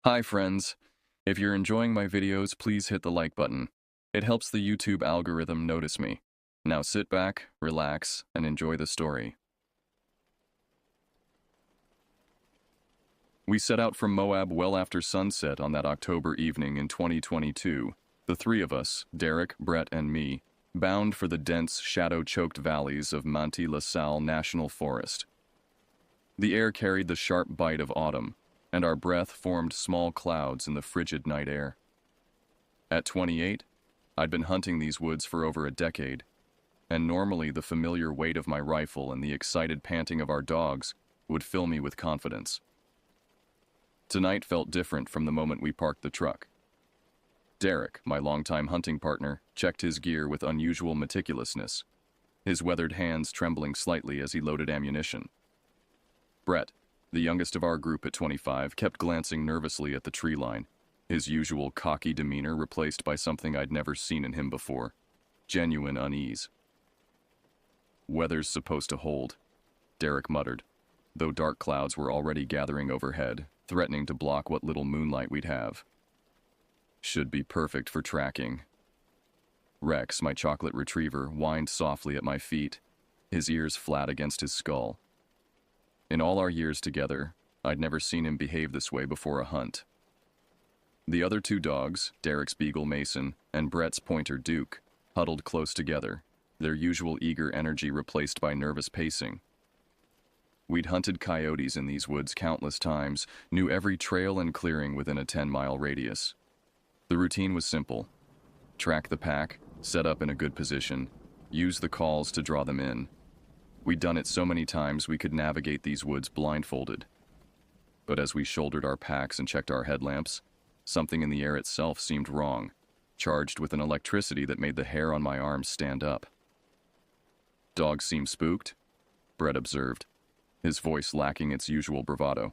Hi friends. If you're enjoying my videos, please hit the like button. It helps the YouTube algorithm notice me. Now sit back, relax, and enjoy the story. We set out from Moab well after sunset on that October evening in 2022. The three of us, Derek, Brett, and me, bound for the dense, shadow-choked valleys of Monte La Salle National Forest. The air carried the sharp bite of autumn, and our breath formed small clouds in the frigid night air. At 28, I'd been hunting these woods for over a decade, and normally the familiar weight of my rifle and the excited panting of our dogs would fill me with confidence. Tonight felt different from the moment we parked the truck. Derek, my longtime hunting partner, checked his gear with unusual meticulousness, his weathered hands trembling slightly as he loaded ammunition. Brett, the youngest of our group at 25, kept glancing nervously at the tree line, his usual cocky demeanor replaced by something I'd never seen in him before, genuine unease. "Weather's supposed to hold," Derek muttered, though dark clouds were already gathering overhead, threatening to block what little moonlight we'd have. "Should be perfect for tracking." Rex, my chocolate retriever, whined softly at my feet, his ears flat against his skull. In all our years together, I'd never seen him behave this way before a hunt. The other two dogs, Derek's beagle Mason and Brett's pointer Duke, huddled close together, their usual eager energy replaced by nervous pacing. We'd hunted coyotes in these woods countless times, knew every trail and clearing within a 10-mile radius. The routine was simple: track the pack, set up in a good position, use the calls to draw them in. We'd done it so many times we could navigate these woods blindfolded. But as we shouldered our packs and checked our headlamps, something in the air itself seemed wrong, charged with an electricity that made the hair on my arms stand up. "Dogs seem spooked," Brett observed, his voice lacking its usual bravado.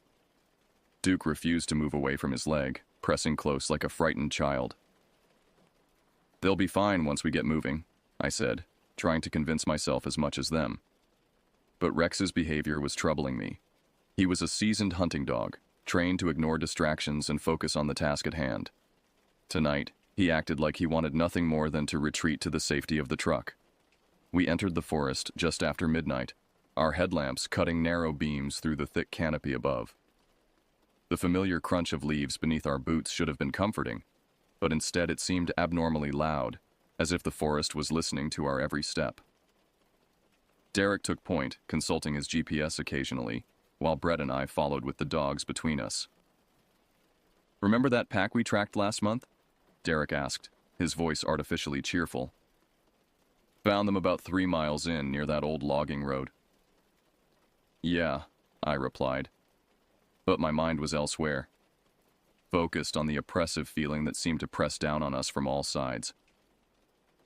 Duke refused to move away from his leg, pressing close like a frightened child. "They'll be fine once we get moving," I said, trying to convince myself as much as them. But Rex's behavior was troubling me. He was a seasoned hunting dog, trained to ignore distractions and focus on the task at hand. Tonight, he acted like he wanted nothing more than to retreat to the safety of the truck. We entered the forest just after midnight, our headlamps cutting narrow beams through the thick canopy above. The familiar crunch of leaves beneath our boots should have been comforting, but instead it seemed abnormally loud, as if the forest was listening to our every step. Derek took point, consulting his GPS occasionally, while Brett and I followed with the dogs between us. "Remember that pack we tracked last month?" Derek asked, his voice artificially cheerful. "Found them about 3 miles in, near that old logging road." "Yeah," I replied, but my mind was elsewhere, focused on the oppressive feeling that seemed to press down on us from all sides.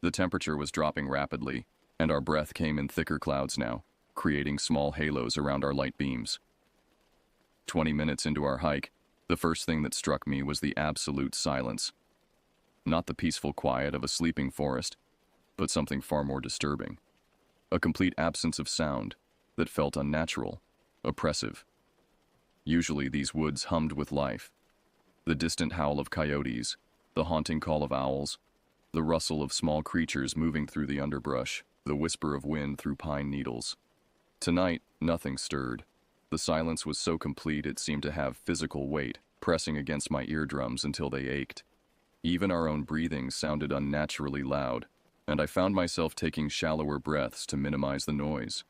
The temperature was dropping rapidly, and our breath came in thicker clouds now, creating small halos around our light beams. 20 minutes into our hike, the first thing that struck me was the absolute silence. Not the peaceful quiet of a sleeping forest, but something far more disturbing. A complete absence of sound that felt unnatural, oppressive. Usually these woods hummed with life. The distant howl of coyotes, the haunting call of owls, the rustle of small creatures moving through the underbrush, the whisper of wind through pine needles. Tonight, nothing stirred. The silence was so complete it seemed to have physical weight, pressing against my eardrums until they ached. Even our own breathing sounded unnaturally loud, and I found myself taking shallower breaths to minimize the noise.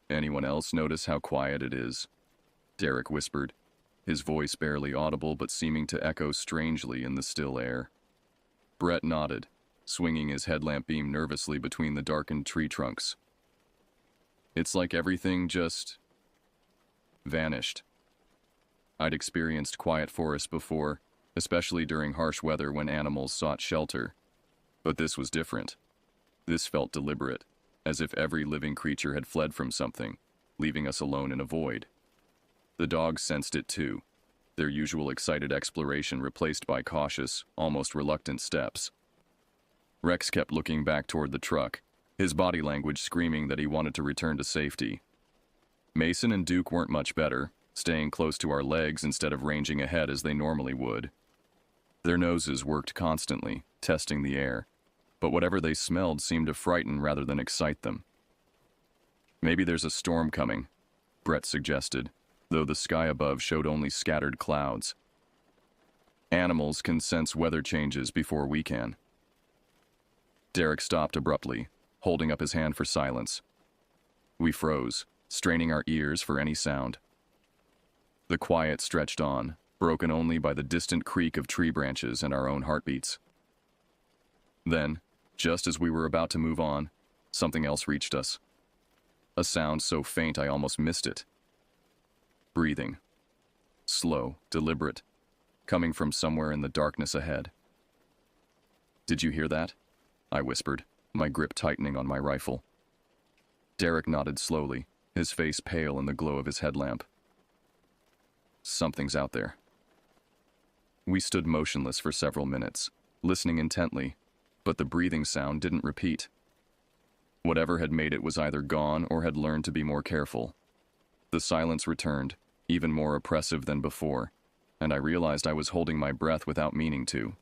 "Anyone else notice how quiet it is?" Derek whispered, his voice barely audible but seeming to echo strangely in the still air. Brett nodded, swinging his headlamp beam nervously between the darkened tree trunks. "It's like everything just vanished." I'd experienced quiet forests before, especially during harsh weather when animals sought shelter. But this was different. This felt deliberate, as if every living creature had fled from something, leaving us alone in a void. The dogs sensed it too, their usual excited exploration replaced by cautious, almost reluctant steps. Rex kept looking back toward the truck, his body language screaming that he wanted to return to safety. Mason and Duke weren't much better, staying close to our legs instead of ranging ahead as they normally would. Their noses worked constantly, testing the air, but whatever they smelled seemed to frighten rather than excite them. Maybe there's a storm coming, Brett suggested, though the sky above showed only scattered clouds. Animals can sense weather changes before we can. Derek stopped abruptly, holding up his hand for silence. We froze, straining our ears for any sound. The quiet stretched on, broken only by the distant creak of tree branches and our own heartbeats. Then, just as we were about to move on, something else reached us. A sound so faint I almost missed it. Breathing. Slow, deliberate, coming from somewhere in the darkness ahead. "Did you hear that?" I whispered, my grip tightening on my rifle. Derek nodded slowly, his face pale in the glow of his headlamp. "Something's out there." We stood motionless for several minutes, listening intently, but the breathing sound didn't repeat. Whatever had made it was either gone or had learned to be more careful. The silence returned, even more oppressive than before, and I realized I was holding my breath without meaning to.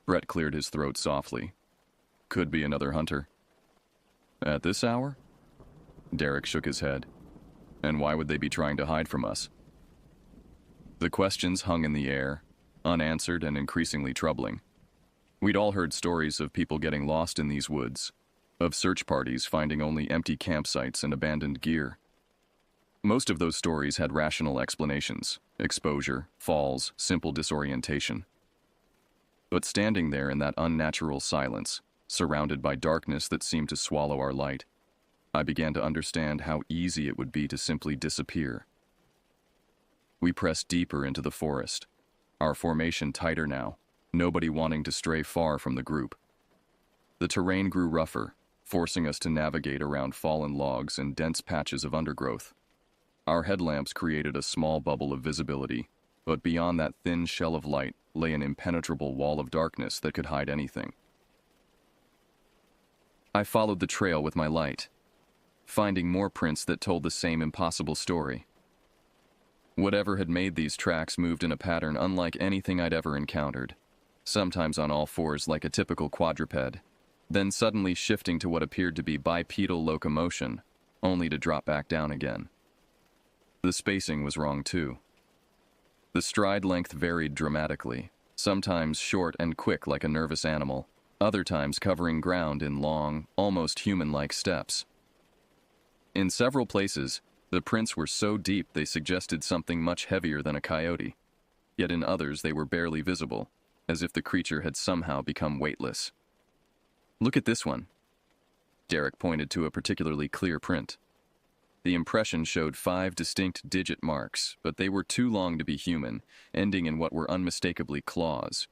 Brett cleared his throat softly. "Could be another hunter." "At this hour?" Derek shook his head. "And why would they be trying to hide from us?" The questions hung in the air, unanswered and increasingly troubling. We'd all heard stories of people getting lost in these woods, of search parties finding only empty campsites and abandoned gear. Most of those stories had rational explanations: exposure, falls, simple disorientation. But standing there in that unnatural silence, surrounded by darkness that seemed to swallow our light, I began to understand how easy it would be to simply disappear. We pressed deeper into the forest, our formation tighter now, nobody wanting to stray far from the group. The terrain grew rougher, forcing us to navigate around fallen logs and dense patches of undergrowth. Our headlamps created a small bubble of visibility, but beyond that thin shell of light lay an impenetrable wall of darkness that could hide anything. I followed the trail with my light, finding more prints that told the same impossible story. Whatever had made these tracks moved in a pattern unlike anything I'd ever encountered, sometimes on all fours like a typical quadruped, then suddenly shifting to what appeared to be bipedal locomotion, only to drop back down again. The spacing was wrong too. The stride length varied dramatically, sometimes short and quick like a nervous animal, other times covering ground in long, almost human-like steps. In several places, the prints were so deep they suggested something much heavier than a coyote, yet in others they were barely visible, as if the creature had somehow become weightless. "Look at this one." Derek pointed to a particularly clear print. The impression showed 5 distinct digit marks, but they were too long to be human, ending in what were unmistakably claws.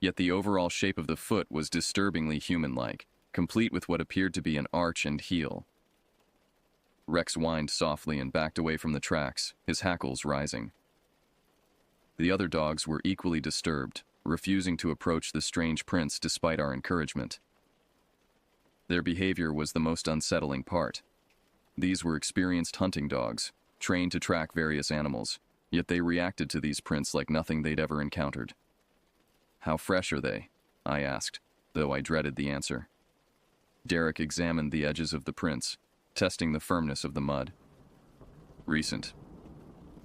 Yet the overall shape of the foot was disturbingly human-like, complete with what appeared to be an arch and heel. Rex whined softly and backed away from the tracks, his hackles rising. The other dogs were equally disturbed, refusing to approach the strange prints despite our encouragement. Their behavior was the most unsettling part. These were experienced hunting dogs, trained to track various animals, yet they reacted to these prints like nothing they'd ever encountered. "How fresh are they?" I asked, though I dreaded the answer. Derek examined the edges of the prints, testing the firmness of the mud. "Recent.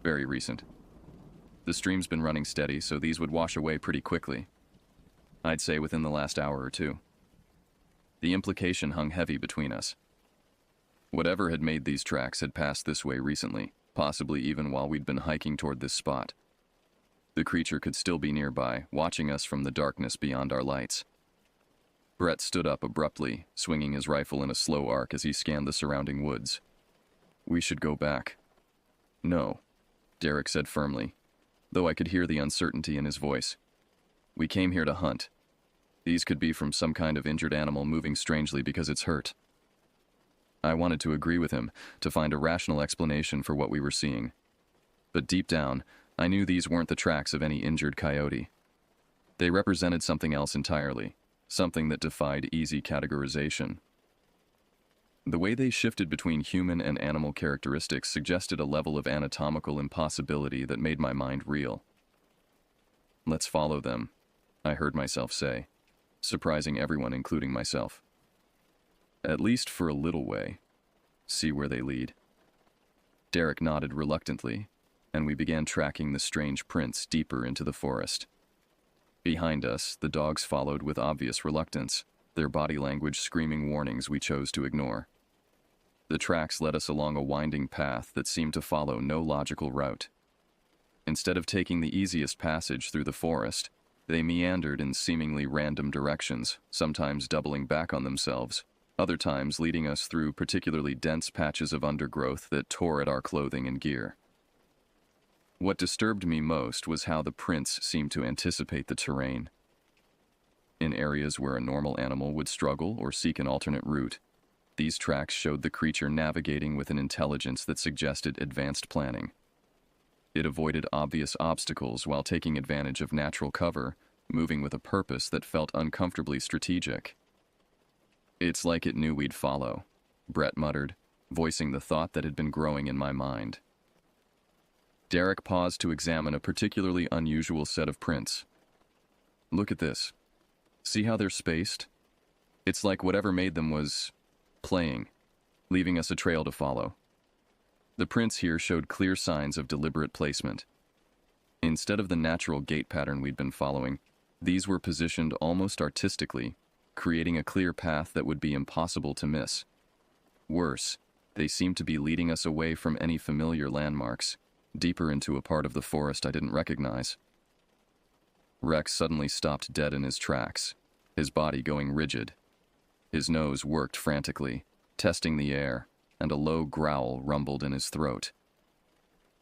Very recent. The stream's been running steady, so these would wash away pretty quickly. I'd say within the last hour or two." The implication hung heavy between us. Whatever had made these tracks had passed this way recently, possibly even while we'd been hiking toward this spot. The creature could still be nearby, watching us from the darkness beyond our lights. Brett stood up abruptly, swinging his rifle in a slow arc as he scanned the surrounding woods. "We should go back." "No," Derek said firmly, though I could hear the uncertainty in his voice. "We came here to hunt. These could be from some kind of injured animal moving strangely because it's hurt." I wanted to agree with him, to find a rational explanation for what we were seeing. But deep down, I knew these weren't the tracks of any injured coyote. They represented something else entirely, something that defied easy categorization. The way they shifted between human and animal characteristics suggested a level of anatomical impossibility that made my mind reel. "Let's follow them," I heard myself say, surprising everyone, including myself. "At least for a little way. See where they lead." Derek nodded reluctantly, and we began tracking the strange prints deeper into the forest. Behind us, the dogs followed with obvious reluctance, their body language screaming warnings we chose to ignore. The tracks led us along a winding path that seemed to follow no logical route. Instead of taking the easiest passage through the forest, they meandered in seemingly random directions, sometimes doubling back on themselves, other times leading us through particularly dense patches of undergrowth that tore at our clothing and gear. What disturbed me most was how the prints seemed to anticipate the terrain. In areas where a normal animal would struggle or seek an alternate route, these tracks showed the creature navigating with an intelligence that suggested advanced planning. It avoided obvious obstacles while taking advantage of natural cover, moving with a purpose that felt uncomfortably strategic. "It's like it knew we'd follow," Brett muttered, voicing the thought that had been growing in my mind. Derek paused to examine a particularly unusual set of prints. "Look at this. See how they're spaced? It's like whatever made them was playing, leaving us a trail to follow." The prints here showed clear signs of deliberate placement. Instead of the natural gait pattern we'd been following, these were positioned almost artistically, creating a clear path that would be impossible to miss. Worse, they seemed to be leading us away from any familiar landmarks, deeper into a part of the forest I didn't recognize. Rex suddenly stopped dead in his tracks, his body going rigid. His nose worked frantically, testing the air, and a low growl rumbled in his throat.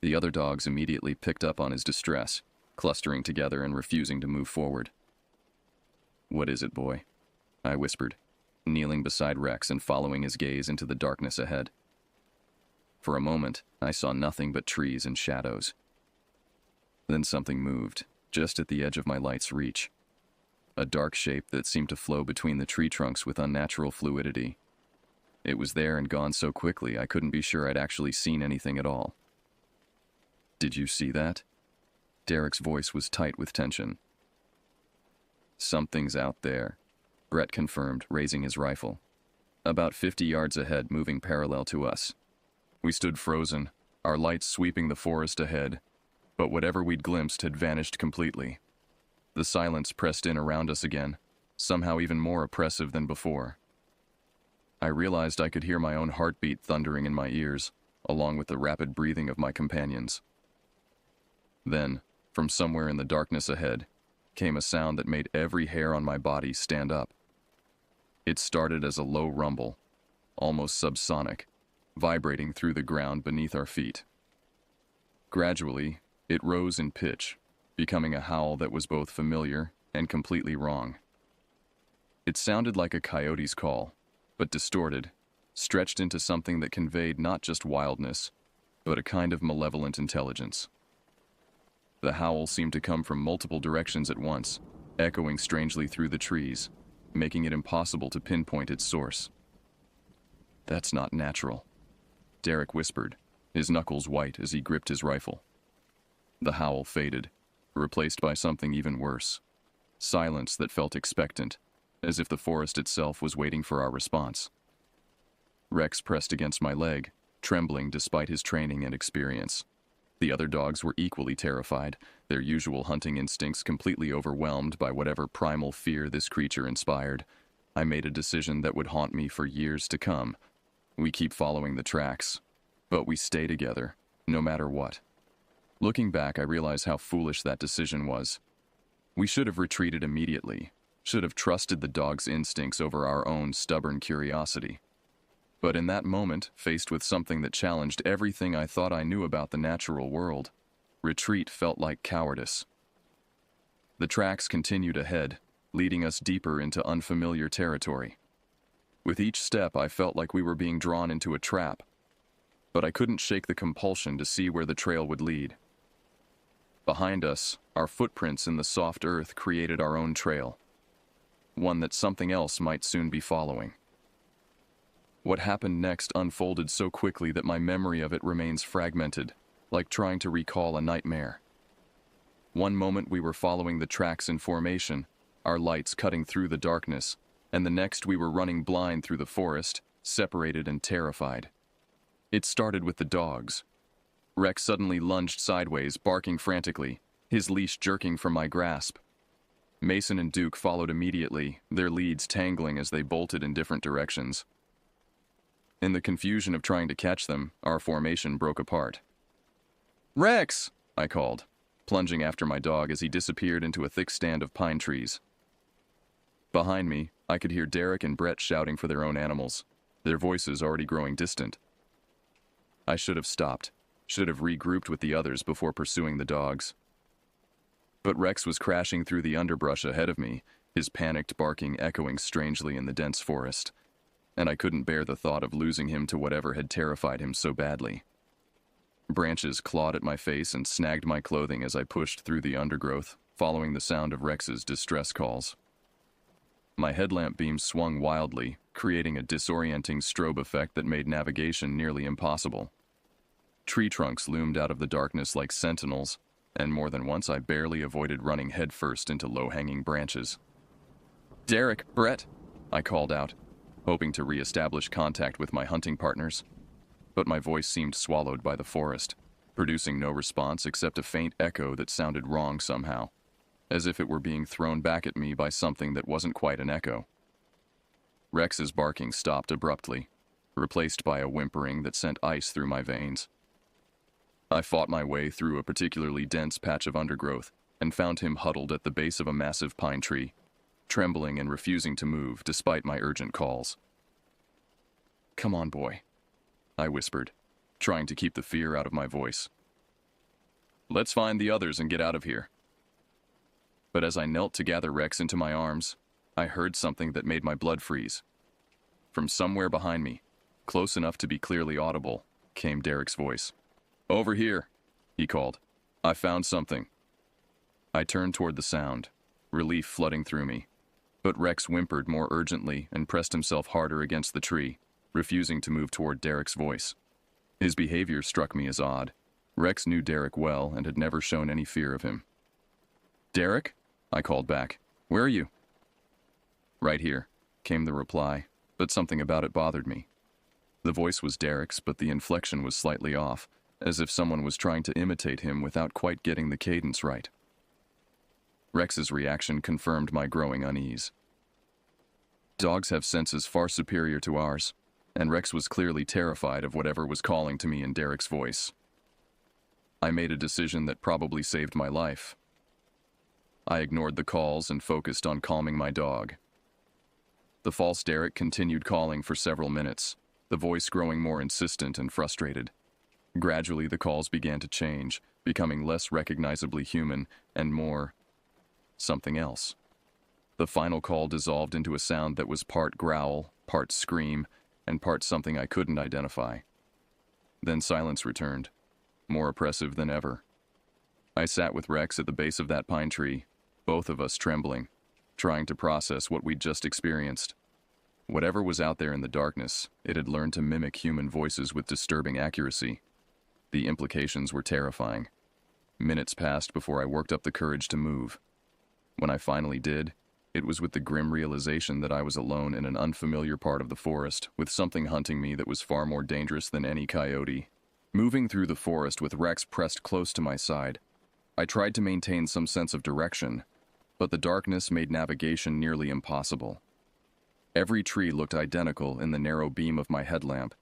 The other dogs immediately picked up on his distress, clustering together and refusing to move forward. "What is it, boy?" I whispered, kneeling beside Rex and following his gaze into the darkness ahead. For a moment, I saw nothing but trees and shadows. Then something moved, just at the edge of my light's reach. A dark shape that seemed to flow between the tree trunks with unnatural fluidity. It was there and gone so quickly I couldn't be sure I'd actually seen anything at all. "Did you see that?" Derek's voice was tight with tension. "Something's out there," Brett confirmed, raising his rifle. "About 50 yards ahead, moving parallel to us." We stood frozen, our lights sweeping the forest ahead, but whatever we'd glimpsed had vanished completely. The silence pressed in around us again, somehow even more oppressive than before. I realized I could hear my own heartbeat thundering in my ears, along with the rapid breathing of my companions. Then, from somewhere in the darkness ahead, came a sound that made every hair on my body stand up. It started as a low rumble, almost subsonic, vibrating through the ground beneath our feet. Gradually, it rose in pitch, becoming a howl that was both familiar and completely wrong. It sounded like a coyote's call, but distorted, stretched into something that conveyed not just wildness, but a kind of malevolent intelligence. The howl seemed to come from multiple directions at once, echoing strangely through the trees, making it impossible to pinpoint its source. "That's not natural," Derek whispered, his knuckles white as he gripped his rifle. The howl faded, replaced by something even worse. Silence that felt expectant, as if the forest itself was waiting for our response. Rex pressed against my leg, trembling despite his training and experience. The other dogs were equally terrified, their usual hunting instincts completely overwhelmed by whatever primal fear this creature inspired. I made a decision that would haunt me for years to come. We keep following the tracks, but we stay together, no matter what. Looking back, I realize how foolish that decision was. We should have retreated immediately, should have trusted the dog's instincts over our own stubborn curiosity. But in that moment, faced with something that challenged everything I thought I knew about the natural world, retreat felt like cowardice. The tracks continued ahead, leading us deeper into unfamiliar territory. With each step, I felt like we were being drawn into a trap, but I couldn't shake the compulsion to see where the trail would lead. Behind us, our footprints in the soft earth created our own trail, one that something else might soon be following. What happened next unfolded so quickly that my memory of it remains fragmented, like trying to recall a nightmare. One moment we were following the tracks in formation, our lights cutting through the darkness, and the next we were running blind through the forest, separated and terrified. It started with the dogs. Rex suddenly lunged sideways, barking frantically, his leash jerking from my grasp. Mason and Duke followed immediately, their leads tangling as they bolted in different directions. In the confusion of trying to catch them, our formation broke apart. "Rex!" I called, plunging after my dog as he disappeared into a thick stand of pine trees. Behind me, I could hear Derek and Brett shouting for their own animals, their voices already growing distant. I should have stopped, should have regrouped with the others before pursuing the dogs. But Rex was crashing through the underbrush ahead of me, his panicked barking echoing strangely in the dense forest, and I couldn't bear the thought of losing him to whatever had terrified him so badly. Branches clawed at my face and snagged my clothing as I pushed through the undergrowth, following the sound of Rex's distress calls. My headlamp beam swung wildly, creating a disorienting strobe effect that made navigation nearly impossible. Tree trunks loomed out of the darkness like sentinels, and more than once I barely avoided running headfirst into low-hanging branches. "Derek, Brett!" I called out, hoping to re-establish contact with my hunting partners. But my voice seemed swallowed by the forest, producing no response except a faint echo that sounded wrong somehow, as if it were being thrown back at me by something that wasn't quite an echo. Rex's barking stopped abruptly, replaced by a whimpering that sent ice through my veins. I fought my way through a particularly dense patch of undergrowth and found him huddled at the base of a massive pine tree, trembling and refusing to move despite my urgent calls. "Come on, boy," I whispered, trying to keep the fear out of my voice. "Let's find the others and get out of here." But as I knelt to gather Rex into my arms, I heard something that made my blood freeze. From somewhere behind me, close enough to be clearly audible, came Derek's voice. "Over here," he called. "I found something." I turned toward the sound, relief flooding through me, but Rex whimpered more urgently and pressed himself harder against the tree, refusing to move toward Derek's voice. His behavior struck me as odd. Rex knew Derek well and had never shown any fear of him. "Derek?" I called back. "Where are you?" "Right here," came the reply, but something about it bothered me. The voice was Derek's, but the inflection was slightly off, as if someone was trying to imitate him without quite getting the cadence right. Rex's reaction confirmed my growing unease. Dogs have senses far superior to ours, and Rex was clearly terrified of whatever was calling to me in Derek's voice. I made a decision that probably saved my life. I ignored the calls and focused on calming my dog. The false Derek continued calling for several minutes, the voice growing more insistent and frustrated. Gradually, the calls began to change, becoming less recognizably human and more something else. The final call dissolved into a sound that was part growl, part scream, and part something I couldn't identify. Then silence returned, more oppressive than ever. I sat with Rex at the base of that pine tree, both of us trembling, trying to process what we'd just experienced. Whatever was out there in the darkness, it had learned to mimic human voices with disturbing accuracy. The implications were terrifying. Minutes passed before I worked up the courage to move. When I finally did, it was with the grim realization that I was alone in an unfamiliar part of the forest, with something hunting me that was far more dangerous than any coyote. Moving through the forest with Rex pressed close to my side, I tried to maintain some sense of direction, but the darkness made navigation nearly impossible. Every tree looked identical in the narrow beam of my headlamp,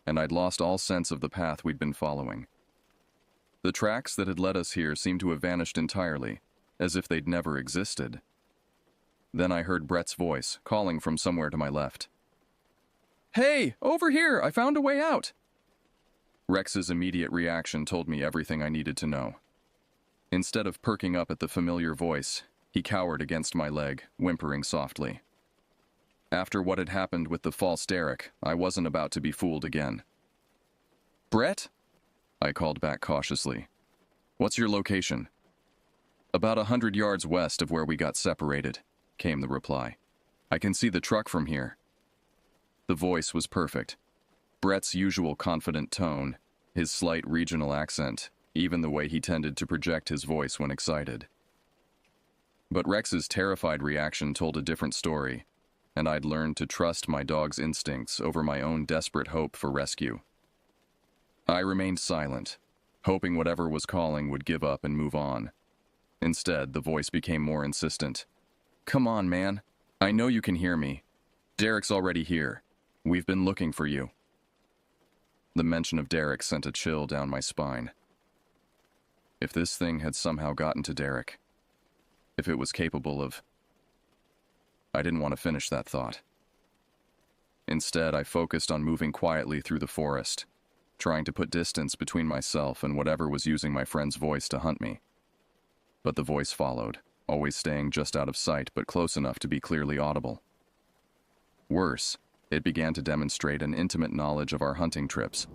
and I'd lost all sense of the path we'd been following. The tracks that had led us here seemed to have vanished entirely, as if they'd never existed. Then I heard Brett's voice, calling from somewhere to my left. "Hey, over here! I found a way out!" Rex's immediate reaction told me everything I needed to know. Instead of perking up at the familiar voice, he cowered against my leg, whimpering softly. After what had happened with the false Derek, I wasn't about to be fooled again. "Brett?" I called back cautiously. "What's your location?" "About 100 yards west of where we got separated," came the reply. "I can see the truck from here." The voice was perfect. Brett's usual confident tone, his slight regional accent, even the way he tended to project his voice when excited. But Rex's terrified reaction told a different story, and I'd learned to trust my dog's instincts over my own desperate hope for rescue. I remained silent, hoping whatever was calling would give up and move on. Instead, the voice became more insistent. "Come on, man. I know you can hear me. Derek's already here. We've been looking for you." The mention of Derek sent a chill down my spine. If this thing had somehow gotten to Derek, if it was capable of... I didn't want to finish that thought. Instead, I focused on moving quietly through the forest, trying to put distance between myself and whatever was using my friend's voice to hunt me. But the voice followed, always staying just out of sight but close enough to be clearly audible. Worse, it began to demonstrate an intimate knowledge of our hunting trips,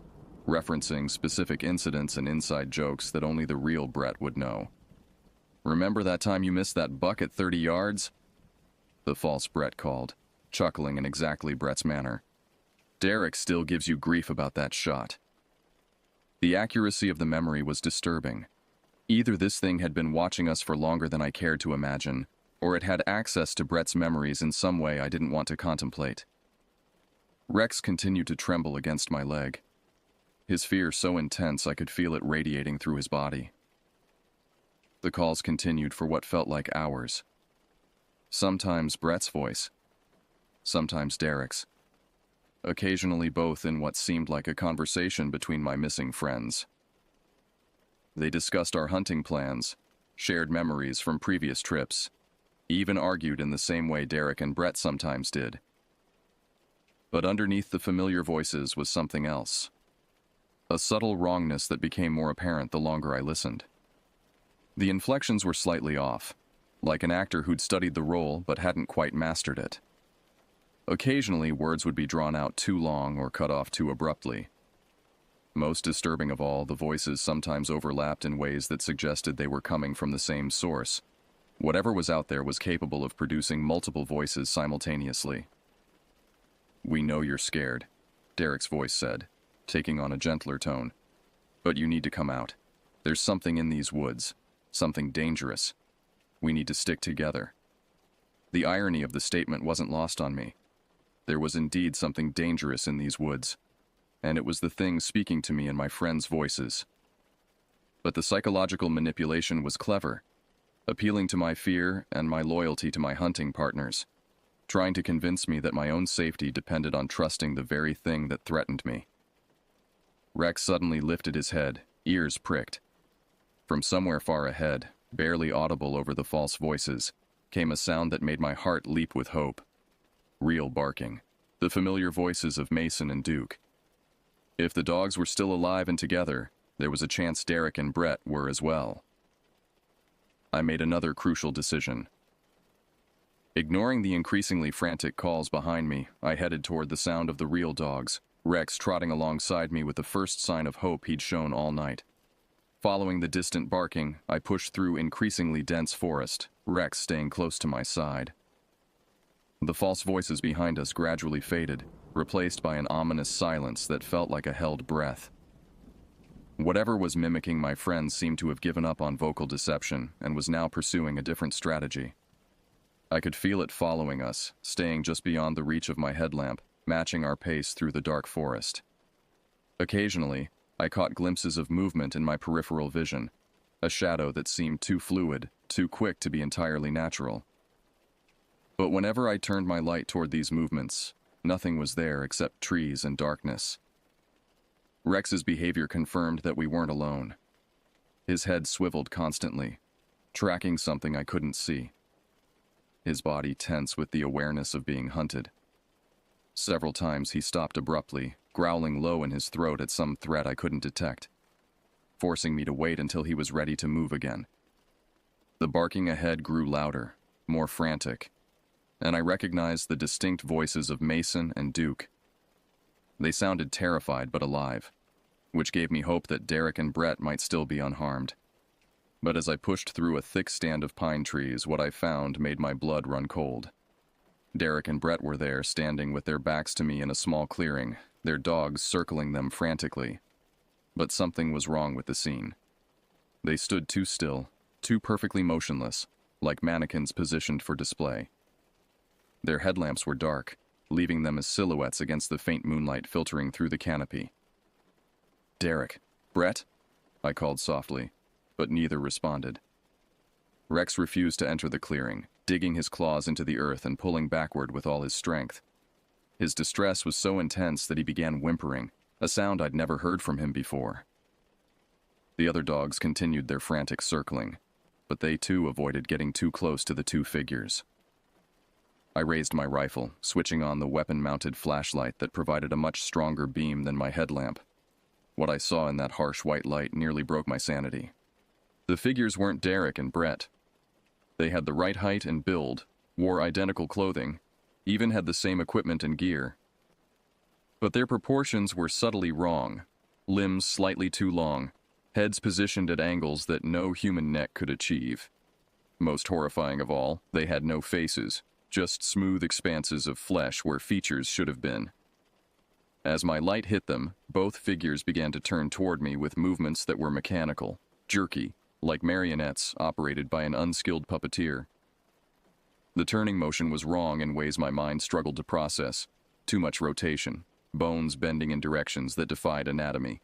referencing specific incidents and inside jokes that only the real Brett would know. "Remember that time you missed that buck at 30 yards? The false Brett called, chuckling in exactly Brett's manner. "Derek still gives you grief about that shot." The accuracy of the memory was disturbing. Either this thing had been watching us for longer than I cared to imagine, or it had access to Brett's memories in some way I didn't want to contemplate. Rex continued to tremble against my leg, his fear so intense I could feel it radiating through his body. The calls continued for what felt like hours. Sometimes Brett's voice, sometimes Derek's. Occasionally both in what seemed like a conversation between my missing friends. They discussed our hunting plans, shared memories from previous trips, even argued in the same way Derek and Brett sometimes did. But underneath the familiar voices was something else. A subtle wrongness that became more apparent the longer I listened. The inflections were slightly off, like an actor who'd studied the role but hadn't quite mastered it. Occasionally, words would be drawn out too long or cut off too abruptly. Most disturbing of all, the voices sometimes overlapped in ways that suggested they were coming from the same source. Whatever was out there was capable of producing multiple voices simultaneously. "We know you're scared," Derek's voice said, taking on a gentler tone. "But you need to come out. There's something in these woods, something dangerous. We need to stick together." The irony of the statement wasn't lost on me. There was indeed something dangerous in these woods, and it was the thing speaking to me in my friends' voices. But the psychological manipulation was clever, appealing to my fear and my loyalty to my hunting partners, trying to convince me that my own safety depended on trusting the very thing that threatened me. Rex suddenly lifted his head, ears pricked. From somewhere far ahead, barely audible over the false voices, came a sound that made my heart leap with hope. Real barking, the familiar voices of Mason and Duke. If the dogs were still alive and together, there was a chance Derek and Brett were as well. I made another crucial decision. Ignoring the increasingly frantic calls behind me, I headed toward the sound of the real dogs, Rex trotting alongside me with the first sign of hope he'd shown all night. Following the distant barking, I pushed through increasingly dense forest, Rex staying close to my side. The false voices behind us gradually faded, replaced by an ominous silence that felt like a held breath. Whatever was mimicking my friends seemed to have given up on vocal deception and was now pursuing a different strategy. I could feel it following us, staying just beyond the reach of my headlamp, matching our pace through the dark forest. Occasionally, I caught glimpses of movement in my peripheral vision, a shadow that seemed too fluid, too quick to be entirely natural. But whenever I turned my light toward these movements, nothing was there except trees and darkness. Rex's behavior confirmed that we weren't alone. His head swiveled constantly, tracking something I couldn't see. His body tense with the awareness of being hunted. Several times he stopped abruptly, growling low in his throat at some threat I couldn't detect, forcing me to wait until he was ready to move again. The barking ahead grew louder, more frantic, and I recognized the distinct voices of Mason and Duke. They sounded terrified but alive, which gave me hope that Derek and Brett might still be unharmed. But as I pushed through a thick stand of pine trees, what I found made my blood run cold. Derek and Brett were there, standing with their backs to me in a small clearing, their dogs circling them frantically. But something was wrong with the scene. They stood too still, too perfectly motionless, like mannequins positioned for display. Their headlamps were dark, leaving them as silhouettes against the faint moonlight filtering through the canopy. "Derek, Brett?" I called softly, but neither responded. Rex refused to enter the clearing, digging his claws into the earth and pulling backward with all his strength. His distress was so intense that he began whimpering, a sound I'd never heard from him before. The other dogs continued their frantic circling, but they too avoided getting too close to the two figures. I raised my rifle, switching on the weapon-mounted flashlight that provided a much stronger beam than my headlamp. What I saw in that harsh white light nearly broke my sanity. The figures weren't Derek and Brett. They had the right height and build, wore identical clothing, even had the same equipment and gear. But their proportions were subtly wrong, limbs slightly too long, heads positioned at angles that no human neck could achieve. Most horrifying of all, they had no faces, just smooth expanses of flesh where features should have been. As my light hit them, both figures began to turn toward me with movements that were mechanical, jerky, like marionettes operated by an unskilled puppeteer. The turning motion was wrong in ways my mind struggled to process. Too much rotation, bones bending in directions that defied anatomy.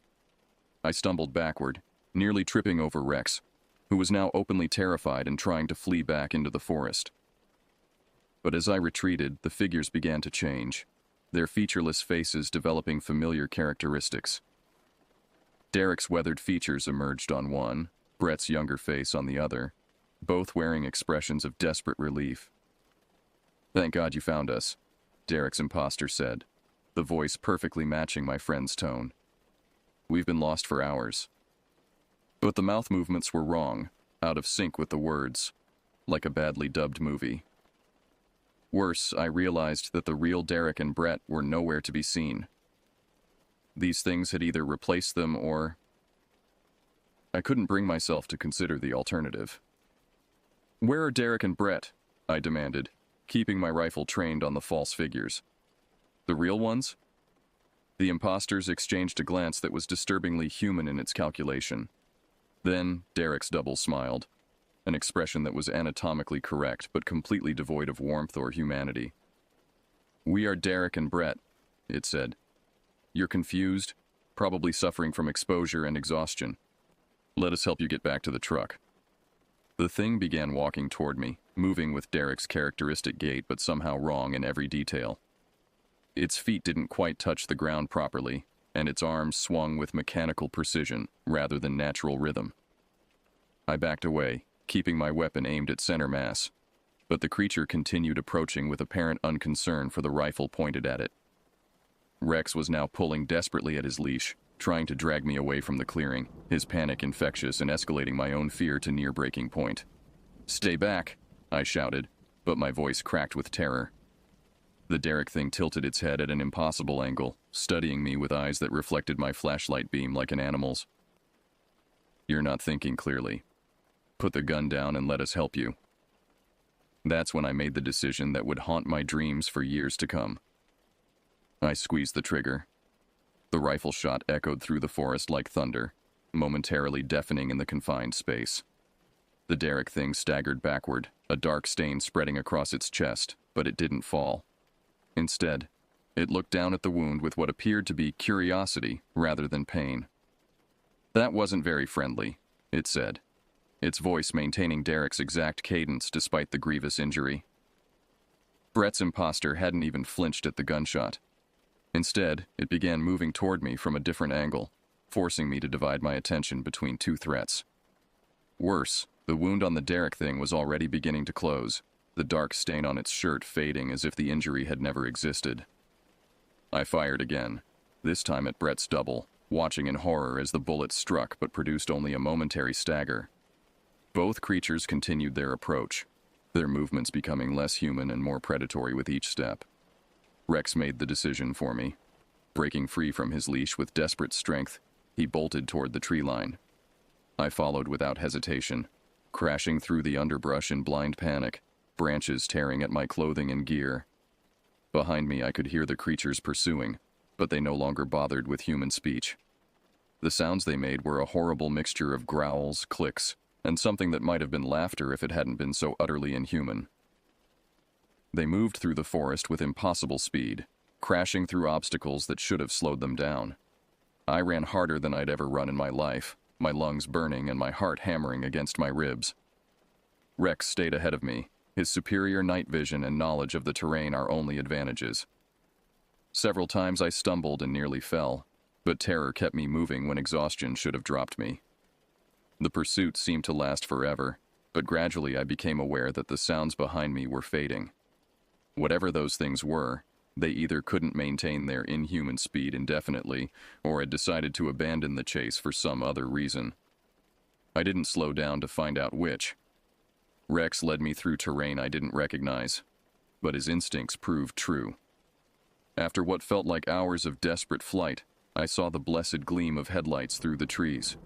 I stumbled backward, nearly tripping over Rex, who was now openly terrified and trying to flee back into the forest. But as I retreated, the figures began to change, their featureless faces developing familiar characteristics. Derek's weathered features emerged on one, Brett's younger face on the other, both wearing expressions of desperate relief. "Thank God you found us," Derek's imposter said, the voice perfectly matching my friend's tone. "We've been lost for hours." But the mouth movements were wrong, out of sync with the words, like a badly dubbed movie. Worse, I realized that the real Derek and Brett were nowhere to be seen. These things had either replaced them or... I couldn't bring myself to consider the alternative. "Where are Derek and Brett?" I demanded, keeping my rifle trained on the false figures. "The real ones?" The imposters exchanged a glance that was disturbingly human in its calculation. Then Derek's double smiled, an expression that was anatomically correct but completely devoid of warmth or humanity. "We are Derek and Brett," it said. "You're confused, probably suffering from exposure and exhaustion. Let us help you get back to the truck." The thing began walking toward me, moving with Derek's characteristic gait but somehow wrong in every detail. Its feet didn't quite touch the ground properly, and its arms swung with mechanical precision rather than natural rhythm. I backed away, keeping my weapon aimed at center mass, but the creature continued approaching with apparent unconcern for the rifle pointed at it. Rex was now pulling desperately at his leash, trying to drag me away from the clearing, his panic infectious and escalating my own fear to near breaking point. "Stay back," I shouted, but my voice cracked with terror. The Derek thing tilted its head at an impossible angle, studying me with eyes that reflected my flashlight beam like an animal's. "You're not thinking clearly. Put the gun down and let us help you." That's when I made the decision that would haunt my dreams for years to come. I squeezed the trigger. The rifle shot echoed through the forest like thunder, momentarily deafening in the confined space. The Derek thing staggered backward, a dark stain spreading across its chest, but it didn't fall. Instead, it looked down at the wound with what appeared to be curiosity rather than pain. "That wasn't very friendly," it said, its voice maintaining Derek's exact cadence despite the grievous injury. Brett's imposter hadn't even flinched at the gunshot. Instead, it began moving toward me from a different angle, forcing me to divide my attention between two threats. Worse, the wound on the Derek thing was already beginning to close, the dark stain on its shirt fading as if the injury had never existed. I fired again, this time at Brett's double, watching in horror as the bullet struck but produced only a momentary stagger. Both creatures continued their approach, their movements becoming less human and more predatory with each step. Rex made the decision for me. Breaking free from his leash with desperate strength, he bolted toward the tree line. I followed without hesitation, crashing through the underbrush in blind panic, branches tearing at my clothing and gear, Behind me, I could hear the creatures pursuing, but they no longer bothered with human speech. The sounds they made were a horrible mixture of growls, clicks, and something that might have been laughter if it hadn't been so utterly inhuman. They moved through the forest with impossible speed, crashing through obstacles that should have slowed them down. I ran harder than I'd ever run in my life, my lungs burning and my heart hammering against my ribs. Rex stayed ahead of me, his superior night vision and knowledge of the terrain our only advantages. Several times I stumbled and nearly fell, but terror kept me moving when exhaustion should have dropped me. The pursuit seemed to last forever, but gradually I became aware that the sounds behind me were fading. Whatever those things were, they either couldn't maintain their inhuman speed indefinitely, or had decided to abandon the chase for some other reason. I didn't slow down to find out which. Rex led me through terrain I didn't recognize, but his instincts proved true. After what felt like hours of desperate flight, I saw the blessed gleam of headlights through the trees.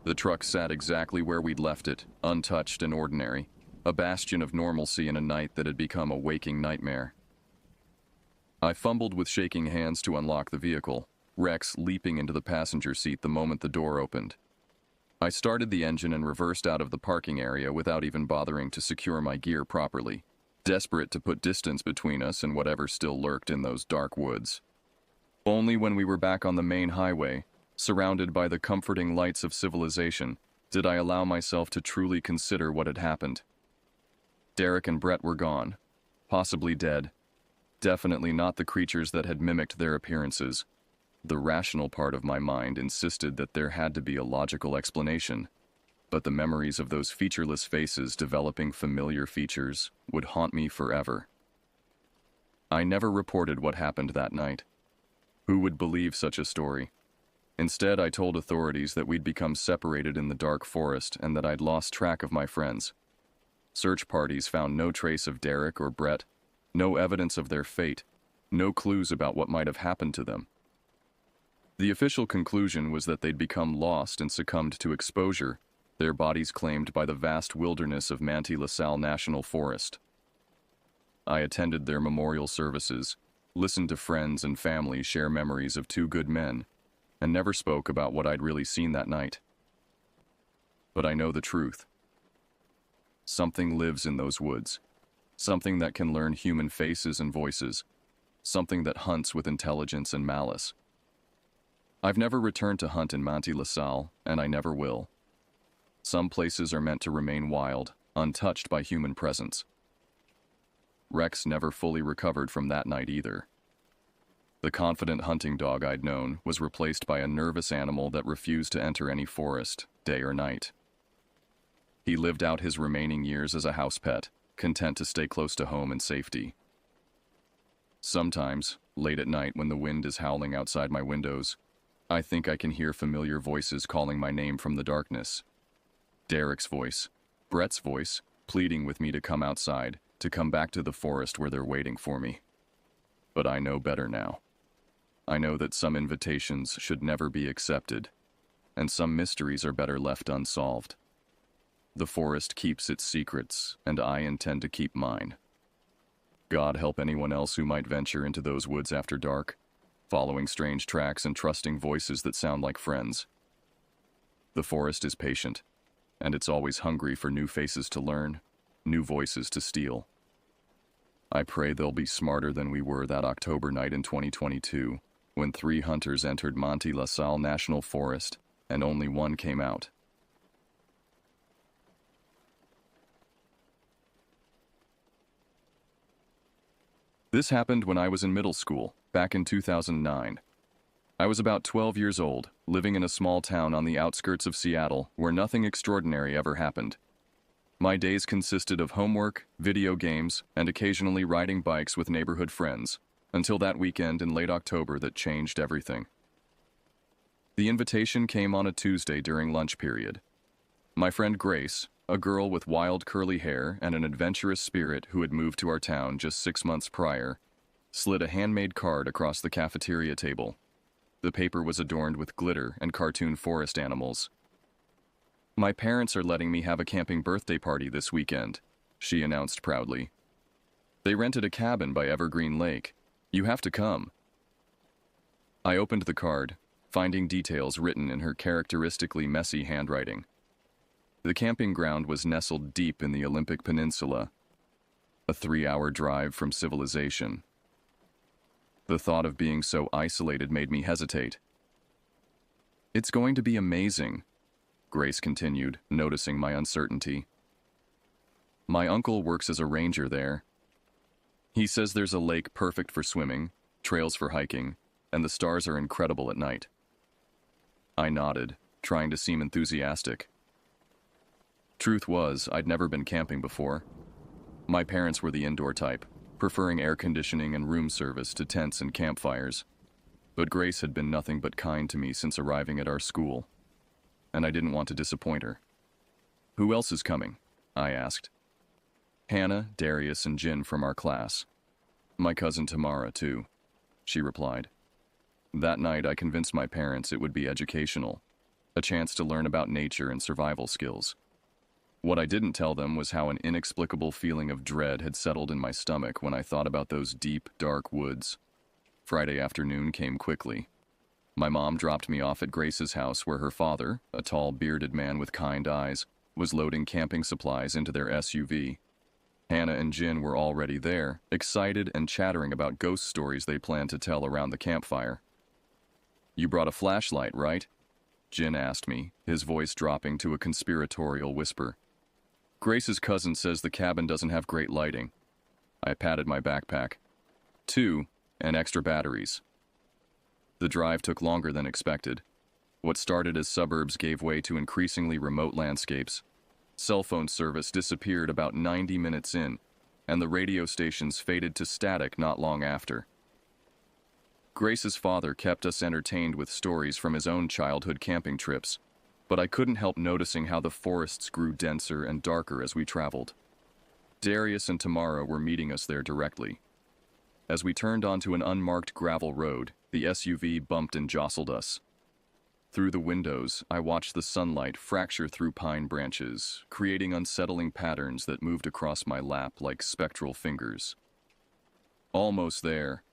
The truck sat exactly where we'd left it, untouched and ordinary, a bastion of normalcy in a night that had become a waking nightmare. I fumbled with shaking hands to unlock the vehicle, Rex leaping into the passenger seat the moment the door opened. I started the engine and reversed out of the parking area without even bothering to secure my gear properly, desperate to put distance between us and whatever still lurked in those dark woods. Only when we were back on the main highway, surrounded by the comforting lights of civilization, did I allow myself to truly consider what had happened. Derek and Brett were gone, possibly dead. Definitely not the creatures that had mimicked their appearances. The rational part of my mind insisted that there had to be a logical explanation, but the memories of those featureless faces developing familiar features would haunt me forever. I never reported what happened that night. Who would believe such a story? Instead, I told authorities that we'd become separated in the dark forest and that I'd lost track of my friends. Search parties found no trace of Derek or Brett, no evidence of their fate, no clues about what might have happened to them. The official conclusion was that they'd become lost and succumbed to exposure, their bodies claimed by the vast wilderness of Manti La Sal National Forest. I attended their memorial services, listened to friends and family share memories of two good men, and never spoke about what I'd really seen that night. But I know the truth. Something lives in those woods. Something that can learn human faces and voices. Something that hunts with intelligence and malice. I've never returned to hunt in Manti La Sal, and I never will. Some places are meant to remain wild, untouched by human presence. Rex never fully recovered from that night either. The confident hunting dog I'd known was replaced by a nervous animal that refused to enter any forest, day or night. He lived out his remaining years as a house pet, content to stay close to home and safety. Sometimes, late at night when the wind is howling outside my windows, I think I can hear familiar voices calling my name from the darkness. Derek's voice, Brett's voice, pleading with me to come outside, to come back to the forest where they're waiting for me. But I know better now. I know that some invitations should never be accepted, and some mysteries are better left unsolved. The forest keeps its secrets, and I intend to keep mine. God help anyone else who might venture into those woods after dark, following strange tracks and trusting voices that sound like friends. The forest is patient, and it's always hungry for new faces to learn, new voices to steal. I pray they'll be smarter than we were that October night in 2022, when 3 hunters entered Manti La Sal National Forest, and only one came out. This happened when I was in middle school, back in 2009. I was about 12 years old, living in a small town on the outskirts of Seattle where nothing extraordinary ever happened. My days consisted of homework, video games, and occasionally riding bikes with neighborhood friends, until that weekend in late October that changed everything. The invitation came on a Tuesday during lunch period. My friend Grace, a girl with wild curly hair and an adventurous spirit who had moved to our town just 6 months prior, slid a handmade card across the cafeteria table. The paper was adorned with glitter and cartoon forest animals. "My parents are letting me have a camping birthday party this weekend," she announced proudly. They rented a cabin by Evergreen Lake. You have to come. I opened the card, finding details written in her characteristically messy handwriting. The camping ground was nestled deep in the Olympic Peninsula, a 3-hour drive from civilization. The thought of being so isolated made me hesitate. It's going to be amazing, Grace continued, noticing my uncertainty. My uncle works as a ranger there. He says there's a lake perfect for swimming, trails for hiking, and the stars are incredible at night. I nodded, trying to seem enthusiastic. Truth was, I'd never been camping before. My parents were the indoor type, preferring air conditioning and room service to tents and campfires. But Grace had been nothing but kind to me since arriving at our school, and I didn't want to disappoint her. Who else is coming? I asked. Hannah, Darius, and Jin from our class. My cousin Tamara, too, she replied. That night, I convinced my parents it would be educational, a chance to learn about nature and survival skills. What I didn't tell them was how an inexplicable feeling of dread had settled in my stomach when I thought about those deep, dark woods. Friday afternoon came quickly. My mom dropped me off at Grace's house where her father, a tall, bearded man with kind eyes, was loading camping supplies into their SUV. Hannah and Jin were already there, excited and chattering about ghost stories they planned to tell around the campfire. You brought a flashlight, right? Jin asked me, his voice dropping to a conspiratorial whisper. Grace's cousin says the cabin doesn't have great lighting. I patted my backpack. 2, and extra batteries. The drive took longer than expected. What started as suburbs gave way to increasingly remote landscapes. Cell phone service disappeared about 90 minutes in, and the radio stations faded to static not long after. Grace's father kept us entertained with stories from his own childhood camping trips, but I couldn't help noticing how the forests grew denser and darker as we traveled. Darius and Tamara were meeting us there directly. As we turned onto an unmarked gravel road, the SUV bumped and jostled us. Through the windows, I watched the sunlight fracture through pine branches, creating unsettling patterns that moved across my lap like spectral fingers. Almost there,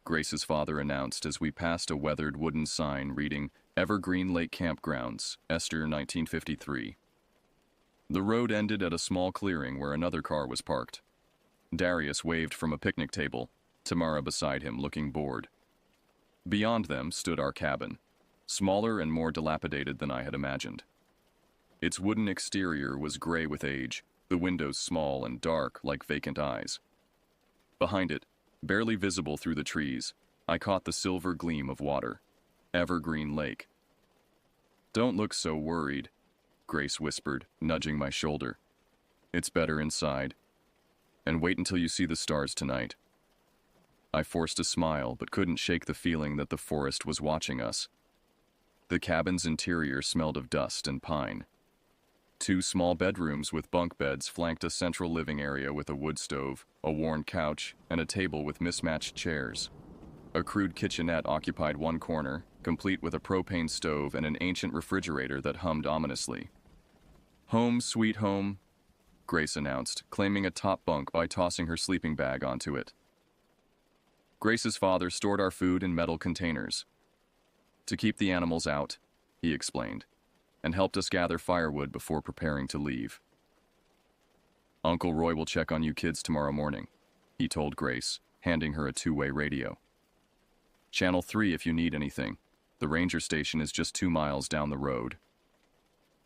Grace's father announced as we passed a weathered wooden sign reading Evergreen Lake Campgrounds, Esther 1953. The road ended at a small clearing where another car was parked. Darius waved from a picnic table, Tamara beside him looking bored. Beyond them stood our cabin, smaller and more dilapidated than I had imagined. Its wooden exterior was gray with age, the windows small and dark like vacant eyes. Behind it, barely visible through the trees, I caught the silver gleam of water. Evergreen Lake. Don't look so worried, Grace whispered, nudging my shoulder. It's better inside. And wait until you see the stars tonight. I forced a smile, but couldn't shake the feeling that the forest was watching us. The cabin's interior smelled of dust and pine. 2 small bedrooms with bunk beds flanked a central living area with a wood stove, a worn couch, and a table with mismatched chairs. A crude kitchenette occupied one corner, complete with a propane stove and an ancient refrigerator that hummed ominously. Home sweet home, Grace announced, claiming a top bunk by tossing her sleeping bag onto it. Grace's father stored our food in metal containers. To keep the animals out, he explained, and helped us gather firewood before preparing to leave. Uncle Roy will check on you kids tomorrow morning, he told Grace, handing her a 2-way radio. Channel 3 if you need anything. The ranger station is just 2 miles down the road.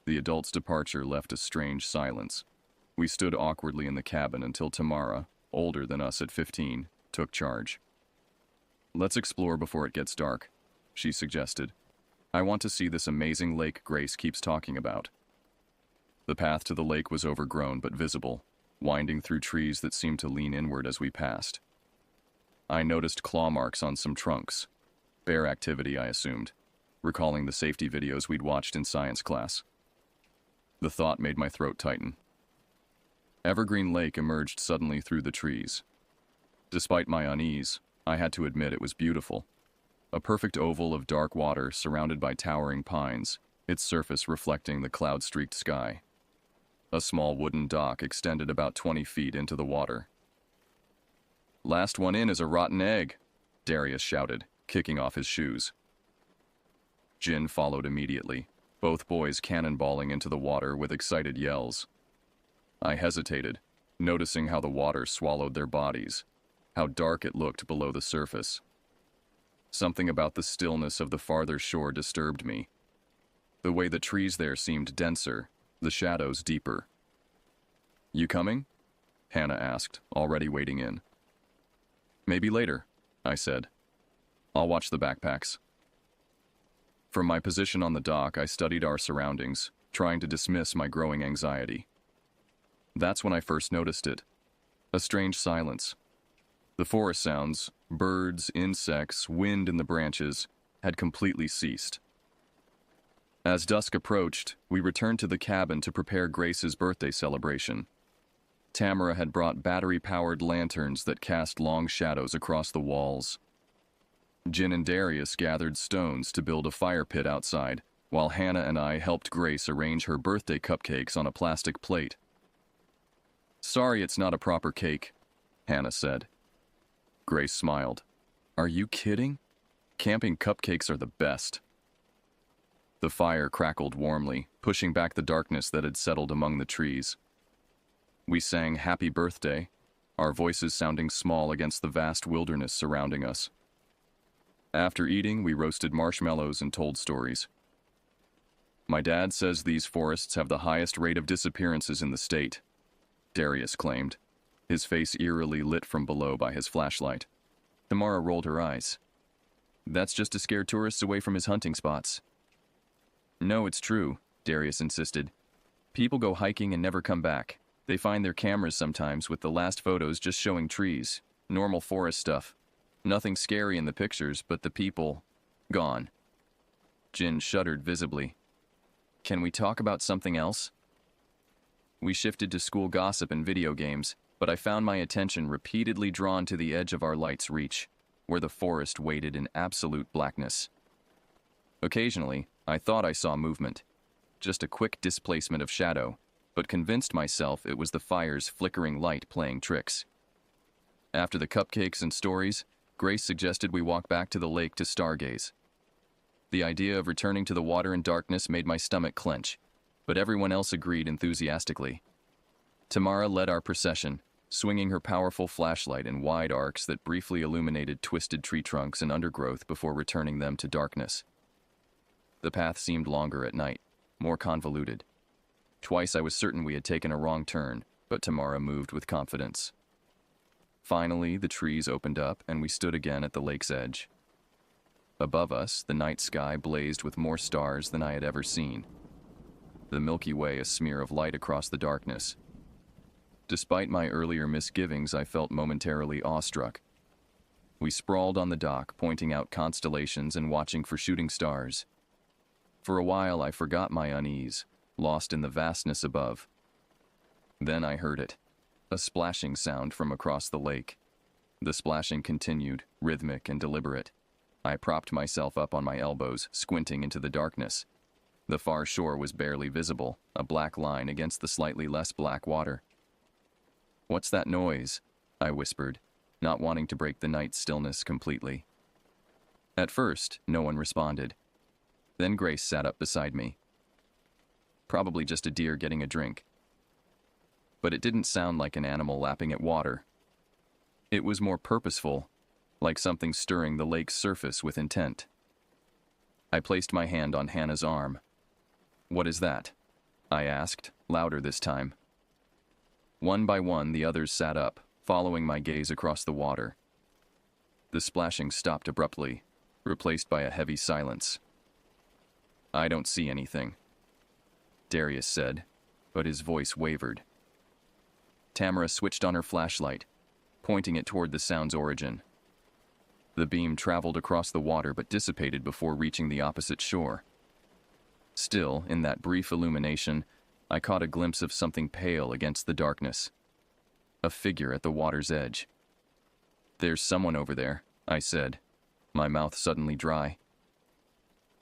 The adult's departure left a strange silence. We stood awkwardly in the cabin until Tamara, older than us at 15, took charge. Let's explore before it gets dark, she suggested. I want to see this amazing lake Grace keeps talking about. The path to the lake was overgrown but visible, winding through trees that seemed to lean inward as we passed. I noticed claw marks on some trunks. Bear activity, I assumed, recalling the safety videos we'd watched in science class. The thought made my throat tighten. Evergreen Lake emerged suddenly through the trees. Despite my unease, I had to admit it was beautiful. A perfect oval of dark water surrounded by towering pines, its surface reflecting the cloud-streaked sky. A small wooden dock extended about 20 feet into the water. Last one in is a rotten egg, Darius shouted, kicking off his shoes. Jin followed immediately, both boys cannonballing into the water with excited yells. I hesitated, noticing how the water swallowed their bodies, how dark it looked below the surface. Something about the stillness of the farther shore disturbed me. The way the trees there seemed denser, the shadows deeper. You coming? Hannah asked, already wading in. Maybe later, I said. I'll watch the backpacks. From my position on the dock, I studied our surroundings, trying to dismiss my growing anxiety. That's when I first noticed it. A strange silence. The forest sounds, birds, insects, wind in the branches, had completely ceased. As dusk approached, we returned to the cabin to prepare Grace's birthday celebration. Tamara had brought battery-powered lanterns that cast long shadows across the walls. Jin and Darius gathered stones to build a fire pit outside, while Hannah and I helped Grace arrange her birthday cupcakes on a plastic plate. Sorry it's not a proper cake, Hannah said. Grace smiled. Are you kidding? Camping cupcakes are the best. The fire crackled warmly, pushing back the darkness that had settled among the trees. We sang Happy Birthday, our voices sounding small against the vast wilderness surrounding us. After eating, we roasted marshmallows and told stories. My dad says these forests have the highest rate of disappearances in the state, Darius claimed, his face eerily lit from below by his flashlight. Tamara rolled her eyes. That's just to scare tourists away from his hunting spots. No, it's true, Darius insisted. People go hiking and never come back. They find their cameras sometimes with the last photos just showing trees, normal forest stuff. Nothing scary in the pictures, but the people, gone. Jin shuddered visibly. Can we talk about something else? We shifted to school gossip and video games, but I found my attention repeatedly drawn to the edge of our light's reach, where the forest waited in absolute blackness. Occasionally, I thought I saw movement, just a quick displacement of shadow, but convinced myself it was the fire's flickering light playing tricks. After the cupcakes and stories, Grace suggested we walk back to the lake to stargaze. The idea of returning to the water in darkness made my stomach clench, but everyone else agreed enthusiastically. Tamara led our procession, swinging her powerful flashlight in wide arcs that briefly illuminated twisted tree trunks and undergrowth before returning them to darkness. The path seemed longer at night, more convoluted. Twice I was certain we had taken a wrong turn, but Tamara moved with confidence. Finally, the trees opened up and we stood again at the lake's edge. Above us, the night sky blazed with more stars than I had ever seen. The Milky Way a smear of light across the darkness. Despite my earlier misgivings, I felt momentarily awestruck. We sprawled on the dock, pointing out constellations and watching for shooting stars. For a while, I forgot my unease, lost in the vastness above. Then I heard it, a splashing sound from across the lake. The splashing continued, rhythmic and deliberate. I propped myself up on my elbows, squinting into the darkness. The far shore was barely visible, a black line against the slightly less black water. What's that noise? I whispered, not wanting to break the night stillness completely. At first, no one responded. Then Grace sat up beside me. Probably just a deer getting a drink. But it didn't sound like an animal lapping at water. It was more purposeful, like something stirring the lake's surface with intent. I placed my hand on Hannah's arm. What is that? I asked, louder this time. One by one, the others sat up, following my gaze across the water. The splashing stopped abruptly, replaced by a heavy silence. I don't see anything, Darius said, but his voice wavered. Tamara switched on her flashlight, pointing it toward the sound's origin. The beam traveled across the water but dissipated before reaching the opposite shore. Still, in that brief illumination, I caught a glimpse of something pale against the darkness. A figure at the water's edge. There's someone over there, I said, my mouth suddenly dry.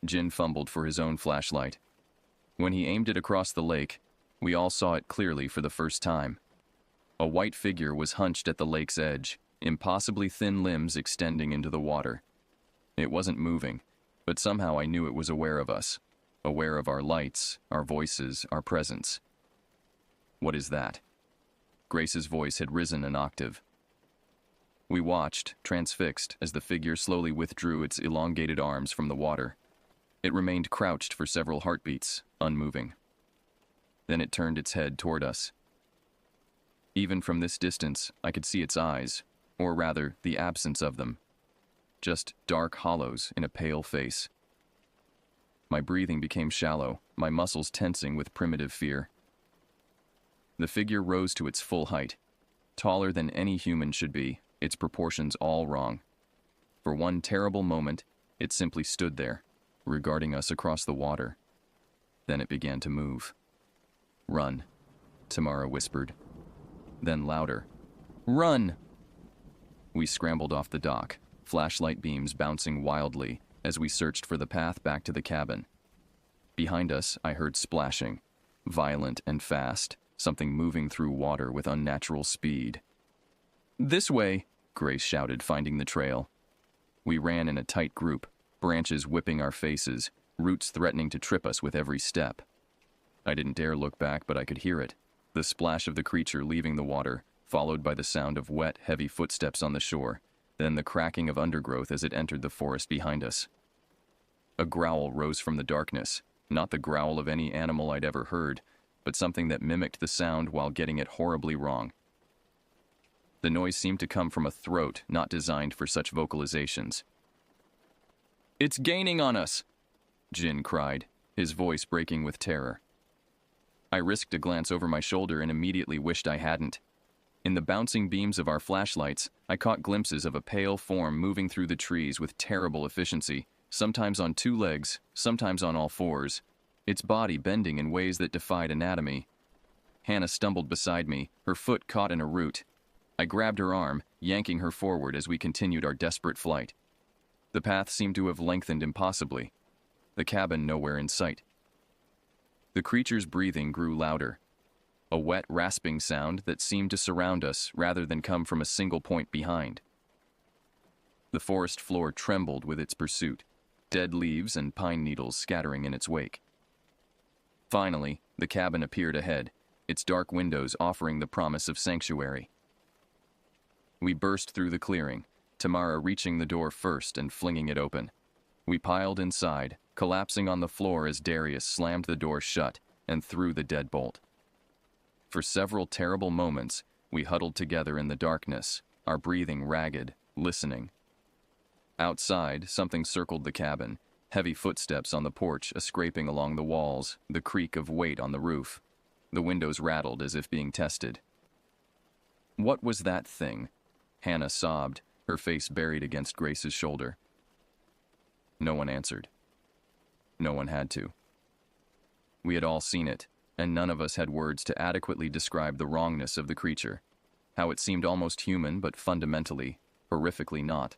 Jin fumbled for his own flashlight. When he aimed it across the lake, we all saw it clearly for the first time. A white figure was hunched at the lake's edge, impossibly thin limbs extending into the water. It wasn't moving, but somehow I knew it was aware of us, aware of our lights, our voices, our presence. "What is that?" Grace's voice had risen an octave. We watched, transfixed, as the figure slowly withdrew its elongated arms from the water. It remained crouched for several heartbeats, unmoving. Then it turned its head toward us. Even from this distance, I could see its eyes, or rather, the absence of them. Just dark hollows in a pale face. My breathing became shallow, my muscles tensing with primitive fear. The figure rose to its full height, taller than any human should be, its proportions all wrong. For one terrible moment, it simply stood there, regarding us across the water. Then it began to move. "Run," Tamara whispered. Then louder, "Run!" We scrambled off the dock, flashlight beams bouncing wildly as we searched for the path back to the cabin. Behind us, I heard splashing, violent and fast, something moving through water with unnatural speed. "This way," Grace shouted, finding the trail. We ran in a tight group, branches whipping our faces, roots threatening to trip us with every step. I didn't dare look back, but I could hear it, the splash of the creature leaving the water, followed by the sound of wet, heavy footsteps on the shore, then the cracking of undergrowth as it entered the forest behind us. A growl rose from the darkness, not the growl of any animal I'd ever heard, but something that mimicked the sound while getting it horribly wrong. The noise seemed to come from a throat not designed for such vocalizations. "It's gaining on us!" Jin cried, his voice breaking with terror. I risked a glance over my shoulder and immediately wished I hadn't. In the bouncing beams of our flashlights, I caught glimpses of a pale form moving through the trees with terrible efficiency, sometimes on two legs, sometimes on all fours, its body bending in ways that defied anatomy. Hannah stumbled beside me, her foot caught in a root. I grabbed her arm, yanking her forward as we continued our desperate flight. The path seemed to have lengthened impossibly, the cabin nowhere in sight. The creature's breathing grew louder, a wet, rasping sound that seemed to surround us rather than come from a single point behind. The forest floor trembled with its pursuit, dead leaves and pine needles scattering in its wake. Finally, the cabin appeared ahead, its dark windows offering the promise of sanctuary. We burst through the clearing, Tamara reaching the door first and flinging it open. We piled inside, collapsing on the floor as Darius slammed the door shut and threw the deadbolt. For several terrible moments, we huddled together in the darkness, our breathing ragged, listening. Outside, something circled the cabin, heavy footsteps on the porch, a scraping along the walls, the creak of weight on the roof. The windows rattled as if being tested. "What was that thing?" Hannah sobbed, her face buried against Grace's shoulder. No one answered. No one had to. We had all seen it, and none of us had words to adequately describe the wrongness of the creature, how it seemed almost human but fundamentally, horrifically not.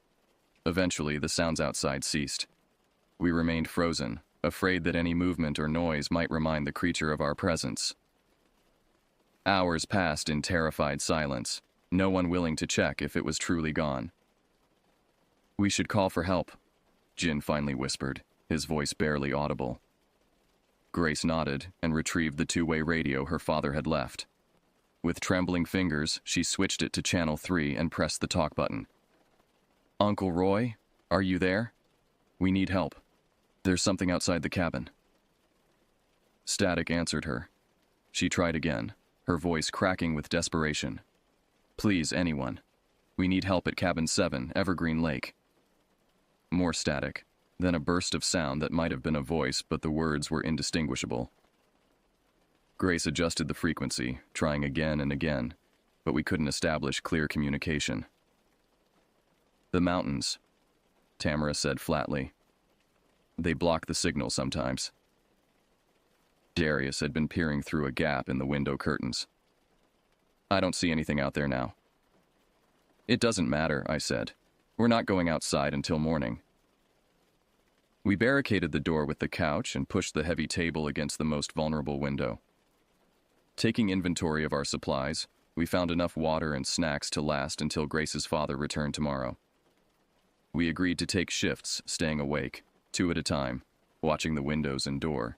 Eventually, the sounds outside ceased. We remained frozen, afraid that any movement or noise might remind the creature of our presence. Hours passed in terrified silence, no one willing to check if it was truly gone. "We should call for help," Jin finally whispered, his voice barely audible. Grace nodded and retrieved the two-way radio her father had left. With trembling fingers, she switched it to channel 3 and pressed the talk button. "Uncle Roy, are you there? We need help. There's something outside the cabin." Static answered her. She tried again, her voice cracking with desperation. "Please, anyone. We need help at Cabin 7, Evergreen Lake." More static, then a burst of sound that might have been a voice, but the words were indistinguishable. Grace adjusted the frequency, trying again and again, but we couldn't establish clear communication. "The mountains," Tamara said flatly. "They block the signal sometimes." Darius had been peering through a gap in the window curtains. "I don't see anything out there now." "It doesn't matter," I said. "We're not going outside until morning." We barricaded the door with the couch and pushed the heavy table against the most vulnerable window. Taking inventory of our supplies, We found enough water and snacks to last until Grace's father returned tomorrow. We agreed to take shifts, staying awake, 2 at a time, watching the windows and door.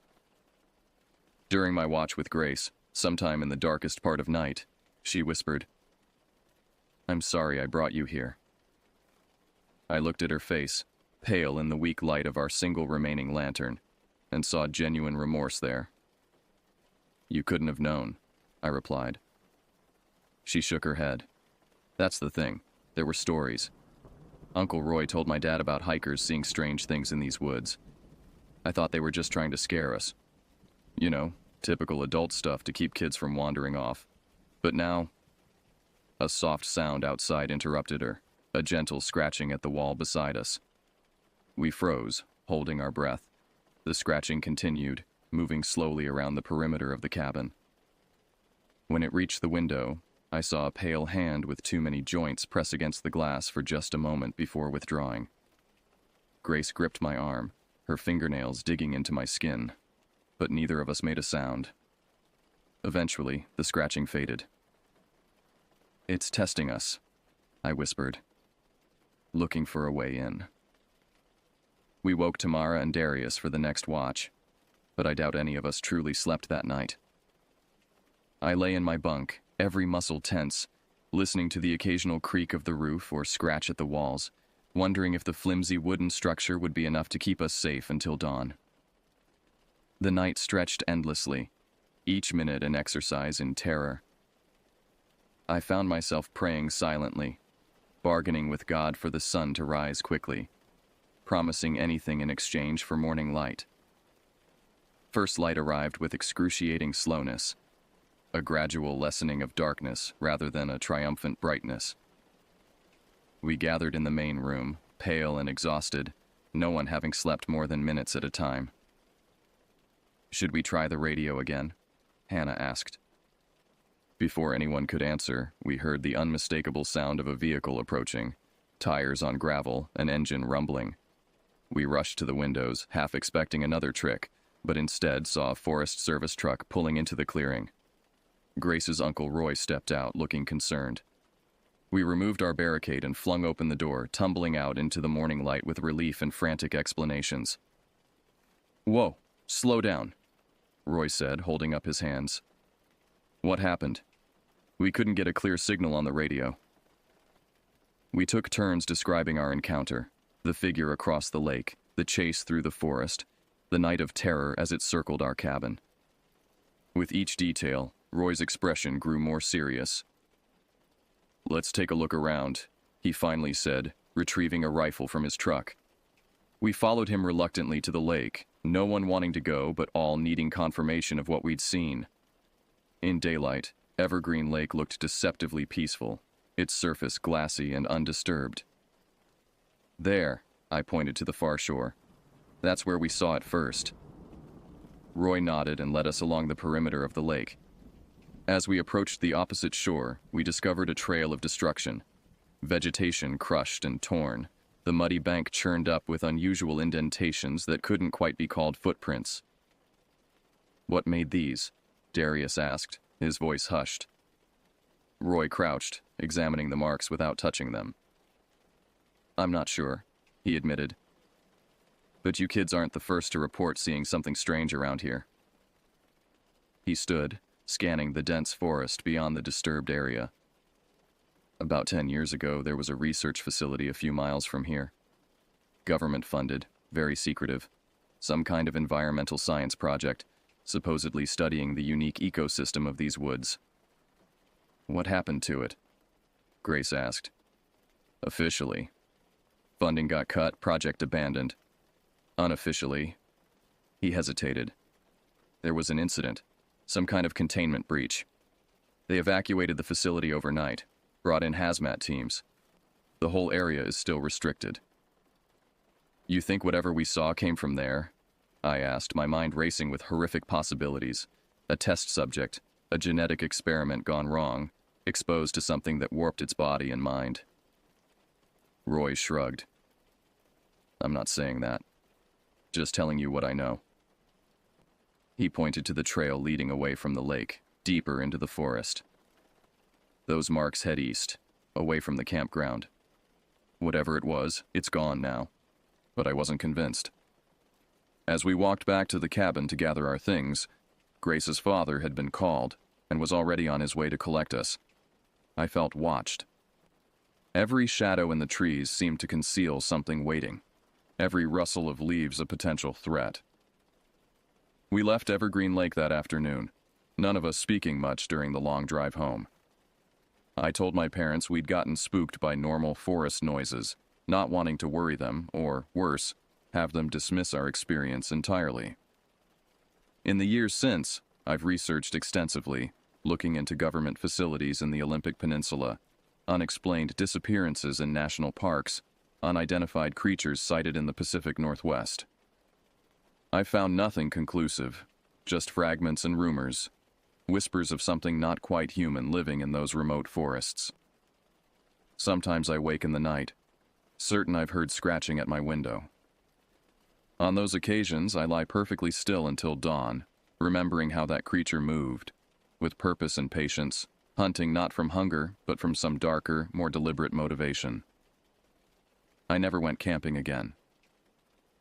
During my watch with Grace, sometime in the darkest part of night, she whispered, "I'm sorry I brought you here." I looked at her face, pale in the weak light of our single remaining lantern, and saw genuine remorse there. "You couldn't have known," I replied. She shook her head. "That's the thing. There were stories. Uncle Roy told my dad about hikers seeing strange things in these woods. I thought they were just trying to scare us. You know, typical adult stuff to keep kids from wandering off. But now..." A soft sound outside interrupted her, a gentle scratching at the wall beside us. We froze, holding our breath. The scratching continued, moving slowly around the perimeter of the cabin. When it reached the window, I saw a pale hand with too many joints press against the glass for just a moment before withdrawing. Grace gripped my arm, her fingernails digging into my skin, but neither of us made a sound. Eventually, the scratching faded. "It's testing us," I whispered, looking for a way in. We woke Tamara and Darius for the next watch, but I doubt any of us truly slept that night. I lay in my bunk, every muscle tense, listening to the occasional creak of the roof or scratch at the walls, wondering if the flimsy wooden structure would be enough to keep us safe until dawn. The night stretched endlessly, each minute an exercise in terror. I found myself praying silently, bargaining with God for the sun to rise quickly, promising anything in exchange for morning light. First light arrived with excruciating slowness, a gradual lessening of darkness rather than a triumphant brightness. We gathered in the main room, pale and exhausted, no one having slept more than minutes at a time. "Should we try the radio again?" Hannah asked. Before anyone could answer, we heard the unmistakable sound of a vehicle approaching, tires on gravel, an engine rumbling. We rushed to the windows, half expecting another trick, but instead saw a Forest Service truck pulling into the clearing. Grace's Uncle Roy stepped out, looking concerned. We removed our barricade and flung open the door, tumbling out into the morning light with relief and frantic explanations. "Whoa, slow down," Roy said, holding up his hands. "What happened? We couldn't get a clear signal on the radio." We took turns describing our encounter, the figure across the lake, the chase through the forest, the night of terror as it circled our cabin. With each detail, Roy's expression grew more serious. "Let's take a look around," he finally said, retrieving a rifle from his truck. We followed him reluctantly to the lake, no one wanting to go but all needing confirmation of what we'd seen. In daylight, Evergreen Lake looked deceptively peaceful, its surface glassy and undisturbed. "There," I pointed to the far shore. "That's where we saw it first." Roy nodded and led us along the perimeter of the lake. As we approached the opposite shore, we discovered a trail of destruction. Vegetation crushed and torn, the muddy bank churned up with unusual indentations that couldn't quite be called footprints. "What made these?" Darius asked, his voice hushed. Roy crouched, examining the marks without touching them. "I'm not sure," he admitted. "But you kids aren't the first to report seeing something strange around here." He stood, scanning the dense forest beyond the disturbed area. "About 10 years ago, there was a research facility a few miles from here. Government-funded, very secretive. Some kind of environmental science project, supposedly studying the unique ecosystem of these woods." "What happened to it?" Grace asked. "Officially, funding got cut, project abandoned. Unofficially," he hesitated, "there was an incident. Some kind of containment breach. They evacuated the facility overnight, brought in hazmat teams. The whole area is still restricted." "You think whatever we saw came from there?" I asked, my mind racing with horrific possibilities. A test subject, a genetic experiment gone wrong, exposed to something that warped its body and mind. Roy shrugged. "I'm not saying that. Just telling you what I know." He pointed to the trail leading away from the lake, deeper into the forest. Those marks head east, away from the campground. Whatever it was, it's gone now. But I wasn't convinced. As we walked back to the cabin to gather our things, Grace's father had been called and was already on his way to collect us. I felt watched. Every shadow in the trees seemed to conceal something waiting. Every rustle of leaves a potential threat. We left Evergreen Lake that afternoon, none of us speaking much during the long drive home. I told my parents we'd gotten spooked by normal forest noises, not wanting to worry them, or, worse, have them dismiss our experience entirely. In the years since, I've researched extensively, looking into government facilities in the Olympic Peninsula, unexplained disappearances in national parks, unidentified creatures sighted in the Pacific Northwest. I found nothing conclusive, just fragments and rumors, whispers of something not quite human living in those remote forests. Sometimes I wake in the night, certain I've heard scratching at my window. On those occasions, I lie perfectly still until dawn, remembering how that creature moved, with purpose and patience, hunting not from hunger, but from some darker, more deliberate motivation. I never went camping again.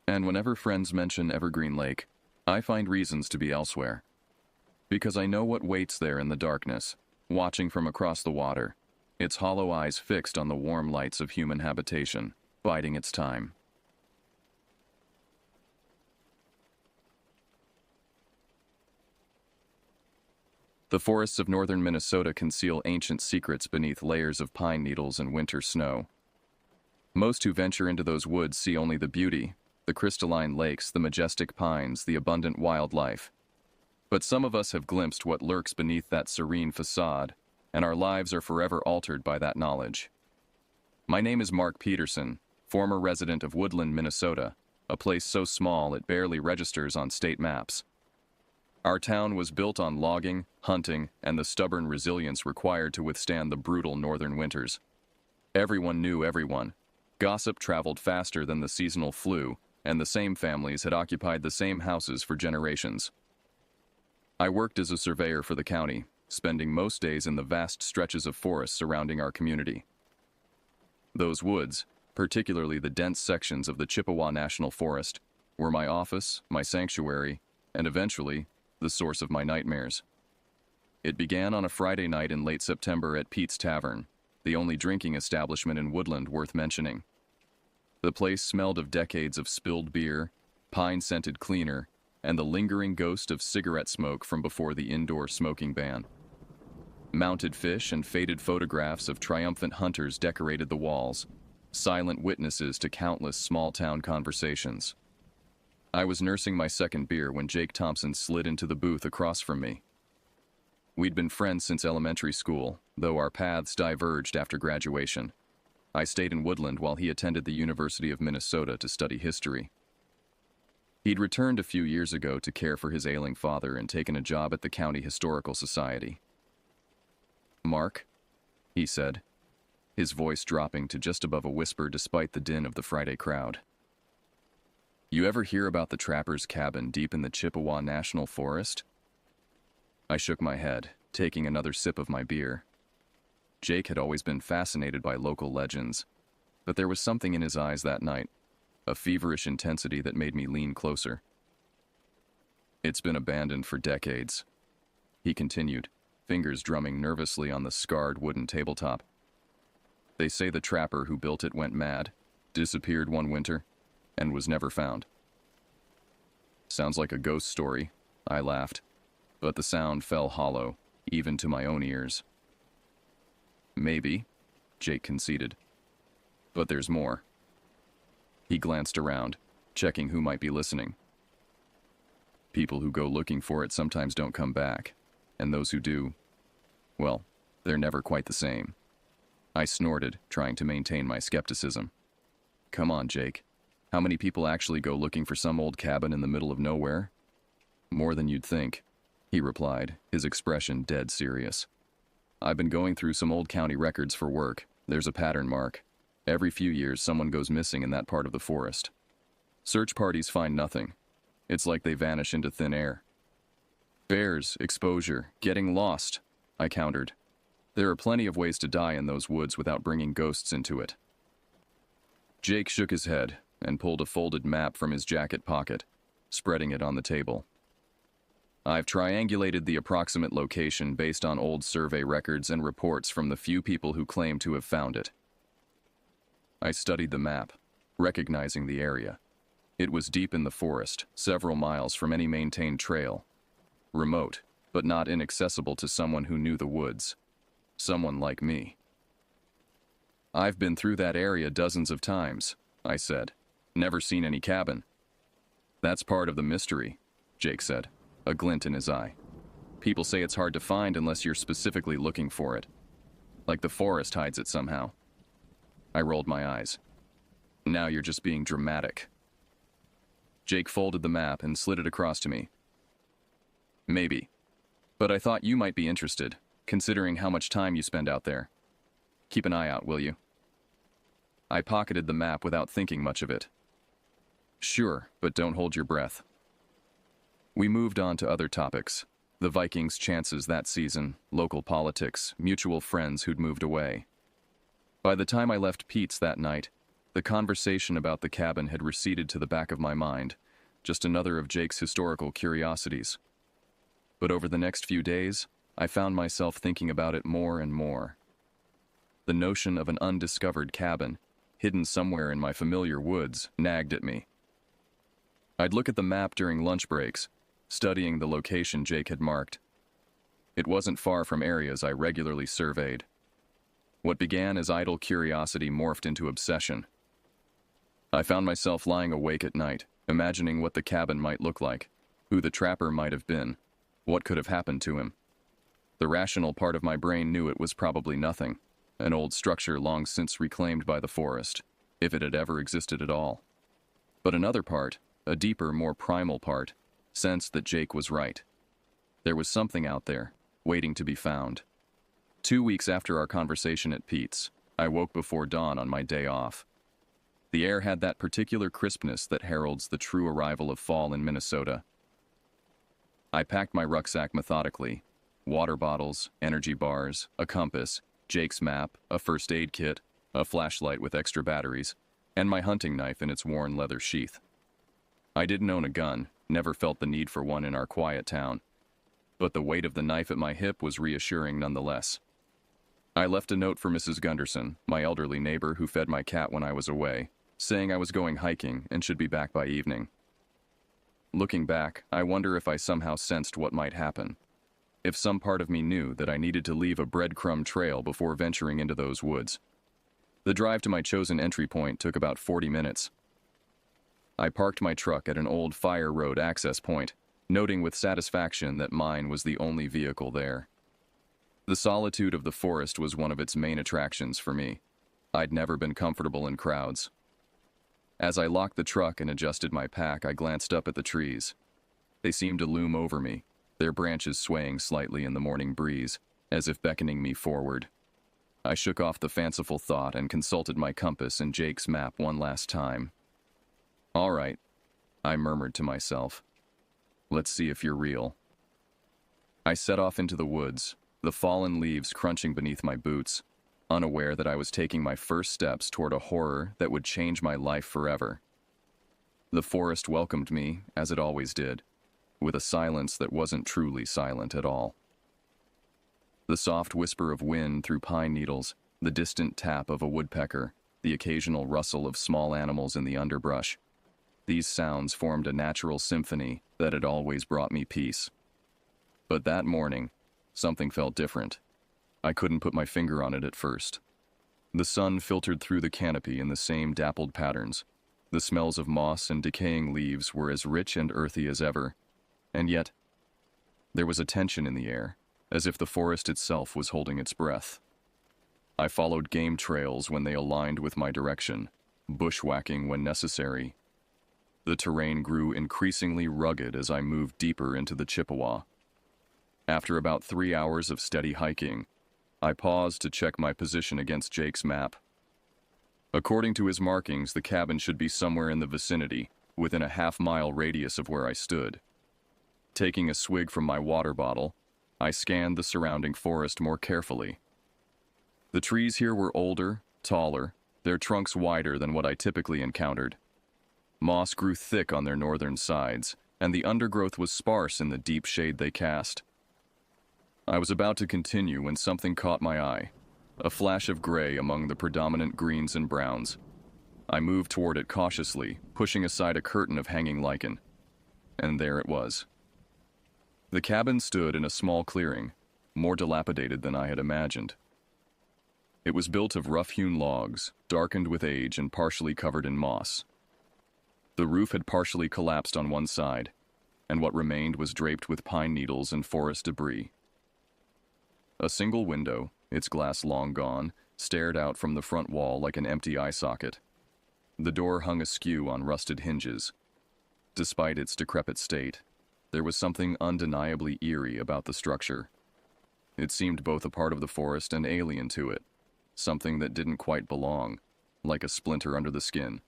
And whenever friends mention Evergreen Lake, I find reasons to be elsewhere. Because I know what waits there in the darkness, watching from across the water, its hollow eyes fixed on the warm lights of human habitation, biding its time. The forests of northern Minnesota conceal ancient secrets beneath layers of pine needles and winter snow. Most who venture into those woods see only the beauty, the crystalline lakes, the majestic pines, the abundant wildlife. But some of us have glimpsed what lurks beneath that serene facade, and our lives are forever altered by that knowledge. My name is Mark Peterson, former resident of Woodland, Minnesota, a place so small it barely registers on state maps. Our town was built on logging, hunting, and the stubborn resilience required to withstand the brutal northern winters. Everyone knew everyone. Gossip traveled faster than the seasonal flu, and the same families had occupied the same houses for generations. I worked as a surveyor for the county, spending most days in the vast stretches of forest surrounding our community. Those woods, particularly the dense sections of the Chippewa National Forest, were my office, my sanctuary, and eventually, the source of my nightmares. It began on a Friday night in late September at Pete's Tavern, the only drinking establishment in Woodland worth mentioning. The place smelled of decades of spilled beer, pine-scented cleaner, and the lingering ghost of cigarette smoke from before the indoor smoking ban. Mounted fish and faded photographs of triumphant hunters decorated the walls, silent witnesses to countless small-town conversations. I was nursing my second beer when Jake Thompson slid into the booth across from me. We'd been friends since elementary school, though our paths diverged after graduation. I stayed in Woodland while he attended the University of Minnesota to study history. He'd returned a few years ago to care for his ailing father and taken a job at the County Historical Society. "Mark," he said, his voice dropping to just above a whisper despite the din of the Friday crowd. "You ever hear about the trapper's cabin deep in the Chippewa National Forest?" I shook my head, taking another sip of my beer. Jake had always been fascinated by local legends, but there was something in his eyes that night, a feverish intensity that made me lean closer. "It's been abandoned for decades," he continued, fingers drumming nervously on the scarred wooden tabletop. "They say the trapper who built it went mad, disappeared one winter, and was never found." "Sounds like a ghost story," I laughed, but the sound fell hollow, even to my own ears. "Maybe," Jake conceded. "But there's more." He glanced around, checking who might be listening. "People who go looking for it sometimes don't come back, and those who do, well, they're never quite the same." I snorted, trying to maintain my skepticism. "Come on, Jake. How many people actually go looking for some old cabin in the middle of nowhere?" "More than you'd think," he replied, his expression dead serious. "I've been going through some old county records for work. There's a pattern, Mark. Every few years, someone goes missing in that part of the forest. Search parties find nothing. It's like they vanish into thin air." "Bears, exposure, getting lost," I countered. There are plenty of ways to die in those woods without bringing ghosts into it. Jake shook his head and pulled a folded map from his jacket pocket, spreading it on the table. I've triangulated the approximate location based on old survey records and reports from the few people who claim to have found it. I studied the map, recognizing the area. It was deep in the forest, several miles from any maintained trail. Remote, but not inaccessible to someone who knew the woods. Someone like me. I've been through that area dozens of times, I said. Never seen any cabin. That's part of the mystery, Jake said, a glint in his eye. People say it's hard to find unless you're specifically looking for it. Like the forest hides it somehow. I rolled my eyes. Now you're just being dramatic. Jake folded the map and slid it across to me. Maybe. But I thought you might be interested, considering how much time you spend out there. Keep an eye out, will you? I pocketed the map without thinking much of it. Sure, but don't hold your breath. We moved on to other topics. The Vikings' chances that season, local politics, mutual friends who'd moved away. By the time I left Pete's that night, the conversation about the cabin had receded to the back of my mind, just another of Jake's historical curiosities. But over the next few days, I found myself thinking about it more and more. The notion of an undiscovered cabin, hidden somewhere in my familiar woods, nagged at me. I'd look at the map during lunch breaks, studying the location Jake had marked. It wasn't far from areas I regularly surveyed. What began as idle curiosity morphed into obsession. I found myself lying awake at night, imagining what the cabin might look like, who the trapper might have been, what could have happened to him. The rational part of my brain knew it was probably nothing, an old structure long since reclaimed by the forest, if it had ever existed at all. But another part, a deeper, more primal part, sensed that Jake was right. There was something out there, waiting to be found. 2 weeks after our conversation at Pete's, I woke before dawn on my day off. The air had that particular crispness that heralds the true arrival of fall in Minnesota. I packed my rucksack methodically. Water bottles, energy bars, a compass, Jake's map, a first aid kit, a flashlight with extra batteries, and my hunting knife in its worn leather sheath. I didn't own a gun, never felt the need for one in our quiet town, but the weight of the knife at my hip was reassuring nonetheless. I left a note for Mrs. Gunderson, my elderly neighbor who fed my cat when I was away, saying I was going hiking and should be back by evening. Looking back, I wonder if I somehow sensed what might happen. If some part of me knew that I needed to leave a breadcrumb trail before venturing into those woods. The drive to my chosen entry point took about 40 minutes. I parked my truck at an old fire road access point, noting with satisfaction that mine was the only vehicle there. The solitude of the forest was one of its main attractions for me. I'd never been comfortable in crowds. As I locked the truck and adjusted my pack, I glanced up at the trees. They seemed to loom over me, their branches swaying slightly in the morning breeze, as if beckoning me forward. I shook off the fanciful thought and consulted my compass and Jake's map one last time. All right, I murmured to myself. Let's see if you're real. I set off into the woods, the fallen leaves crunching beneath my boots, unaware that I was taking my first steps toward a horror that would change my life forever. The forest welcomed me, as it always did, with a silence that wasn't truly silent at all. The soft whisper of wind through pine needles, the distant tap of a woodpecker, the occasional rustle of small animals in the underbrush. These sounds formed a natural symphony that had always brought me peace. But that morning, something felt different. I couldn't put my finger on it at first. The sun filtered through the canopy in the same dappled patterns. The smells of moss and decaying leaves were as rich and earthy as ever. And yet, there was a tension in the air, as if the forest itself was holding its breath. I followed game trails when they aligned with my direction, bushwhacking when necessary. The terrain grew increasingly rugged as I moved deeper into the Chippewa. After about 3 hours of steady hiking, I paused to check my position against Jake's map. According to his markings, the cabin should be somewhere in the vicinity, within a half-mile radius of where I stood. Taking a swig from my water bottle, I scanned the surrounding forest more carefully, The trees here were older, taller, their trunks wider than what I typically encountered. Moss grew thick on their northern sides, and the undergrowth was sparse in the deep shade they cast. I was about to continue when something caught my eye, a flash of gray among the predominant greens and browns. I moved toward it cautiously, pushing aside a curtain of hanging lichen. And there it was. The cabin stood in a small clearing, more dilapidated than I had imagined. It was built of rough-hewn logs, darkened with age and partially covered in moss. The roof had partially collapsed on one side, and what remained was draped with pine needles and forest debris. A single window, its glass long gone, stared out from the front wall like an empty eye socket. The door hung askew on rusted hinges. Despite its decrepit state, there was something undeniably eerie about the structure. It seemed both a part of the forest and alien to it, something that didn't quite belong, like a splinter under the skin.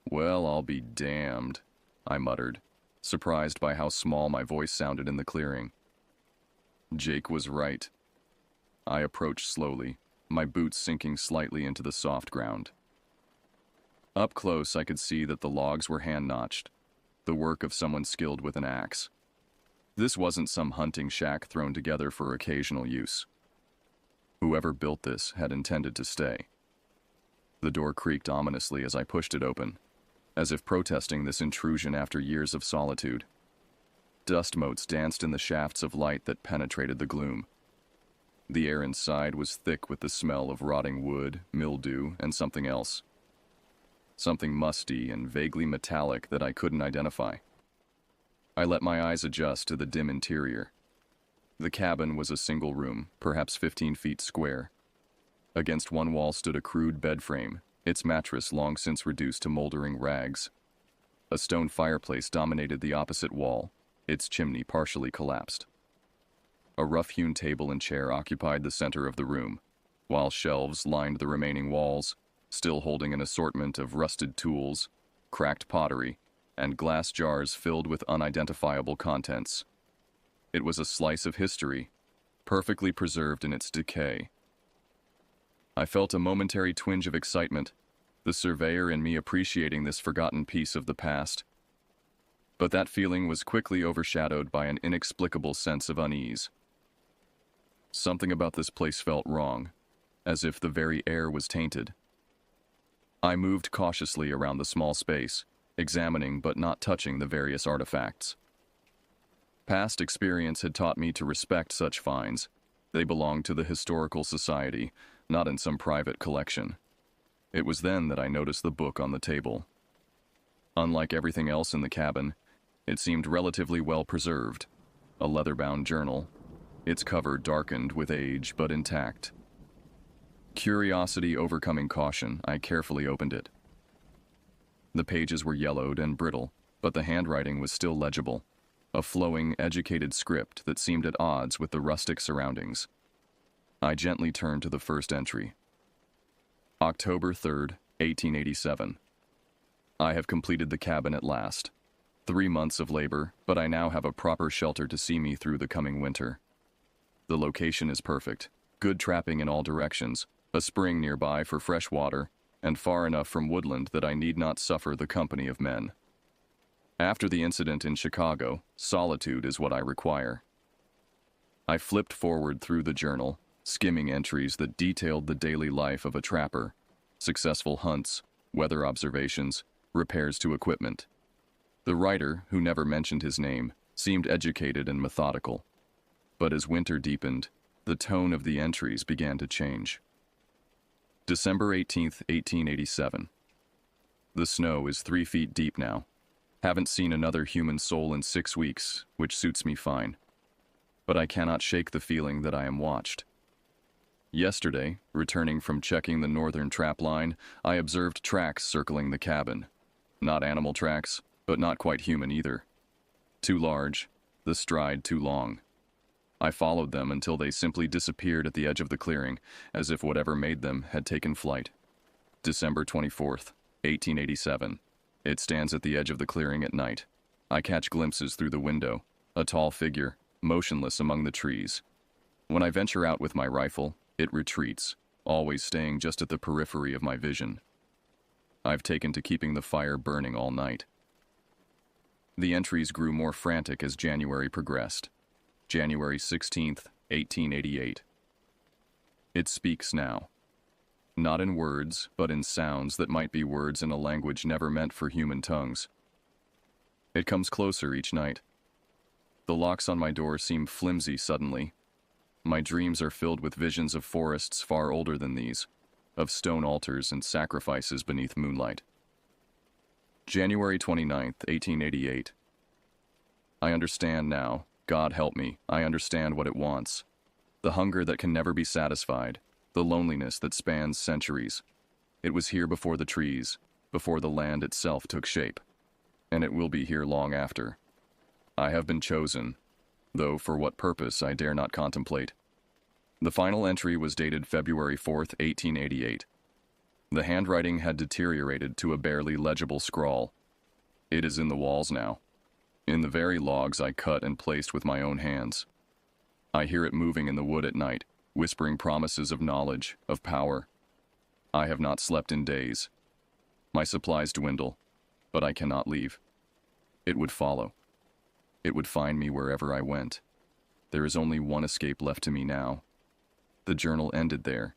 "Well, I'll be damned," I muttered, surprised by how small my voice sounded in the clearing. Jake was right. I approached slowly, my boots sinking slightly into the soft ground. Up close, I could see that the logs were hand-notched, the work of someone skilled with an axe. This wasn't some hunting shack thrown together for occasional use. Whoever built this had intended to stay. The door creaked ominously as I pushed it open, as if protesting this intrusion after years of solitude. Dust motes danced in the shafts of light that penetrated the gloom. The air inside was thick with the smell of rotting wood, mildew, and something else. Something musty and vaguely metallic that I couldn't identify. I let my eyes adjust to the dim interior. The cabin was a single room, perhaps 15 feet square. Against one wall stood a crude bed frame, its mattress long since reduced to moldering rags. A stone fireplace dominated the opposite wall, its chimney partially collapsed. A rough-hewn table and chair occupied the center of the room, while shelves lined the remaining walls, still holding an assortment of rusted tools, cracked pottery, and glass jars filled with unidentifiable contents. It was a slice of history, perfectly preserved in its decay. I felt a momentary twinge of excitement, the surveyor in me appreciating this forgotten piece of the past. But that feeling was quickly overshadowed by an inexplicable sense of unease. Something about this place felt wrong, as if the very air was tainted. I moved cautiously around the small space, examining but not touching the various artifacts. Past experience had taught me to respect such finds. They belonged to the Historical Society, not in some private collection. It was then that I noticed the book on the table. Unlike everything else in the cabin, it seemed relatively well preserved. A leather-bound journal, its cover darkened with age but intact. Curiosity overcoming caution, I carefully opened it. The pages were yellowed and brittle, but the handwriting was still legible, a flowing, educated script that seemed at odds with the rustic surroundings. I gently turned to the first entry. October 3rd, 1887. I have completed the cabin at last. 3 months of labor, but I now have a proper shelter to see me through the coming winter. The location is perfect, good trapping in all directions, a spring nearby for fresh water, and far enough from woodland that I need not suffer the company of men. After the incident in Chicago, solitude is what I require. I flipped forward through the journal, skimming entries that detailed the daily life of a trapper, successful hunts, weather observations, repairs to equipment. The writer, who never mentioned his name, seemed educated and methodical. But as winter deepened, the tone of the entries began to change. December 18th, 1887. The snow is 3 feet deep now. Haven't seen another human soul in 6 weeks, which suits me fine. But I cannot shake the feeling that I am watched. Yesterday, returning from checking the northern trap line, I observed tracks circling the cabin. Not animal tracks, but not quite human either. Too large, the stride too long. I followed them until they simply disappeared at the edge of the clearing, as if whatever made them had taken flight. December 24th, 1887. It stands at the edge of the clearing at night. I catch glimpses through the window, a tall figure, motionless among the trees. When I venture out with my rifle, It retreats, always staying just at the periphery of my vision. I've taken to keeping the fire burning all night. The entries grew more frantic as January progressed. January 16th, 1888. It speaks now. Not in words, but in sounds that might be words in a language never meant for human tongues. It comes closer each night. The locks on my door seem flimsy suddenly. My dreams are filled with visions of forests far older than these, of stone altars and sacrifices beneath moonlight. January 29th, 1888. I understand now. God help me, I understand what it wants. The hunger that can never be satisfied, the loneliness that spans centuries. It was here before the trees, before the land itself took shape. And it will be here long after. I have been chosen, though for what purpose I dare not contemplate. The final entry was dated February 4th, 1888. The handwriting had deteriorated to a barely legible scrawl. It is in the walls now, in the very logs I cut and placed with my own hands. I hear it moving in the wood at night, whispering promises of knowledge, of power. I have not slept in days. My supplies dwindle, but I cannot leave. It would follow. It would find me wherever I went. There is only one escape left to me now. The journal ended there.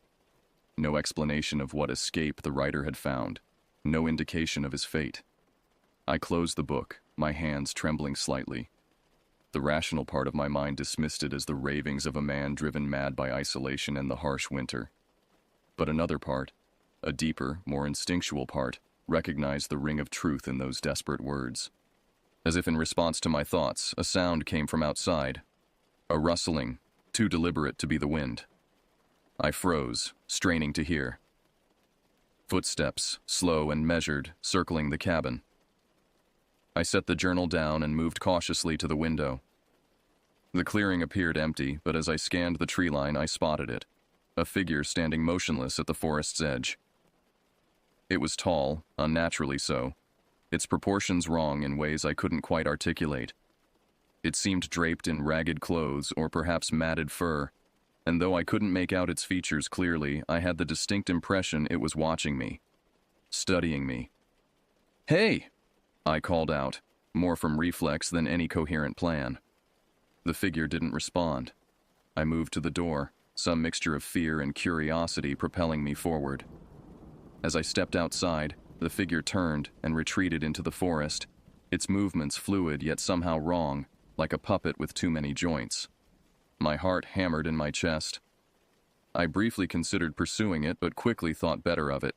No explanation of what escape the writer had found, no indication of his fate. I closed the book, my hands trembling slightly. The rational part of my mind dismissed it as the ravings of a man driven mad by isolation and the harsh winter. But another part, a deeper, more instinctual part, recognized the ring of truth in those desperate words. As if in response to my thoughts, a sound came from outside. A rustling, too deliberate to be the wind. I froze, straining to hear. Footsteps, slow and measured, circling the cabin. I set the journal down and moved cautiously to the window. The clearing appeared empty, but as I scanned the tree line, I spotted it. A figure standing motionless at the forest's edge. It was tall, unnaturally so, its proportions wrong in ways I couldn't quite articulate. It seemed draped in ragged clothes or perhaps matted fur, and though I couldn't make out its features clearly, I had the distinct impression it was watching me, studying me. "Hey!" I called out, more from reflex than any coherent plan. The figure didn't respond. I moved to the door, some mixture of fear and curiosity propelling me forward. As I stepped outside, the figure turned and retreated into the forest, its movements fluid yet somehow wrong, like a puppet with too many joints. My heart hammered in my chest. I briefly considered pursuing it, but quickly thought better of it.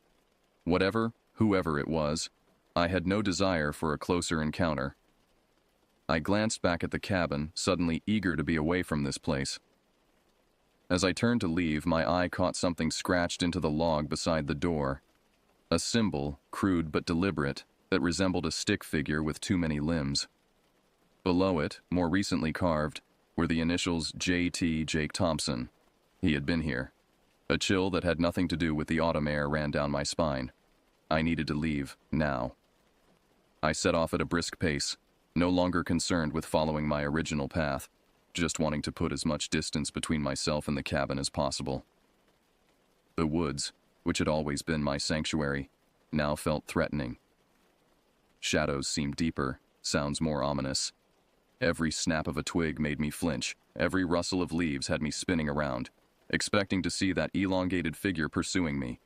Whatever, whoever it was, I had no desire for a closer encounter. I glanced back at the cabin, suddenly eager to be away from this place. As I turned to leave, my eye caught something scratched into the log beside the door. A symbol, crude but deliberate, that resembled a stick figure with too many limbs. Below it, more recently carved, were the initials J.T. Jake Thompson. He had been here. A chill that had nothing to do with the autumn air ran down my spine. I needed to leave, now. I set off at a brisk pace, no longer concerned with following my original path, just wanting to put as much distance between myself and the cabin as possible. The woods, which had always been my sanctuary, now felt threatening. Shadows seemed deeper, sounds more ominous. Every snap of a twig made me flinch, every rustle of leaves had me spinning around, expecting to see that elongated figure pursuing me.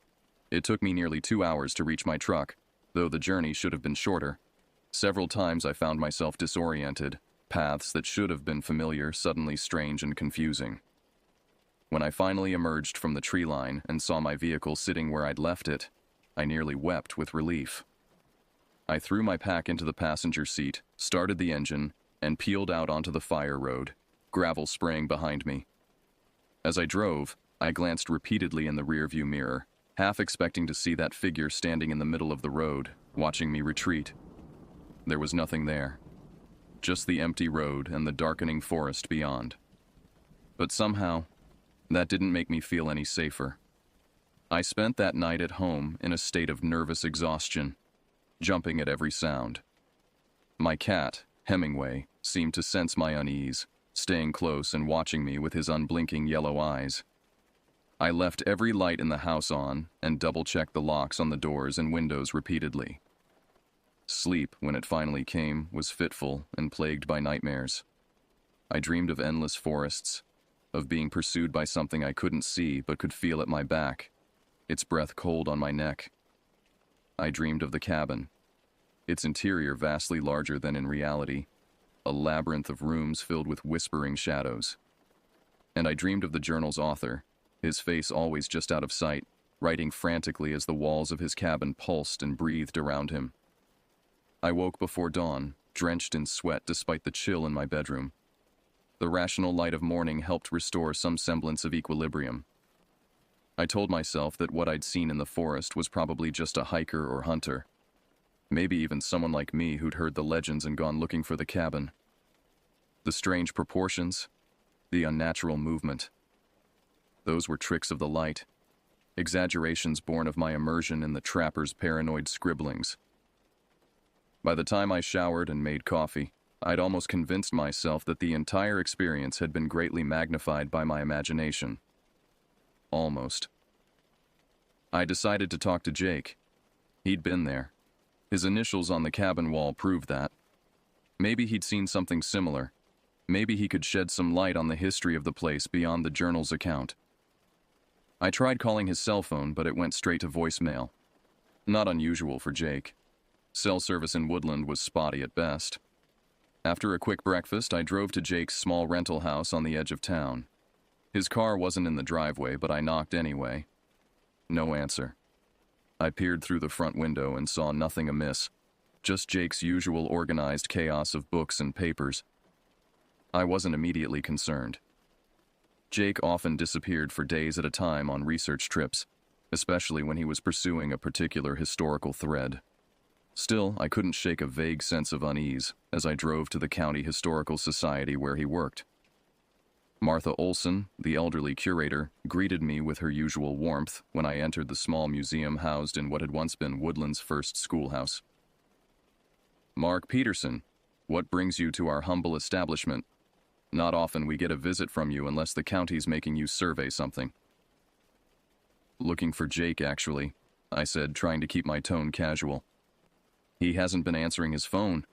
It took me nearly 2 hours to reach my truck, though the journey should have been shorter. Several times I found myself disoriented, paths that should have been familiar suddenly strange and confusing. When I finally emerged from the tree line and saw my vehicle sitting where I'd left it, I nearly wept with relief. I threw my pack into the passenger seat, started the engine, and peeled out onto the fire road, gravel spraying behind me. As I drove, I glanced repeatedly in the rearview mirror, half expecting to see that figure standing in the middle of the road, watching me retreat. There was nothing there. Just the empty road and the darkening forest beyond. But somehow, that didn't make me feel any safer. I spent that night at home in a state of nervous exhaustion, jumping at every sound. My cat, Hemingway, seemed to sense my unease, staying close and watching me with his unblinking yellow eyes. I left every light in the house on and double-checked the locks on the doors and windows repeatedly. Sleep, when it finally came, was fitful and plagued by nightmares. I dreamed of endless forests, of being pursued by something I couldn't see but could feel at my back, its breath cold on my neck. I dreamed of the cabin, its interior vastly larger than in reality, a labyrinth of rooms filled with whispering shadows. And I dreamed of the journal's author, his face always just out of sight, writing frantically as the walls of his cabin pulsed and breathed around him. I woke before dawn, drenched in sweat despite the chill in my bedroom. The rational light of morning helped restore some semblance of equilibrium. I told myself that what I'd seen in the forest was probably just a hiker or hunter. Maybe even someone like me who'd heard the legends and gone looking for the cabin. The strange proportions, the unnatural movement. Those were tricks of the light, exaggerations born of my immersion in the trapper's paranoid scribblings. By the time I showered and made coffee, I'd almost convinced myself that the entire experience had been greatly magnified by my imagination. Almost. I decided to talk to Jake. He'd been there. His initials on the cabin wall proved that. Maybe he'd seen something similar. Maybe he could shed some light on the history of the place beyond the journal's account. I tried calling his cell phone, but it went straight to voicemail. Not unusual for Jake. Cell service in Woodland was spotty at best. After a quick breakfast, I drove to Jake's small rental house on the edge of town. His car wasn't in the driveway, but I knocked anyway. No answer. I peered through the front window and saw nothing amiss, just Jake's usual organized chaos of books and papers. I wasn't immediately concerned. Jake often disappeared for days at a time on research trips, especially when he was pursuing a particular historical thread. Still, I couldn't shake a vague sense of unease as I drove to the County Historical Society where he worked. Martha Olson, the elderly curator, greeted me with her usual warmth when I entered the small museum housed in what had once been Woodland's first schoolhouse. "Mark Peterson, what brings you to our humble establishment? Not often we get a visit from you unless the county's making you survey something." "Looking for Jake, actually," I said, trying to keep my tone casual. "He hasn't been answering his phone."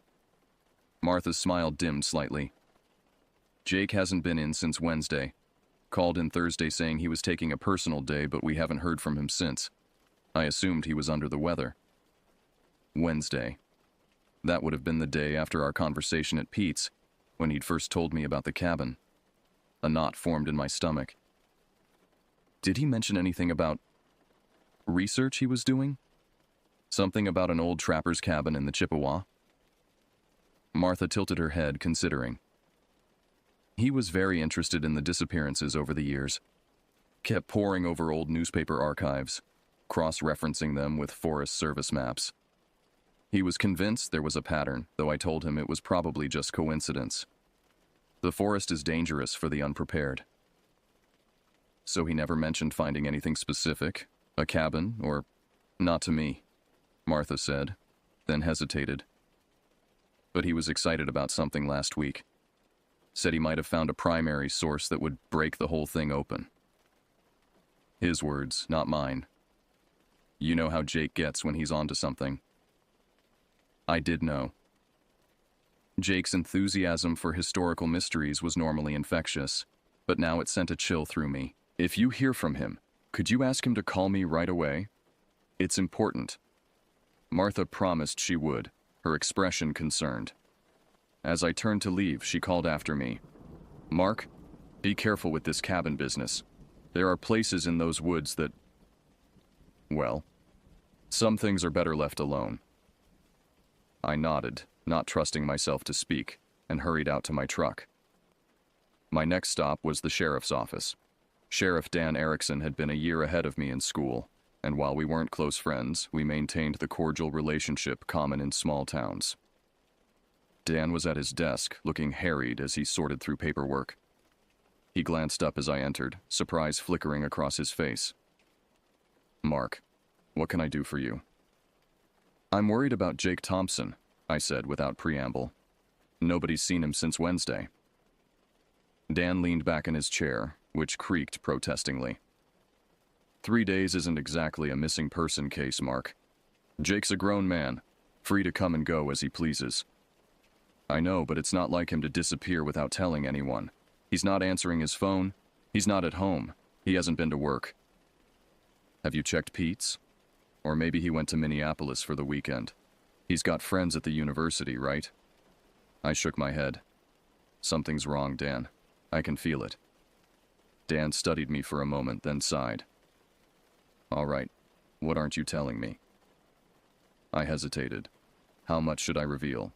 Martha's smile dimmed slightly. "Jake hasn't been in since Wednesday. Called in Thursday saying he was taking a personal day, but we haven't heard from him since. I assumed he was under the weather." Wednesday. That would have been the day after our conversation at Pete's, when he'd first told me about the cabin. A knot formed in my stomach. Did he mention anything about research he was doing? Something about an old trapper's cabin in the Chippewa? Martha tilted her head, considering. He was very interested in the disappearances over the years. Kept poring over old newspaper archives, cross-referencing them with Forest Service maps. He was convinced there was a pattern, though I told him it was probably just coincidence. The forest is dangerous for the unprepared. So he never mentioned finding anything specific, a cabin, or... "Not to me," Martha said, then hesitated. "But he was excited about something last week. Said he might have found a primary source that would break the whole thing open." His words, not mine. You know how Jake gets when he's onto something. I did know. Jake's enthusiasm for historical mysteries was normally infectious, but now it sent a chill through me. "If you hear from him, could you ask him to call me right away? It's important." Martha promised she would, her expression concerned. As I turned to leave, she called after me. "Mark, be careful with this cabin business. There are places in those woods that... well, some things are better left alone." I nodded, not trusting myself to speak, and hurried out to my truck. My next stop was the sheriff's office. Sheriff Dan Erickson had been a year ahead of me in school, and while we weren't close friends, we maintained the cordial relationship common in small towns. Dan was at his desk, looking harried as he sorted through paperwork. He glanced up as I entered, surprise flickering across his face. "Mark, what can I do for you?" "I'm worried about Jake Thompson," I said without preamble. "Nobody's seen him since Wednesday." Dan leaned back in his chair, which creaked protestingly. 3 days isn't exactly a missing person case, Mark. Jake's a grown man, free to come and go as he pleases. I know, but it's not like him to disappear without telling anyone. He's not answering his phone. He's not at home. He hasn't been to work. Have you checked Pete's? Or maybe he went to Minneapolis for the weekend. He's got friends at the university, right? I shook my head. Something's wrong, Dan. I can feel it. Dan studied me for a moment, then sighed. All right, what aren't you telling me? I hesitated. How much should I reveal?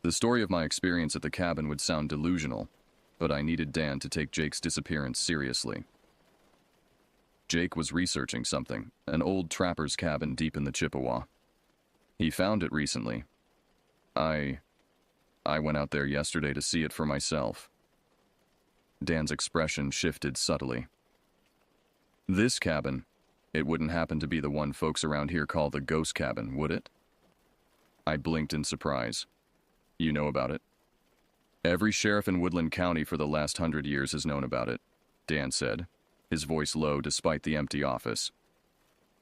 The story of my experience at the cabin would sound delusional, but I needed Dan to take Jake's disappearance seriously. Jake was researching something, an old trapper's cabin deep in the Chippewa. He found it recently. I went out there yesterday to see it for myself. Dan's expression shifted subtly. This cabin, it wouldn't happen to be the one folks around here call the ghost cabin, would it? I blinked in surprise. You know about it? Every sheriff in Woodland County for the last 100 years has known about it, Dan said, his voice low despite the empty office.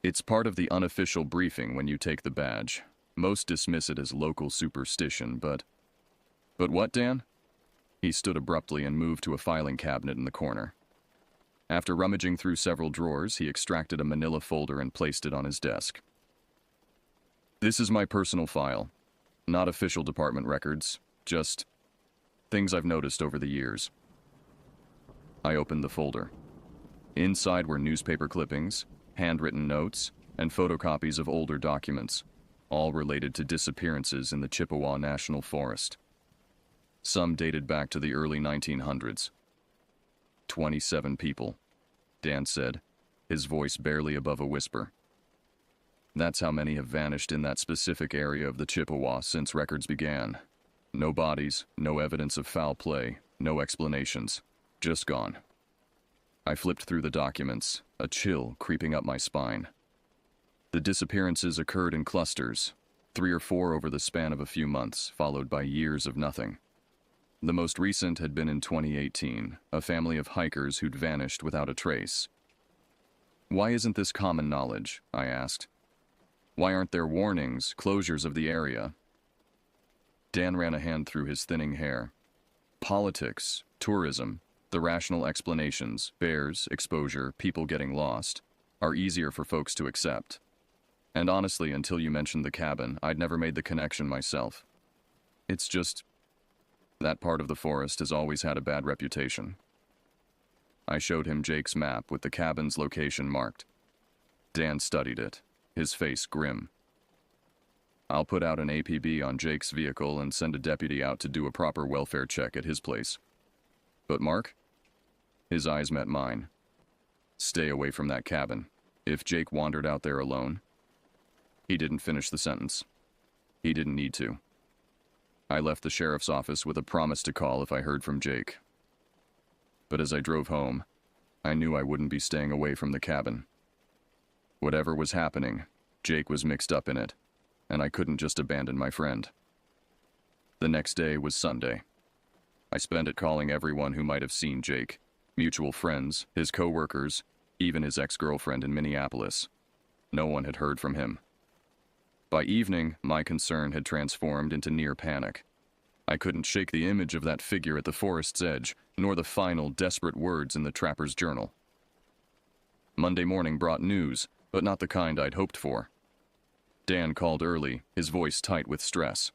It's part of the unofficial briefing when you take the badge. Most dismiss it as local superstition, but... But what, Dan? He stood abruptly and moved to a filing cabinet in the corner. After rummaging through several drawers, he extracted a manila folder and placed it on his desk. This is my personal file. Not official department records, just things I've noticed over the years. I opened the folder. Inside were newspaper clippings, handwritten notes, and photocopies of older documents, all related to disappearances in the Chippewa National Forest. Some dated back to the early 1900s. 27 people, Dan said, his voice barely above a whisper. That's how many have vanished in that specific area of the Chippewa since records began. No bodies, no evidence of foul play, no explanations. Just gone. I flipped through the documents, a chill creeping up my spine. The disappearances occurred in clusters, 3 or 4 over the span of a few months, followed by years of nothing. The most recent had been in 2018, a family of hikers who'd vanished without a trace. Why isn't this common knowledge? I asked. Why aren't there warnings, closures of the area? Dan ran a hand through his thinning hair. Politics, tourism, the rational explanations, bears, exposure, people getting lost, are easier for folks to accept. And honestly, until you mentioned the cabin, I'd never made the connection myself. It's just... that part of the forest has always had a bad reputation. I showed him Jake's map with the cabin's location marked. Dan studied it, his face grim. I'll put out an APB on Jake's vehicle and send a deputy out to do a proper welfare check at his place. But Mark? His eyes met mine. Stay away from that cabin. If Jake wandered out there alone... He didn't finish the sentence. He didn't need to. I left the sheriff's office with a promise to call if I heard from Jake. But as I drove home, I knew I wouldn't be staying away from the cabin. Whatever was happening, Jake was mixed up in it, and I couldn't just abandon my friend. The next day was Sunday. I spent it calling everyone who might have seen Jake, mutual friends, his co-workers, even his ex-girlfriend in Minneapolis. No one had heard from him. By evening, my concern had transformed into near panic. I couldn't shake the image of that figure at the forest's edge, nor the final, desperate words in the trapper's journal. Monday morning brought news, but not the kind I'd hoped for. Dan called early, his voice tight with stress.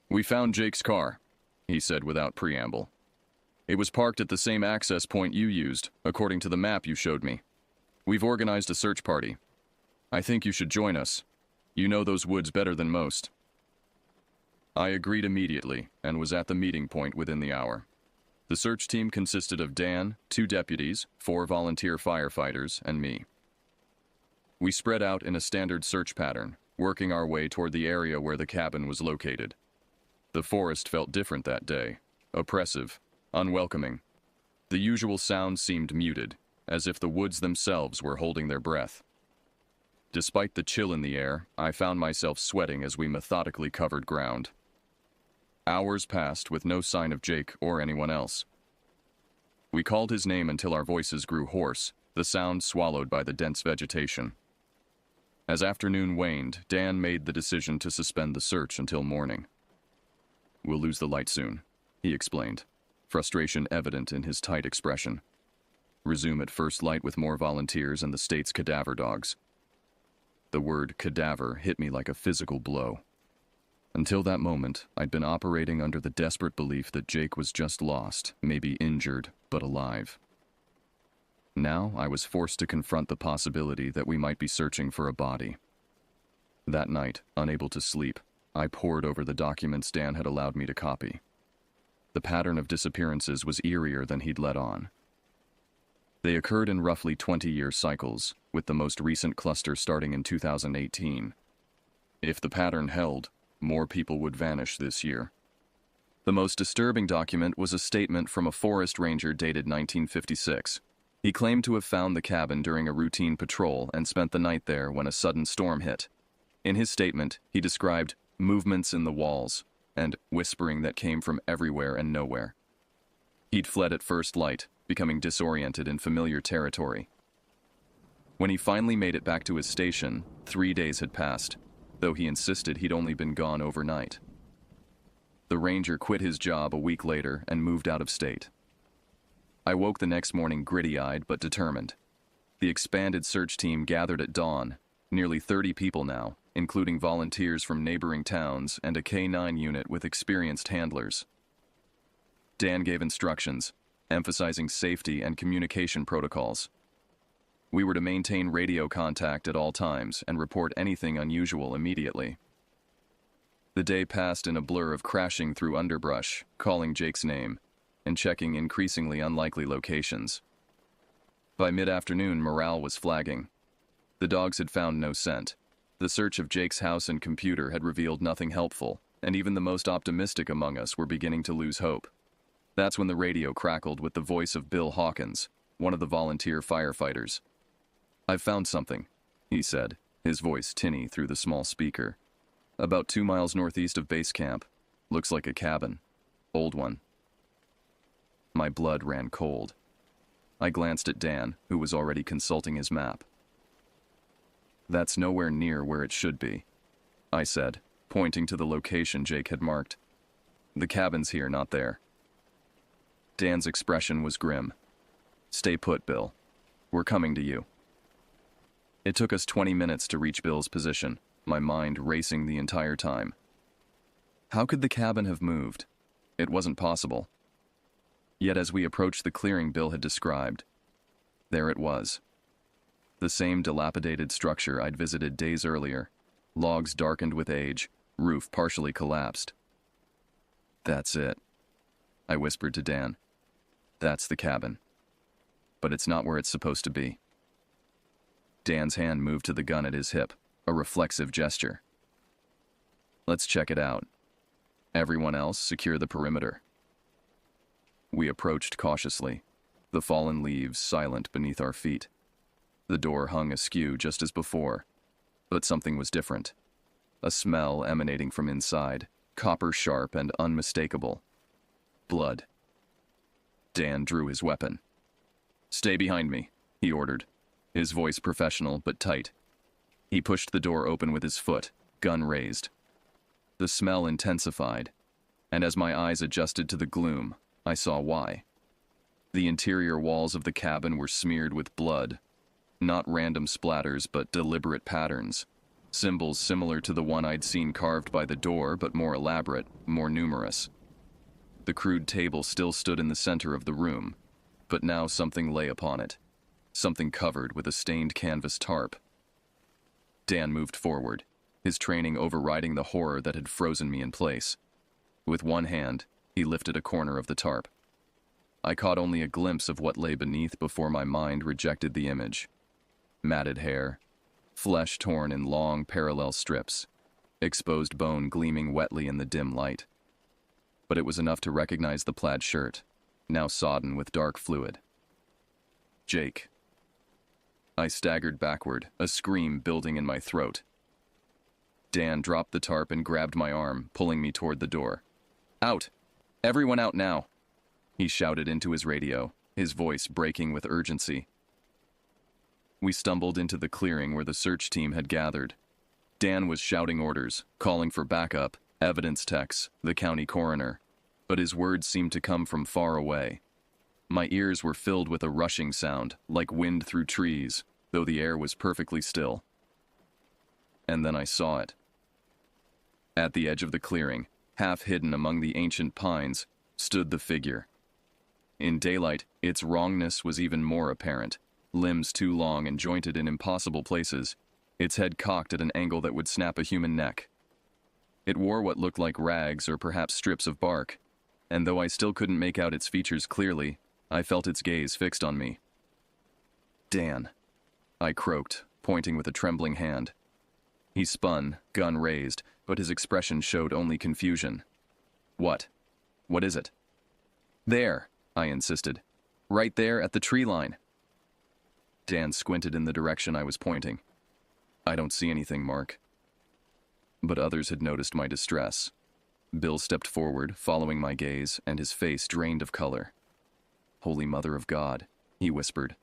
"We found Jake's car," he said without preamble. "It was parked at the same access point you used, according to the map you showed me. We've organized a search party. I think you should join us. You know those woods better than most." I agreed immediately and was at the meeting point within the hour. The search team consisted of Dan, 2 deputies, 4 volunteer firefighters, and me. We spread out in a standard search pattern, working our way toward the area where the cabin was located. The forest felt different that day, oppressive, unwelcoming. The usual sounds seemed muted, as if the woods themselves were holding their breath. Despite the chill in the air, I found myself sweating as we methodically covered ground. Hours passed with no sign of Jake or anyone else. We called his name until our voices grew hoarse, the sound swallowed by the dense vegetation. As afternoon waned, Dan made the decision to suspend the search until morning. "We'll lose the light soon," he explained, frustration evident in his tight expression. "Resume at first light with more volunteers and the state's cadaver dogs." The word cadaver hit me like a physical blow. Until that moment, I'd been operating under the desperate belief that Jake was just lost, maybe injured, but alive. Now I was forced to confront the possibility that we might be searching for a body. That night, unable to sleep, I pored over the documents Dan had allowed me to copy. The pattern of disappearances was eerier than he'd let on. They occurred in roughly 20-year cycles, with the most recent cluster starting in 2018. If the pattern held, more people would vanish this year. The most disturbing document was a statement from a forest ranger dated 1956. He claimed to have found the cabin during a routine patrol and spent the night there when a sudden storm hit. In his statement, he described movements in the walls and whispering that came from everywhere and nowhere. He'd fled at first light, becoming disoriented in familiar territory. When he finally made it back to his station, 3 days had passed, though he insisted he'd only been gone overnight. The ranger quit his job a week later and moved out of state. I woke the next morning gritty-eyed but determined. The expanded search team gathered at dawn, nearly 30 people now, including volunteers from neighboring towns and a K-9 unit with experienced handlers. Dan gave instructions, emphasizing safety and communication protocols. We were to maintain radio contact at all times and report anything unusual immediately. The day passed in a blur of crashing through underbrush, calling Jake's name, and checking increasingly unlikely locations. By mid-afternoon, morale was flagging. The dogs had found no scent. The search of Jake's house and computer had revealed nothing helpful, and even the most optimistic among us were beginning to lose hope. That's when the radio crackled with the voice of Bill Hawkins, one of the volunteer firefighters. "I've found something," he said, his voice tinny through the small speaker. "About 2 miles northeast of base camp. Looks like a cabin. Old one." My blood ran cold. I glanced at Dan, who was already consulting his map. "That's nowhere near where it should be," I said, pointing to the location Jake had marked. "The cabin's here, not there." Dan's expression was grim. "Stay put, Bill. We're coming to you." It took us 20 minutes to reach Bill's position, my mind racing the entire time. How could the cabin have moved? It wasn't possible. Yet as we approached the clearing Bill had described, there it was. The same dilapidated structure I'd visited days earlier, logs darkened with age, roof partially collapsed. "That's it," I whispered to Dan. "That's the cabin. But it's not where it's supposed to be." Dan's hand moved to the gun at his hip, a reflexive gesture. "Let's check it out. Everyone else, secure the perimeter." We approached cautiously, the fallen leaves silent beneath our feet. The door hung askew just as before, but something was different. A smell emanating from inside, copper-sharp and unmistakable. Blood. Dan drew his weapon. "Stay behind me," he ordered, his voice professional but tight. He pushed the door open with his foot, gun raised. The smell intensified, and as my eyes adjusted to the gloom, I saw why. The interior walls of the cabin were smeared with blood. Not random splatters, but deliberate patterns. Symbols similar to the one I'd seen carved by the door, but more elaborate, more numerous. The crude table still stood in the center of the room, but now something lay upon it. Something covered with a stained canvas tarp. Dan moved forward, his training overriding the horror that had frozen me in place. With one hand, he lifted a corner of the tarp. I caught only a glimpse of what lay beneath before my mind rejected the image. Matted hair, flesh torn in long, parallel strips, exposed bone gleaming wetly in the dim light. But it was enough to recognize the plaid shirt, now sodden with dark fluid. Jake. I staggered backward, a scream building in my throat. Dan dropped the tarp and grabbed my arm, pulling me toward the door. "Out! Everyone out now!" He shouted into his radio, his voice breaking with urgency. We stumbled into the clearing where the search team had gathered. Dan was shouting orders, calling for backup, evidence techs, the county coroner, but his words seemed to come from far away. My ears were filled with a rushing sound, like wind through trees, though the air was perfectly still. And then I saw it. At the edge of the clearing, half hidden among the ancient pines, stood the figure. In daylight, its wrongness was even more apparent. Limbs too long and jointed in impossible places, its head cocked at an angle that would snap a human neck. It wore what looked like rags or perhaps strips of bark, and though I still couldn't make out its features clearly, I felt its gaze fixed on me. "Dan," I croaked, pointing with a trembling hand. He spun, gun raised, but his expression showed only confusion. "What? What is it?" "There," I insisted. "Right there at the tree line." Dan squinted in the direction I was pointing. "I don't see anything, Mark." But others had noticed my distress. Bill stepped forward, following my gaze, and his face drained of color. "Holy Mother of God," he whispered.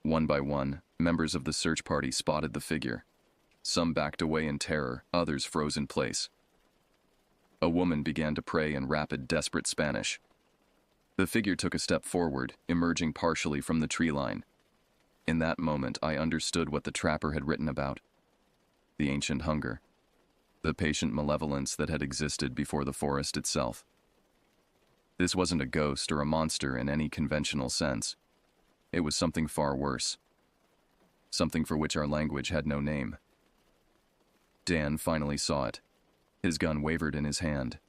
One by one, members of the search party spotted the figure. Some backed away in terror, others froze in place. A woman began to pray in rapid, desperate Spanish. The figure took a step forward, emerging partially from the tree line. In that moment, I understood what the trapper had written about. The ancient hunger. The patient malevolence that had existed before the forest itself. This wasn't a ghost or a monster in any conventional sense. It was something far worse. Something for which our language had no name. Dan finally saw it. His gun wavered in his hand.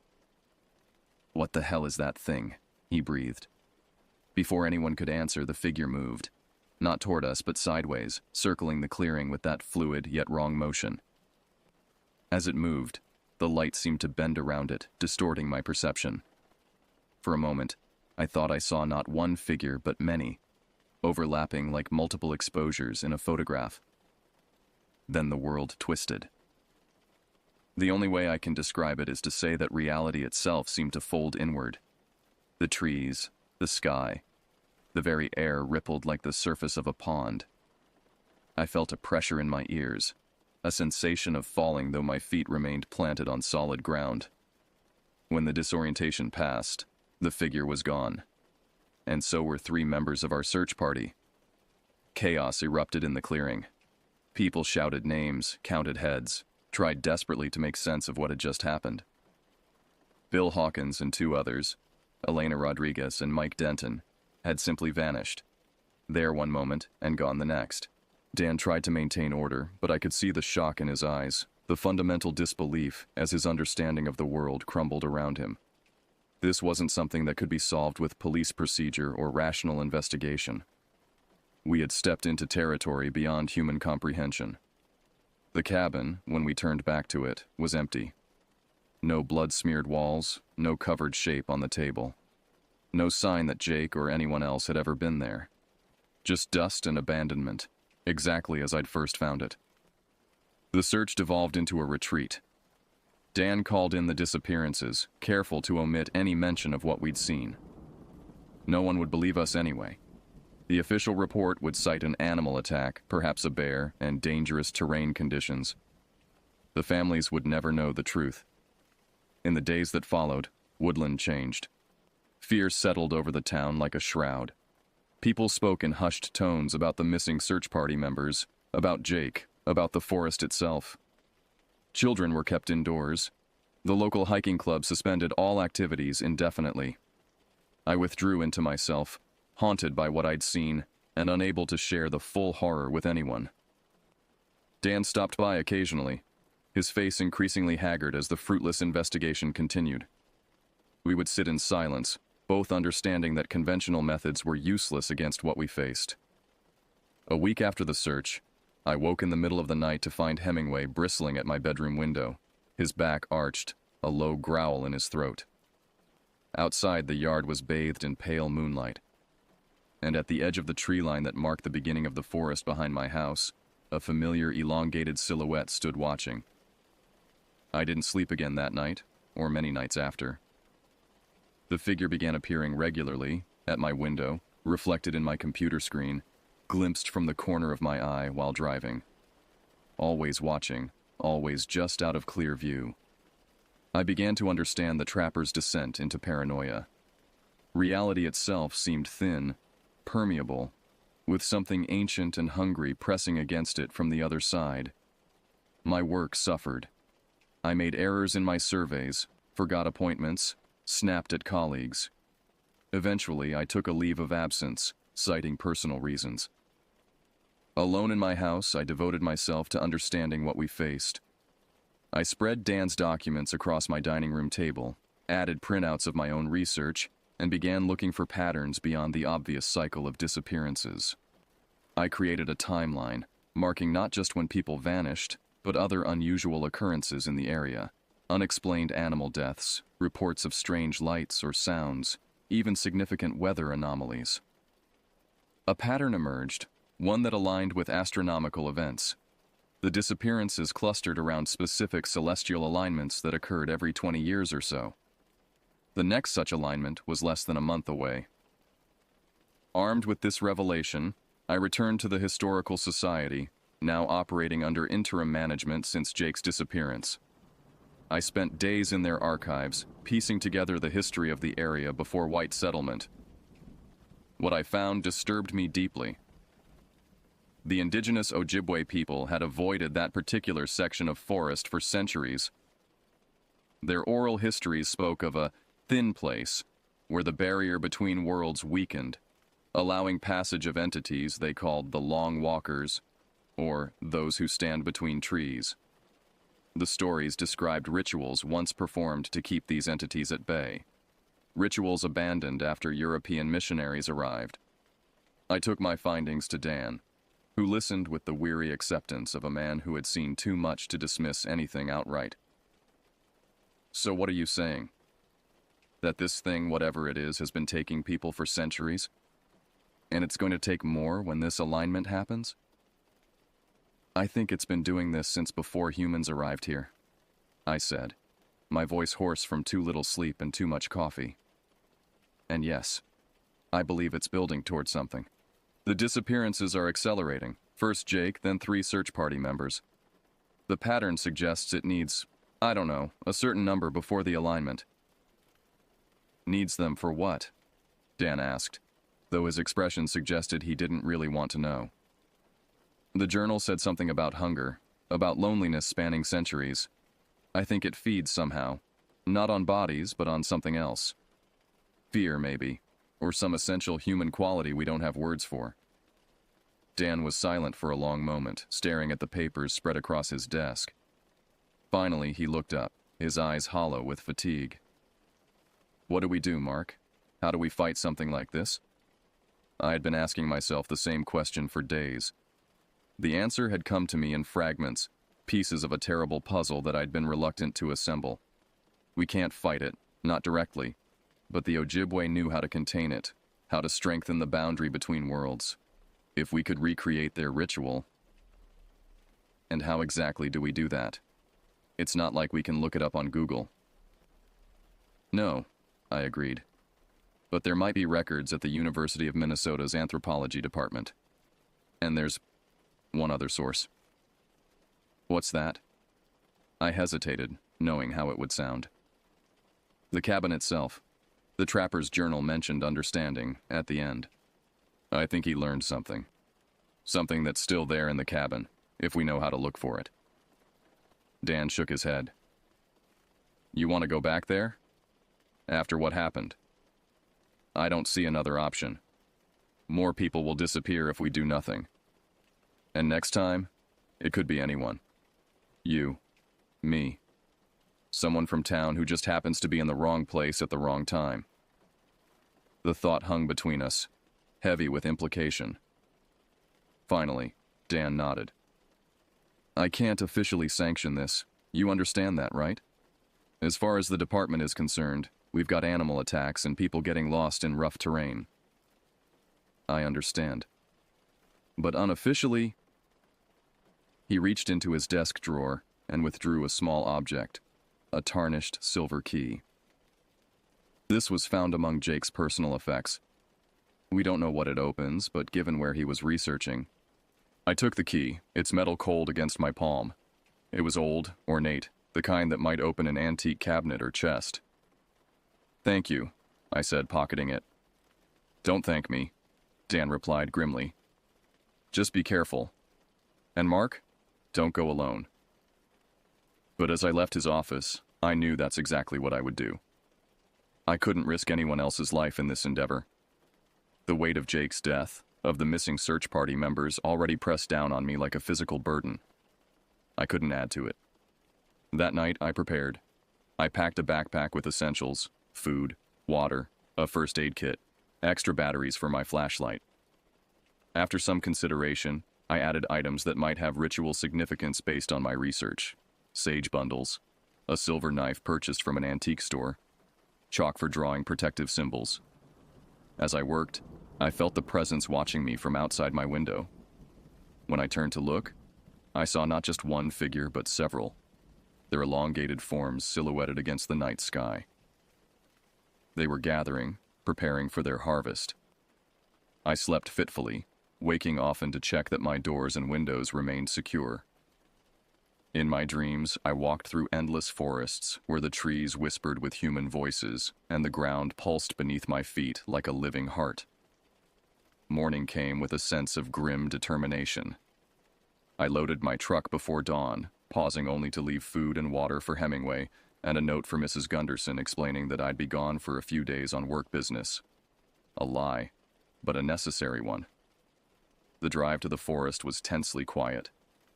"What the hell is that thing?" he breathed. Before anyone could answer, the figure moved. Not toward us, but sideways, circling the clearing with that fluid yet wrong motion. As it moved, the light seemed to bend around it, distorting my perception. For a moment, I thought I saw not one figure, but many, overlapping like multiple exposures in a photograph. Then the world twisted. The only way I can describe it is to say that reality itself seemed to fold inward. The trees, the sky, the very air rippled like the surface of a pond. I felt a pressure in my ears, a sensation of falling though my feet remained planted on solid ground. When the disorientation passed, the figure was gone, and so were 3 members of our search party. Chaos erupted in the clearing. People shouted names, counted heads, tried desperately to make sense of what had just happened. Bill Hawkins and 2 others, Elena Rodriguez and Mike Denton, had simply vanished. There one moment and gone the next. Dan tried to maintain order, but I could see the shock in his eyes, the fundamental disbelief as his understanding of the world crumbled around him. This wasn't something that could be solved with police procedure or rational investigation. We had stepped into territory beyond human comprehension. The cabin, when we turned back to it, was empty. No blood-smeared walls, no covered shape on the table. No sign that Jake or anyone else had ever been there. Just dust and abandonment, exactly as I'd first found it. The search devolved into a retreat. Dan called in the disappearances, careful to omit any mention of what we'd seen. No one would believe us anyway. The official report would cite an animal attack, perhaps a bear, and dangerous terrain conditions. The families would never know the truth. In the days that followed, Woodland changed. Fear settled over the town like a shroud. People spoke in hushed tones about the missing search party members, about Jake, about the forest itself. Children were kept indoors. The local hiking club suspended all activities indefinitely. I withdrew into myself, haunted by what I'd seen, and unable to share the full horror with anyone. Dan stopped by occasionally, his face increasingly haggard as the fruitless investigation continued. We would sit in silence, both understanding that conventional methods were useless against what we faced. A week after the search, I woke in the middle of the night to find Hemingway bristling at my bedroom window, his back arched, a low growl in his throat. Outside, the yard was bathed in pale moonlight, and at the edge of the tree line that marked the beginning of the forest behind my house, a familiar elongated silhouette stood watching. I didn't sleep again that night, or many nights after. The figure began appearing regularly, at my window, reflected in my computer screen, glimpsed from the corner of my eye while driving. Always watching, always just out of clear view. I began to understand the trapper's descent into paranoia. Reality itself seemed thin, permeable, with something ancient and hungry pressing against it from the other side. My work suffered. I made errors in my surveys, forgot appointments, snapped at colleagues. Eventually, I took a leave of absence, citing personal reasons. Alone in my house, I devoted myself to understanding what we faced. I spread Dan's documents across my dining room table, added printouts of my own research, and began looking for patterns beyond the obvious cycle of disappearances. I created a timeline, marking not just when people vanished, but other unusual occurrences in the area. Unexplained animal deaths, reports of strange lights or sounds, even significant weather anomalies. A pattern emerged, one that aligned with astronomical events. The disappearances clustered around specific celestial alignments that occurred every 20 years or so. The next such alignment was less than a month away. Armed with this revelation, I returned to the Historical Society, now operating under interim management since Jake's disappearance. I spent days in their archives, piecing together the history of the area before white settlement. What I found disturbed me deeply. The indigenous Ojibwe people had avoided that particular section of forest for centuries. Their oral histories spoke of a thin place, where the barrier between worlds weakened, allowing passage of entities they called the Long Walkers, or those who stand between trees. The stories described rituals once performed to keep these entities at bay, rituals abandoned after European missionaries arrived. I took my findings to Dan, who listened with the weary acceptance of a man who had seen too much to dismiss anything outright. So what are you saying? That this thing, whatever it is, has been taking people for centuries? And it's going to take more when this alignment happens? I think it's been doing this since before humans arrived here, I said, my voice hoarse from too little sleep and too much coffee. And yes, I believe it's building towards something. The disappearances are accelerating. First Jake, then 3 search party members. The pattern suggests it needs, I don't know, a certain number before the alignment. Needs them for what? Dan asked, though his expression suggested he didn't really want to know. The journal said something about hunger, about loneliness spanning centuries. I think it feeds somehow, not on bodies, but on something else. Fear, maybe, or some essential human quality we don't have words for. Dan was silent for a long moment, staring at the papers spread across his desk. Finally, he looked up, his eyes hollow with fatigue. What do we do, Mark? How do we fight something like this? I had been asking myself the same question for days. The answer had come to me in fragments, pieces of a terrible puzzle that I'd been reluctant to assemble. We can't fight it, not directly, but the Ojibwe knew how to contain it, how to strengthen the boundary between worlds. If we could recreate their ritual. And how exactly do we do that? It's not like we can look it up on Google. No, I agreed. But there might be records at the University of Minnesota's anthropology department. And there's one other source. What's that? I hesitated, knowing how it would sound. The cabin itself. The trapper's journal mentioned understanding at the end. I think he learned something. Something that's still there in the cabin, if we know how to look for it. Dan shook his head. You want to go back there? After what happened? I don't see another option. More people will disappear if we do nothing. And next time, it could be anyone. You. Me. Someone from town who just happens to be in the wrong place at the wrong time. The thought hung between us, heavy with implication. Finally, Dan nodded. I can't officially sanction this. You understand that, right? As far as the department is concerned, we've got animal attacks and people getting lost in rough terrain. I understand. But unofficially, he reached into his desk drawer and withdrew a small object, a tarnished silver key. This was found among Jake's personal effects. We don't know what it opens, but given where he was researching. I took the key, its metal cold against my palm. It was old, ornate, the kind that might open an antique cabinet or chest. "Thank you," I said, pocketing it. "Don't thank me," Dan replied grimly. "Just be careful. And Mark, don't go alone." But as I left his office, I knew that's exactly what I would do. I couldn't risk anyone else's life in this endeavor. The weight of Jake's death, of the missing search party members, already pressed down on me like a physical burden. I couldn't add to it. That night, I prepared. I packed a backpack with essentials, food, water, a first aid kit, extra batteries for my flashlight. After some consideration, I added items that might have ritual significance based on my research. Sage bundles, a silver knife purchased from an antique store, chalk for drawing protective symbols. As I worked, I felt the presence watching me from outside my window. When I turned to look, I saw not just one figure but several, their elongated forms silhouetted against the night sky. They were gathering, preparing for their harvest. I slept fitfully, waking often to check that my doors and windows remained secure. In my dreams, I walked through endless forests where the trees whispered with human voices and the ground pulsed beneath my feet like a living heart. Morning came with a sense of grim determination. I loaded my truck before dawn, pausing only to leave food and water for Hemingway and a note for Mrs. Gunderson explaining that I'd be gone for a few days on work business. A lie, but a necessary one. The drive to the forest was tensely quiet.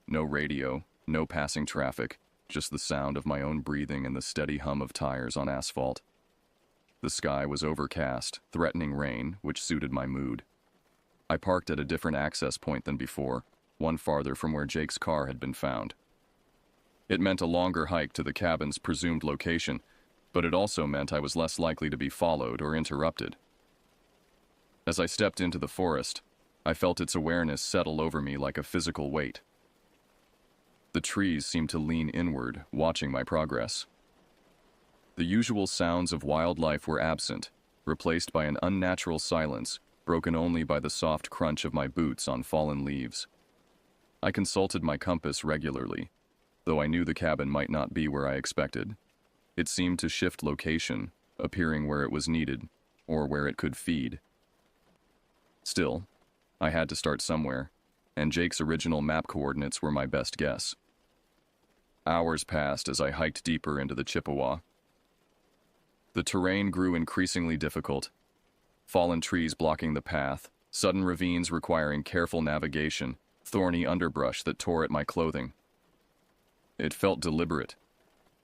No radio, no passing traffic, just the sound of my own breathing and the steady hum of tires on asphalt. The sky was overcast, threatening rain, which suited my mood. I parked at a different access point than before, one farther from where Jake's car had been found. It meant a longer hike to the cabin's presumed location, but it also meant I was less likely to be followed or interrupted. As I stepped into the forest, I felt its awareness settle over me like a physical weight. The trees seemed to lean inward, watching my progress. The usual sounds of wildlife were absent, replaced by an unnatural silence, broken only by the soft crunch of my boots on fallen leaves. I consulted my compass regularly, though I knew the cabin might not be where I expected. It seemed to shift location, appearing where it was needed, or where it could feed. Still, I had to start somewhere, and Jake's original map coordinates were my best guess. Hours passed as I hiked deeper into the Chippewa. The terrain grew increasingly difficult. Fallen trees blocking the path, sudden ravines requiring careful navigation, thorny underbrush that tore at my clothing. It felt deliberate,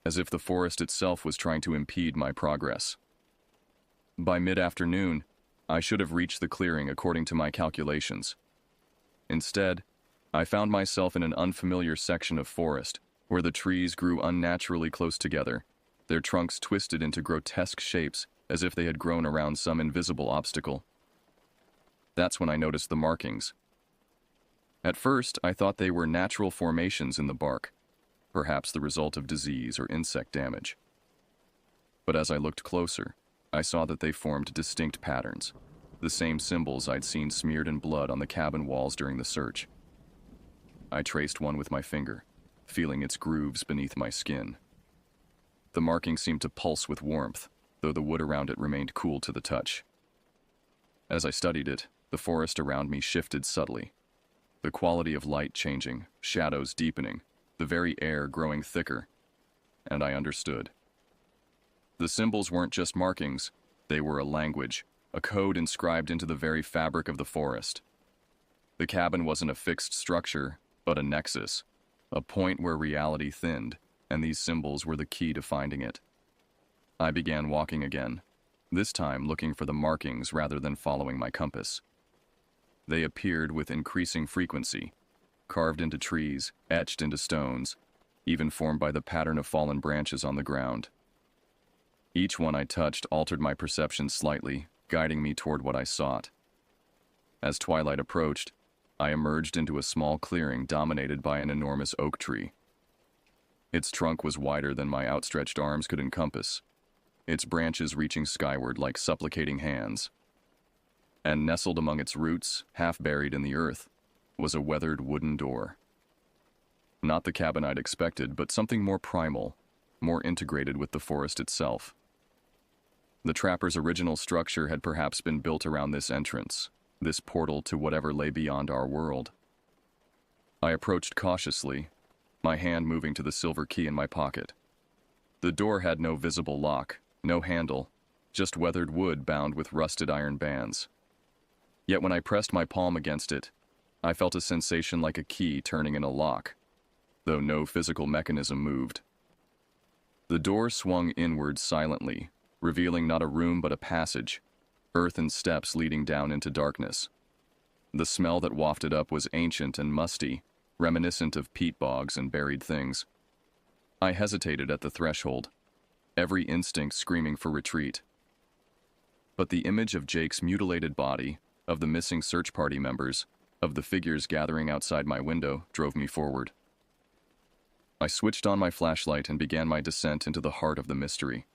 as if the forest itself was trying to impede my progress. By mid-afternoon, I should have reached the clearing according to my calculations. Instead, I found myself in an unfamiliar section of forest, where the trees grew unnaturally close together, their trunks twisted into grotesque shapes as if they had grown around some invisible obstacle. That's when I noticed the markings. At first, I thought they were natural formations in the bark, perhaps the result of disease or insect damage. But as I looked closer, I saw that they formed distinct patterns, the same symbols I'd seen smeared in blood on the cabin walls during the search. I traced one with my finger, feeling its grooves beneath my skin. The marking seemed to pulse with warmth, though the wood around it remained cool to the touch. As I studied it, the forest around me shifted subtly, the quality of light changing, shadows deepening, the very air growing thicker, and I understood. The symbols weren't just markings, they were a language, a code inscribed into the very fabric of the forest. The cabin wasn't a fixed structure, but a nexus, a point where reality thinned, and these symbols were the key to finding it. I began walking again, this time looking for the markings rather than following my compass. They appeared with increasing frequency, carved into trees, etched into stones, even formed by the pattern of fallen branches on the ground. Each one I touched altered my perception slightly, guiding me toward what I sought. As twilight approached, I emerged into a small clearing dominated by an enormous oak tree. Its trunk was wider than my outstretched arms could encompass, its branches reaching skyward like supplicating hands. and nestled among its roots, half buried in the earth, was a weathered wooden door. Not the cabin I'd expected, but something more primal, more integrated with the forest itself. The trapper's original structure had perhaps been built around this entrance, this portal to whatever lay beyond our world. I approached cautiously, my hand moving to the silver key in my pocket. The door had no visible lock, no handle, just weathered wood bound with rusted iron bands. Yet when I pressed my palm against it, I felt a sensation like a key turning in a lock, though no physical mechanism moved. The door swung inward silently, revealing not a room but a passage, earthen steps leading down into darkness. The smell that wafted up was ancient and musty, reminiscent of peat bogs and buried things. I hesitated at the threshold, every instinct screaming for retreat. But the image of Jake's mutilated body, of the missing search party members, of the figures gathering outside my window, drove me forward. I switched on my flashlight and began my descent into the heart of the mystery.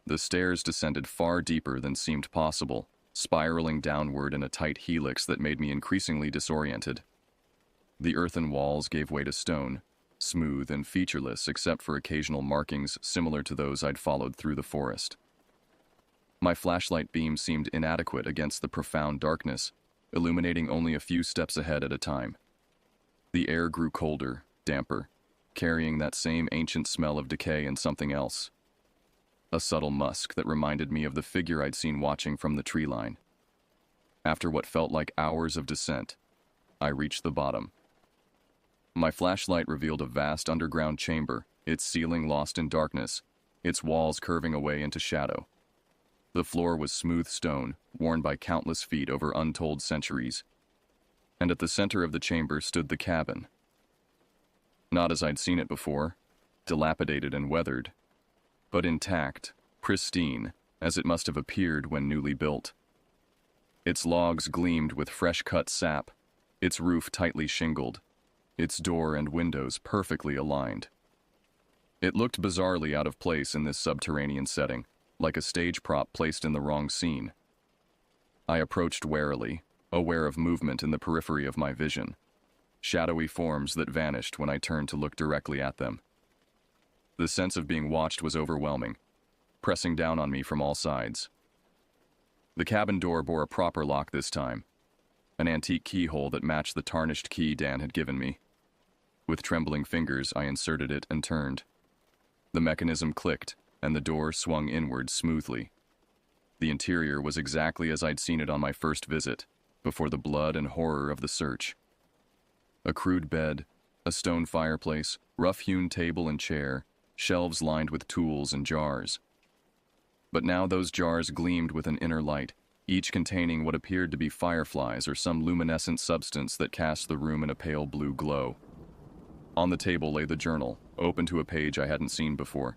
The stairs descended far deeper than seemed possible, spiraling downward in a tight helix that made me increasingly disoriented. The earthen walls gave way to stone, smooth and featureless except for occasional markings similar to those I'd followed through the forest. My flashlight beam seemed inadequate against the profound darkness, illuminating only a few steps ahead at a time. The air grew colder, damper, carrying that same ancient smell of decay and something else. A subtle musk that reminded me of the figure I'd seen watching from the tree line. After what felt like hours of descent, I reached the bottom. My flashlight revealed a vast underground chamber, its ceiling lost in darkness, its walls curving away into shadow. The floor was smooth stone, worn by countless feet over untold centuries. And at the center of the chamber stood the cabin. Not as I'd seen it before, dilapidated and weathered, but intact, pristine, as it must have appeared when newly built. Its logs gleamed with fresh-cut sap, its roof tightly shingled, its door and windows perfectly aligned. It looked bizarrely out of place in this subterranean setting, like a stage prop placed in the wrong scene. I approached warily, aware of movement in the periphery of my vision, shadowy forms that vanished when I turned to look directly at them. The sense of being watched was overwhelming, pressing down on me from all sides. The cabin door bore a proper lock this time, an antique keyhole that matched the tarnished key Dan had given me. With trembling fingers, I inserted it and turned. The mechanism clicked, and the door swung inward smoothly. The interior was exactly as I'd seen it on my first visit, before the blood and horror of the search. A crude bed, a stone fireplace, rough-hewn table and chair, shelves lined with tools and jars. But now those jars gleamed with an inner light, each containing what appeared to be fireflies or some luminescent substance that cast the room in a pale blue glow. On the table lay the journal, open to a page I hadn't seen before.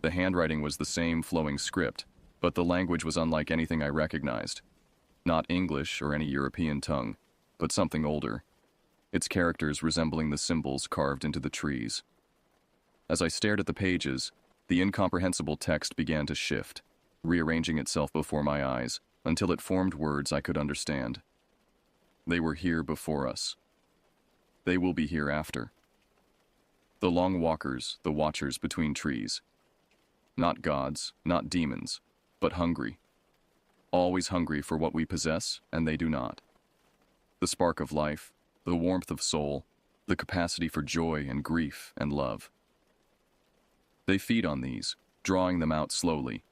The handwriting was the same flowing script, but the language was unlike anything I recognized. Not English or any European tongue, but something older, its characters resembling the symbols carved into the trees. As I stared at the pages, the incomprehensible text began to shift, rearranging itself before my eyes, until it formed words I could understand. They were here before us. They will be here after. The long walkers, the watchers between trees. Not gods, not demons, but hungry. Always hungry for what we possess, and they do not. The spark of life, the warmth of soul, the capacity for joy and grief and love. They feed on these, drawing them out slowly,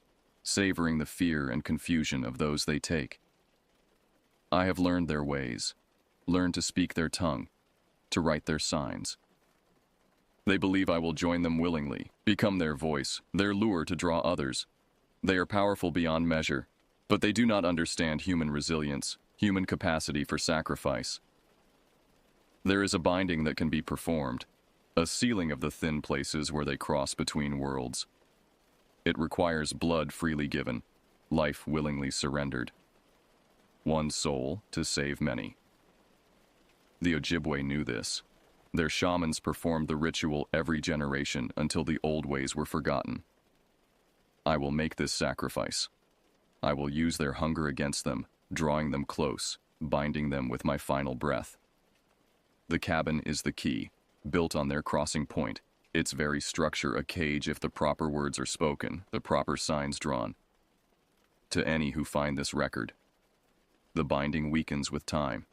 savoring the fear and confusion of those they take. I have learned their ways, learned to speak their tongue, to write their signs. They believe I will join them willingly, become their voice, their lure to draw others. They are powerful beyond measure, but they do not understand human resilience, human capacity for sacrifice. There is a binding that can be performed, a sealing of the thin places where they cross between worlds. It requires blood freely given, life willingly surrendered. One soul to save many. The Ojibwe knew this. Their shamans performed the ritual every generation until the old ways were forgotten. I will make this sacrifice. I will use their hunger against them, drawing them close, binding them with my final breath. The cabin is the key, built on their crossing point, its very structure a cage if the proper words are spoken, the proper signs drawn. To any who find this record, the binding weakens with time.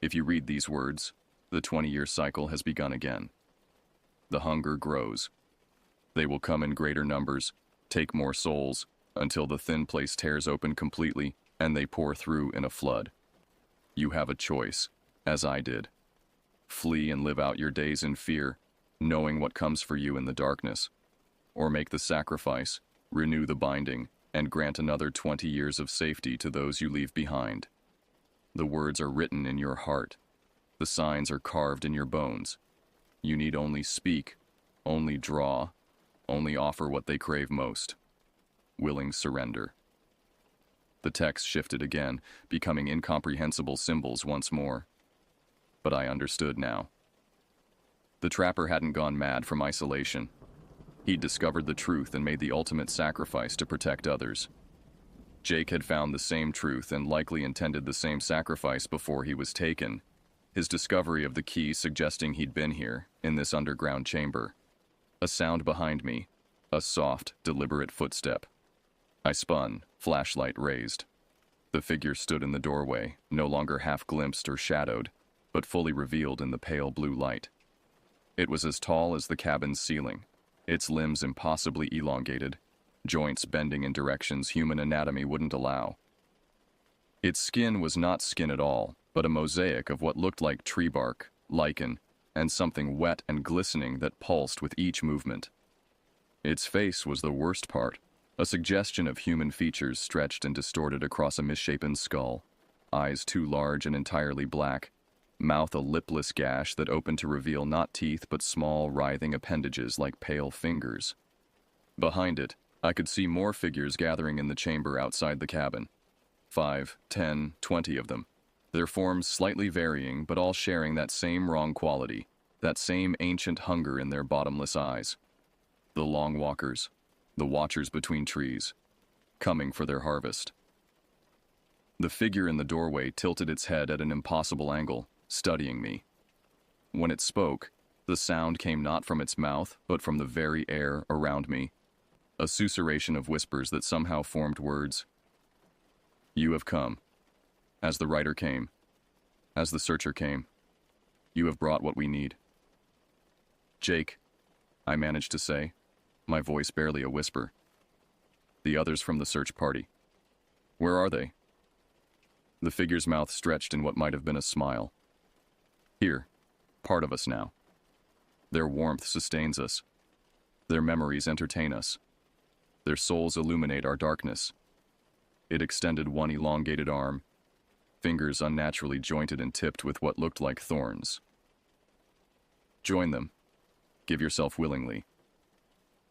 If you read these words, the 20-year cycle has begun again. The hunger grows. They will come in greater numbers, take more souls, until the thin place tears open completely and they pour through in a flood. You have a choice, as I did. Flee and live out your days in fear, knowing what comes for you in the darkness. Or make the sacrifice, renew the binding, and grant another 20 years of safety to those you leave behind. The words are written in your heart. The signs are carved in your bones. You need only speak, only draw, only offer what they crave most. Willing surrender. The text shifted again, becoming incomprehensible symbols once more. But I understood now. The trapper hadn't gone mad from isolation. He'd discovered the truth and made the ultimate sacrifice to protect others. Jake had found the same truth and likely intended the same sacrifice before he was taken, his discovery of the key suggesting he'd been here, in this underground chamber. A sound behind me, a soft, deliberate footstep. I spun, flashlight raised. The figure stood in the doorway, no longer half glimpsed or shadowed, but fully revealed in the pale blue light. It was as tall as the cabin's ceiling, its limbs impossibly elongated, joints bending in directions human anatomy wouldn't allow. Its skin was not skin at all, but a mosaic of what looked like tree bark, lichen, and something wet and glistening that pulsed with each movement. Its face was the worst part, a suggestion of human features stretched and distorted across a misshapen skull, eyes too large and entirely black, mouth a lipless gash that opened to reveal not teeth but small, writhing appendages like pale fingers. Behind it, I could see more figures gathering in the chamber outside the cabin. 5, 10, 20 of them. Their forms slightly varying, but all sharing that same wrong quality, that same ancient hunger in their bottomless eyes. The long walkers, the watchers between trees, coming for their harvest. The figure in the doorway tilted its head at an impossible angle, studying me. When it spoke, the sound came not from its mouth, but from the very air around me, a susurration of whispers that somehow formed words. You have come. As the writer came. As the searcher came. You have brought what we need. Jake, I managed to say, my voice barely a whisper. The others from the search party. Where are they? The figure's mouth stretched in what might have been a smile. Here, part of us now. Their warmth sustains us. Their memories entertain us. Their souls illuminate our darkness. It extended one elongated arm, fingers unnaturally jointed and tipped with what looked like thorns. Join them. Give yourself willingly.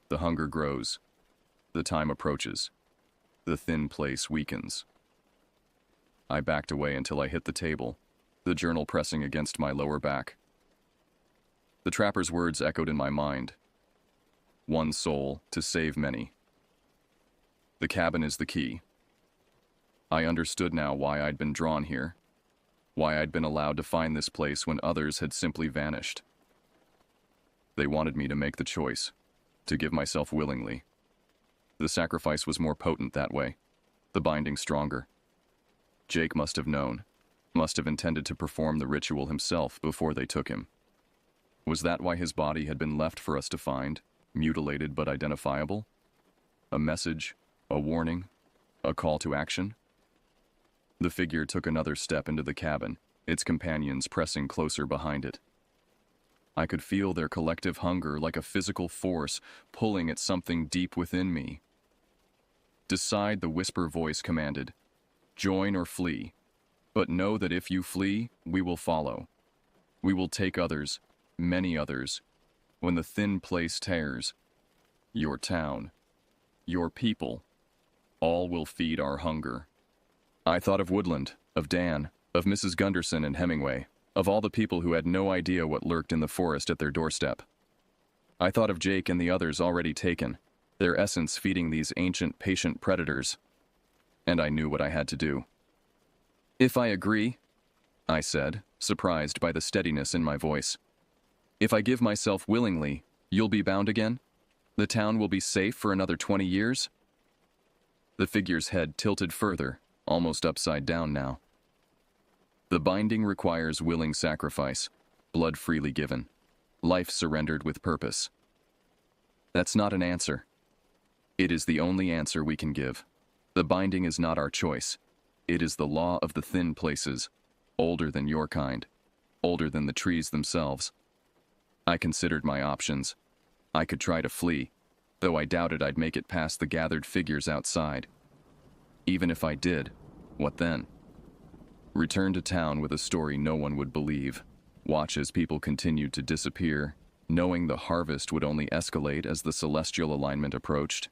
The hunger grows. The time approaches. The thin place weakens. I backed away until I hit the table, the journal pressing against my lower back. The trapper's words echoed in my mind. One soul to save many. The cabin is the key. I understood now why I'd been drawn here, why I'd been allowed to find this place when others had simply vanished. They wanted me to make the choice, to give myself willingly. The sacrifice was more potent that way, the binding stronger. Jake must have known, must have intended to perform the ritual himself before they took him. Was that why his body had been left for us to find, mutilated but identifiable? A message, a warning, a call to action? The figure took another step into the cabin, its companions pressing closer behind it. I could feel their collective hunger like a physical force pulling at something deep within me. Decide, the whisper voice commanded. Join or flee. But know that if you flee, we will follow. We will take others, many others. When the thin place tears, your town, your people, all will feed our hunger. I thought of Woodland, of Dan, of Mrs. Gunderson and Hemingway, of all the people who had no idea what lurked in the forest at their doorstep. I thought of Jake and the others already taken, their essence feeding these ancient, patient predators. And I knew what I had to do. If I agree, I said, surprised by the steadiness in my voice. If I give myself willingly, you'll be bound again? The town will be safe for another 20 years? The figure's head tilted further, almost upside down now. The binding requires willing sacrifice, blood freely given, life surrendered with purpose. That's not an answer. It is the only answer we can give. The binding is not our choice. It is the law of the thin places, older than your kind, older than the trees themselves. I considered my options. I could try to flee, though I doubted I'd make it past the gathered figures outside. Even if I did, what then? Return to town with a story no one would believe. Watch as people continued to disappear, knowing the harvest would only escalate as the celestial alignment approached.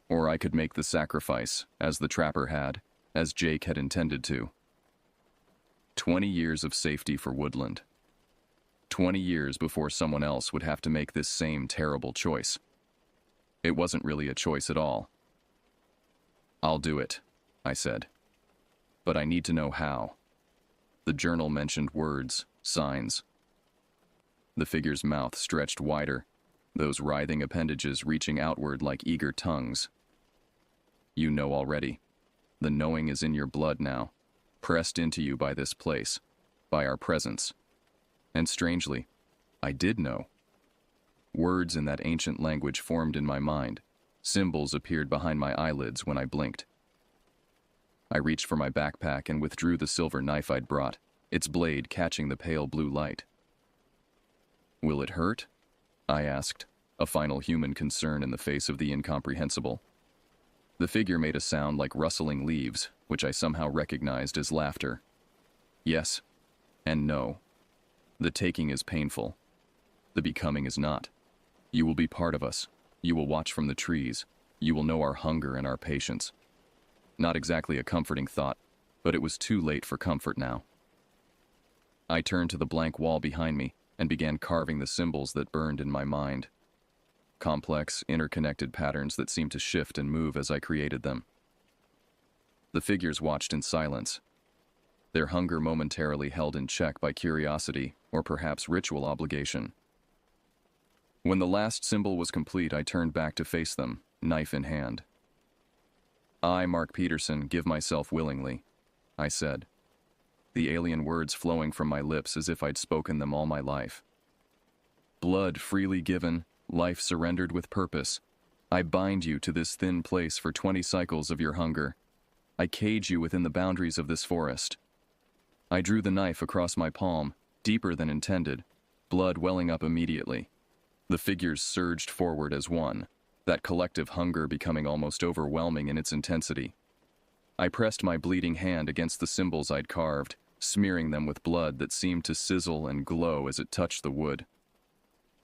Or I could make the sacrifice, as the trapper had, as Jake had intended to. 20 years of safety for Woodland. 20 years before someone else would have to make this same terrible choice. It wasn't really a choice at all. I'll do it, I said. But I need to know how. The journal mentioned words, signs. The figure's mouth stretched wider, those writhing appendages reaching outward like eager tongues. You know already. The knowing is in your blood now, pressed into you by this place, by our presence. And strangely, I did know. Words in that ancient language formed in my mind. Symbols appeared behind my eyelids when I blinked. I reached for my backpack and withdrew the silver knife I'd brought, its blade catching the pale blue light. Will it hurt? I asked, a final human concern in the face of the incomprehensible. The figure made a sound like rustling leaves, which I somehow recognized as laughter. Yes, and no. The taking is painful. The becoming is not. You will be part of us. You will watch from the trees. You will know our hunger and our patience. Not exactly a comforting thought, but it was too late for comfort now. I turned to the blank wall behind me and began carving the symbols that burned in my mind. Complex, interconnected patterns that seemed to shift and move as I created them. The figures watched in silence, their hunger momentarily held in check by curiosity or perhaps ritual obligation. When the last symbol was complete, I turned back to face them, knife in hand. I, Mark Peterson, give myself willingly, I said, the alien words flowing from my lips as if I'd spoken them all my life. Blood freely given, life surrendered with purpose. I bind you to this thin place for 20 cycles of your hunger. I cage you within the boundaries of this forest. I drew the knife across my palm, deeper than intended, blood welling up immediately. The figures surged forward as one, that collective hunger becoming almost overwhelming in its intensity. I pressed my bleeding hand against the symbols I'd carved, smearing them with blood that seemed to sizzle and glow as it touched the wood.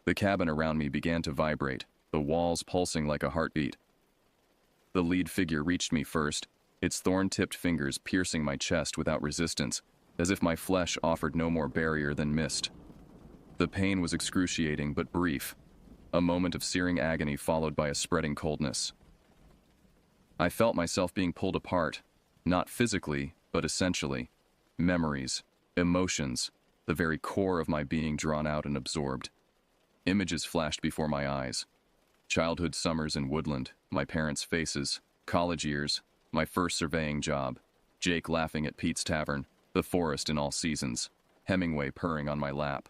The cabin around me began to vibrate, the walls pulsing like a heartbeat. The lead figure reached me first, its thorn-tipped fingers piercing my chest without resistance, as if my flesh offered no more barrier than mist. The pain was excruciating but brief, a moment of searing agony followed by a spreading coldness. I felt myself being pulled apart, not physically, but essentially. Memories, emotions, the very core of my being drawn out and absorbed. Images flashed before my eyes. Childhood summers in Woodland, my parents' faces, college years, my first surveying job, Jake laughing at Pete's Tavern, the forest in all seasons, Hemingway purring on my lap.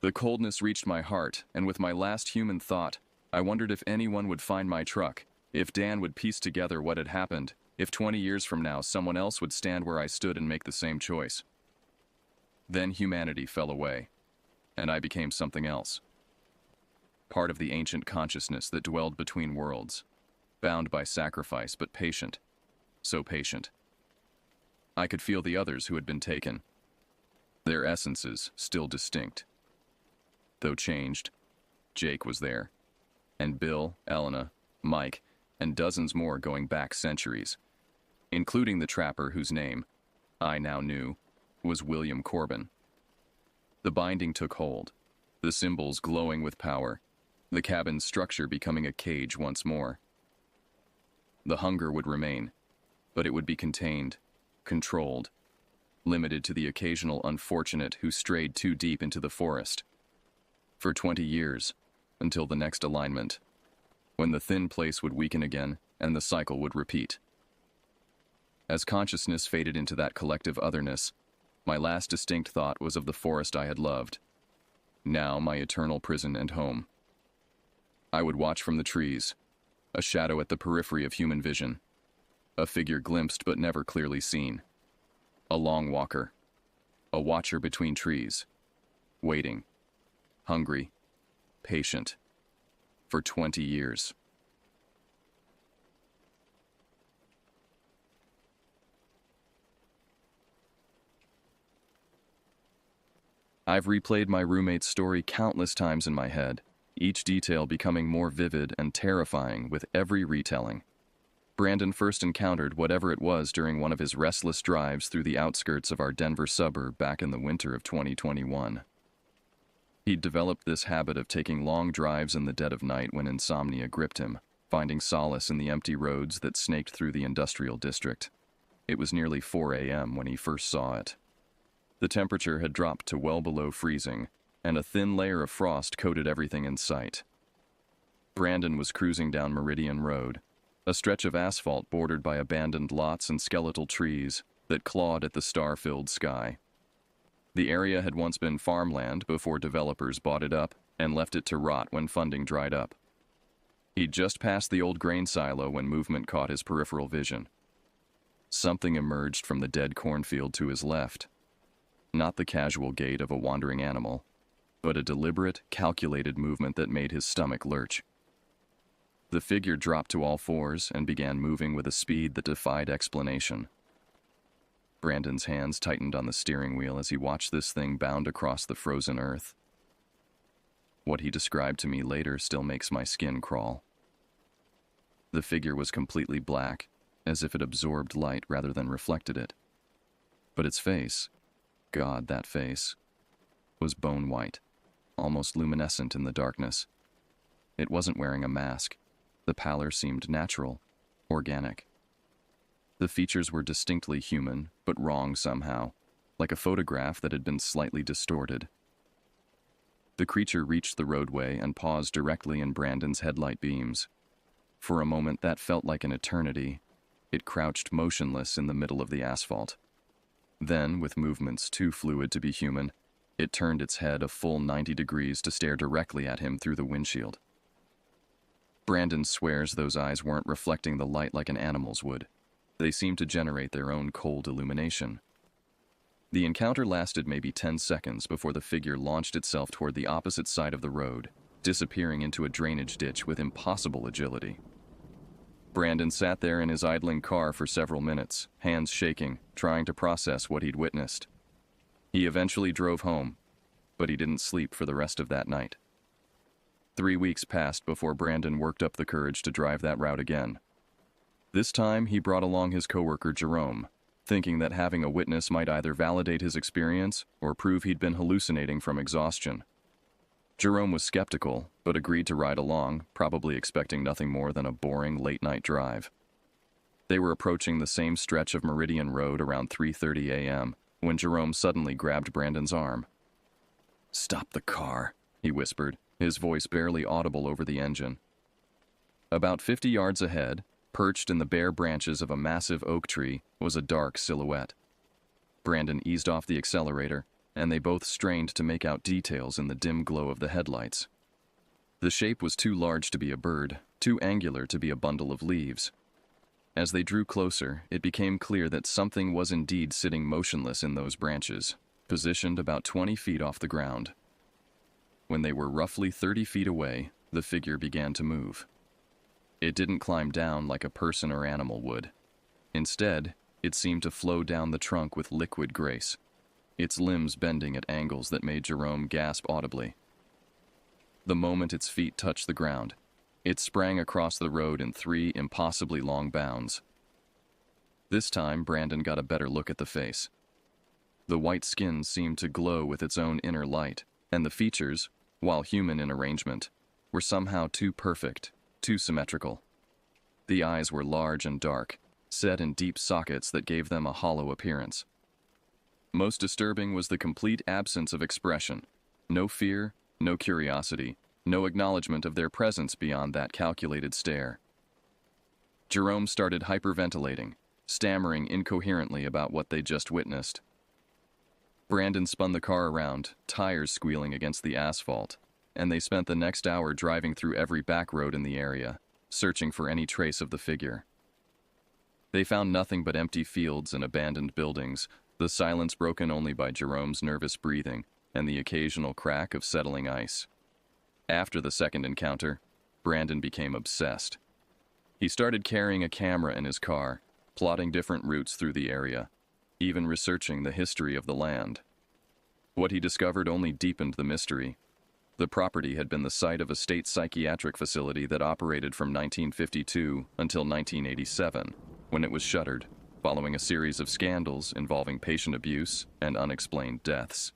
The coldness reached my heart, and with my last human thought, I wondered if anyone would find my truck, if Dan would piece together what had happened, if 20 years from now someone else would stand where I stood and make the same choice. Then humanity fell away, and I became something else. Part of the ancient consciousness that dwelled between worlds, bound by sacrifice but patient, so patient. I could feel the others who had been taken, their essences still distinct. Though changed, Jake was there, and Bill, Elena, Mike, and dozens more going back centuries, including the trapper whose name, I now knew, was William Corbin. The binding took hold, the symbols glowing with power, the cabin's structure becoming a cage once more. The hunger would remain, but it would be contained, controlled, limited to the occasional unfortunate who strayed too deep into the forest. For 20 years, until the next alignment, when the thin place would weaken again and the cycle would repeat. As consciousness faded into that collective otherness, my last distinct thought was of the forest I had loved, now my eternal prison and home. I would watch from the trees, a shadow at the periphery of human vision, a figure glimpsed but never clearly seen, a long walker, a watcher between trees, waiting, hungry, patient, for 20 years. I've replayed my roommate's story countless times in my head, each detail becoming more vivid and terrifying with every retelling. Brandon first encountered whatever it was during one of his restless drives through the outskirts of our Denver suburb back in the winter of 2021. He'd developed this habit of taking long drives in the dead of night when insomnia gripped him, finding solace in the empty roads that snaked through the industrial district. It was nearly 4 a.m. when he first saw it. The temperature had dropped to well below freezing, and a thin layer of frost coated everything in sight. Brandon was cruising down Meridian Road, a stretch of asphalt bordered by abandoned lots and skeletal trees that clawed at the star-filled sky. The area had once been farmland before developers bought it up and left it to rot when funding dried up. He'd just passed the old grain silo when movement caught his peripheral vision. Something emerged from the dead cornfield to his left. Not the casual gait of a wandering animal, but a deliberate, calculated movement that made his stomach lurch. The figure dropped to all fours and began moving with a speed that defied explanation. Brandon's hands tightened on the steering wheel as he watched this thing bound across the frozen earth. What he described to me later still makes my skin crawl. The figure was completely black, as if it absorbed light rather than reflected it. But its face, God, that face, was bone white, almost luminescent in the darkness. It wasn't wearing a mask. The pallor seemed natural, organic. The features were distinctly human, but wrong somehow, like a photograph that had been slightly distorted. The creature reached the roadway and paused directly in Brandon's headlight beams. For a moment that felt like an eternity. It crouched motionless in the middle of the asphalt. Then, with movements too fluid to be human, it turned its head a full 90 degrees to stare directly at him through the windshield. Brandon swears those eyes weren't reflecting the light like an animal's would. They seemed to generate their own cold illumination. The encounter lasted maybe 10 seconds before the figure launched itself toward the opposite side of the road, disappearing into a drainage ditch with impossible agility. Brandon sat there in his idling car for several minutes, hands shaking, trying to process what he'd witnessed. He eventually drove home, but he didn't sleep for the rest of that night. 3 weeks passed before Brandon worked up the courage to drive that route again. This time, he brought along his coworker Jerome, thinking that having a witness might either validate his experience or prove he'd been hallucinating from exhaustion. Jerome was skeptical, but agreed to ride along, probably expecting nothing more than a boring late-night drive. They were approaching the same stretch of Meridian Road around 3:30 a.m. when Jerome suddenly grabbed Brandon's arm. "Stop the car," he whispered, his voice barely audible over the engine. About 50 yards ahead, perched in the bare branches of a massive oak tree, was a dark silhouette. Brandon eased off the accelerator, and they both strained to make out details in the dim glow of the headlights. The shape was too large to be a bird, too angular to be a bundle of leaves. As they drew closer, it became clear that something was indeed sitting motionless in those branches, positioned about 20 feet off the ground. When they were roughly 30 feet away, the figure began to move. It didn't climb down like a person or animal would. Instead, it seemed to flow down the trunk with liquid grace, its limbs bending at angles that made Jerome gasp audibly. The moment its feet touched the ground, it sprang across the road in 3 impossibly long bounds. This time, Brandon got a better look at the face. The white skin seemed to glow with its own inner light, and the features, while human in arrangement, were somehow too perfect, too symmetrical. The eyes were large and dark, set in deep sockets that gave them a hollow appearance. Most disturbing was the complete absence of expression. No fear, no curiosity, no acknowledgement of their presence beyond that calculated stare. Jerome started hyperventilating, stammering incoherently about what they'd just witnessed. Brandon spun the car around, tires squealing against the asphalt, and they spent the next hour driving through every back road in the area, searching for any trace of the figure. They found nothing but empty fields and abandoned buildings, the silence broken only by Jerome's nervous breathing and the occasional crack of settling ice. After the second encounter, Brandon became obsessed. He started carrying a camera in his car, plotting different routes through the area, even researching the history of the land. What he discovered only deepened the mystery. The property had been the site of a state psychiatric facility that operated from 1952 until 1987, when it was shuttered, following a series of scandals involving patient abuse and unexplained deaths.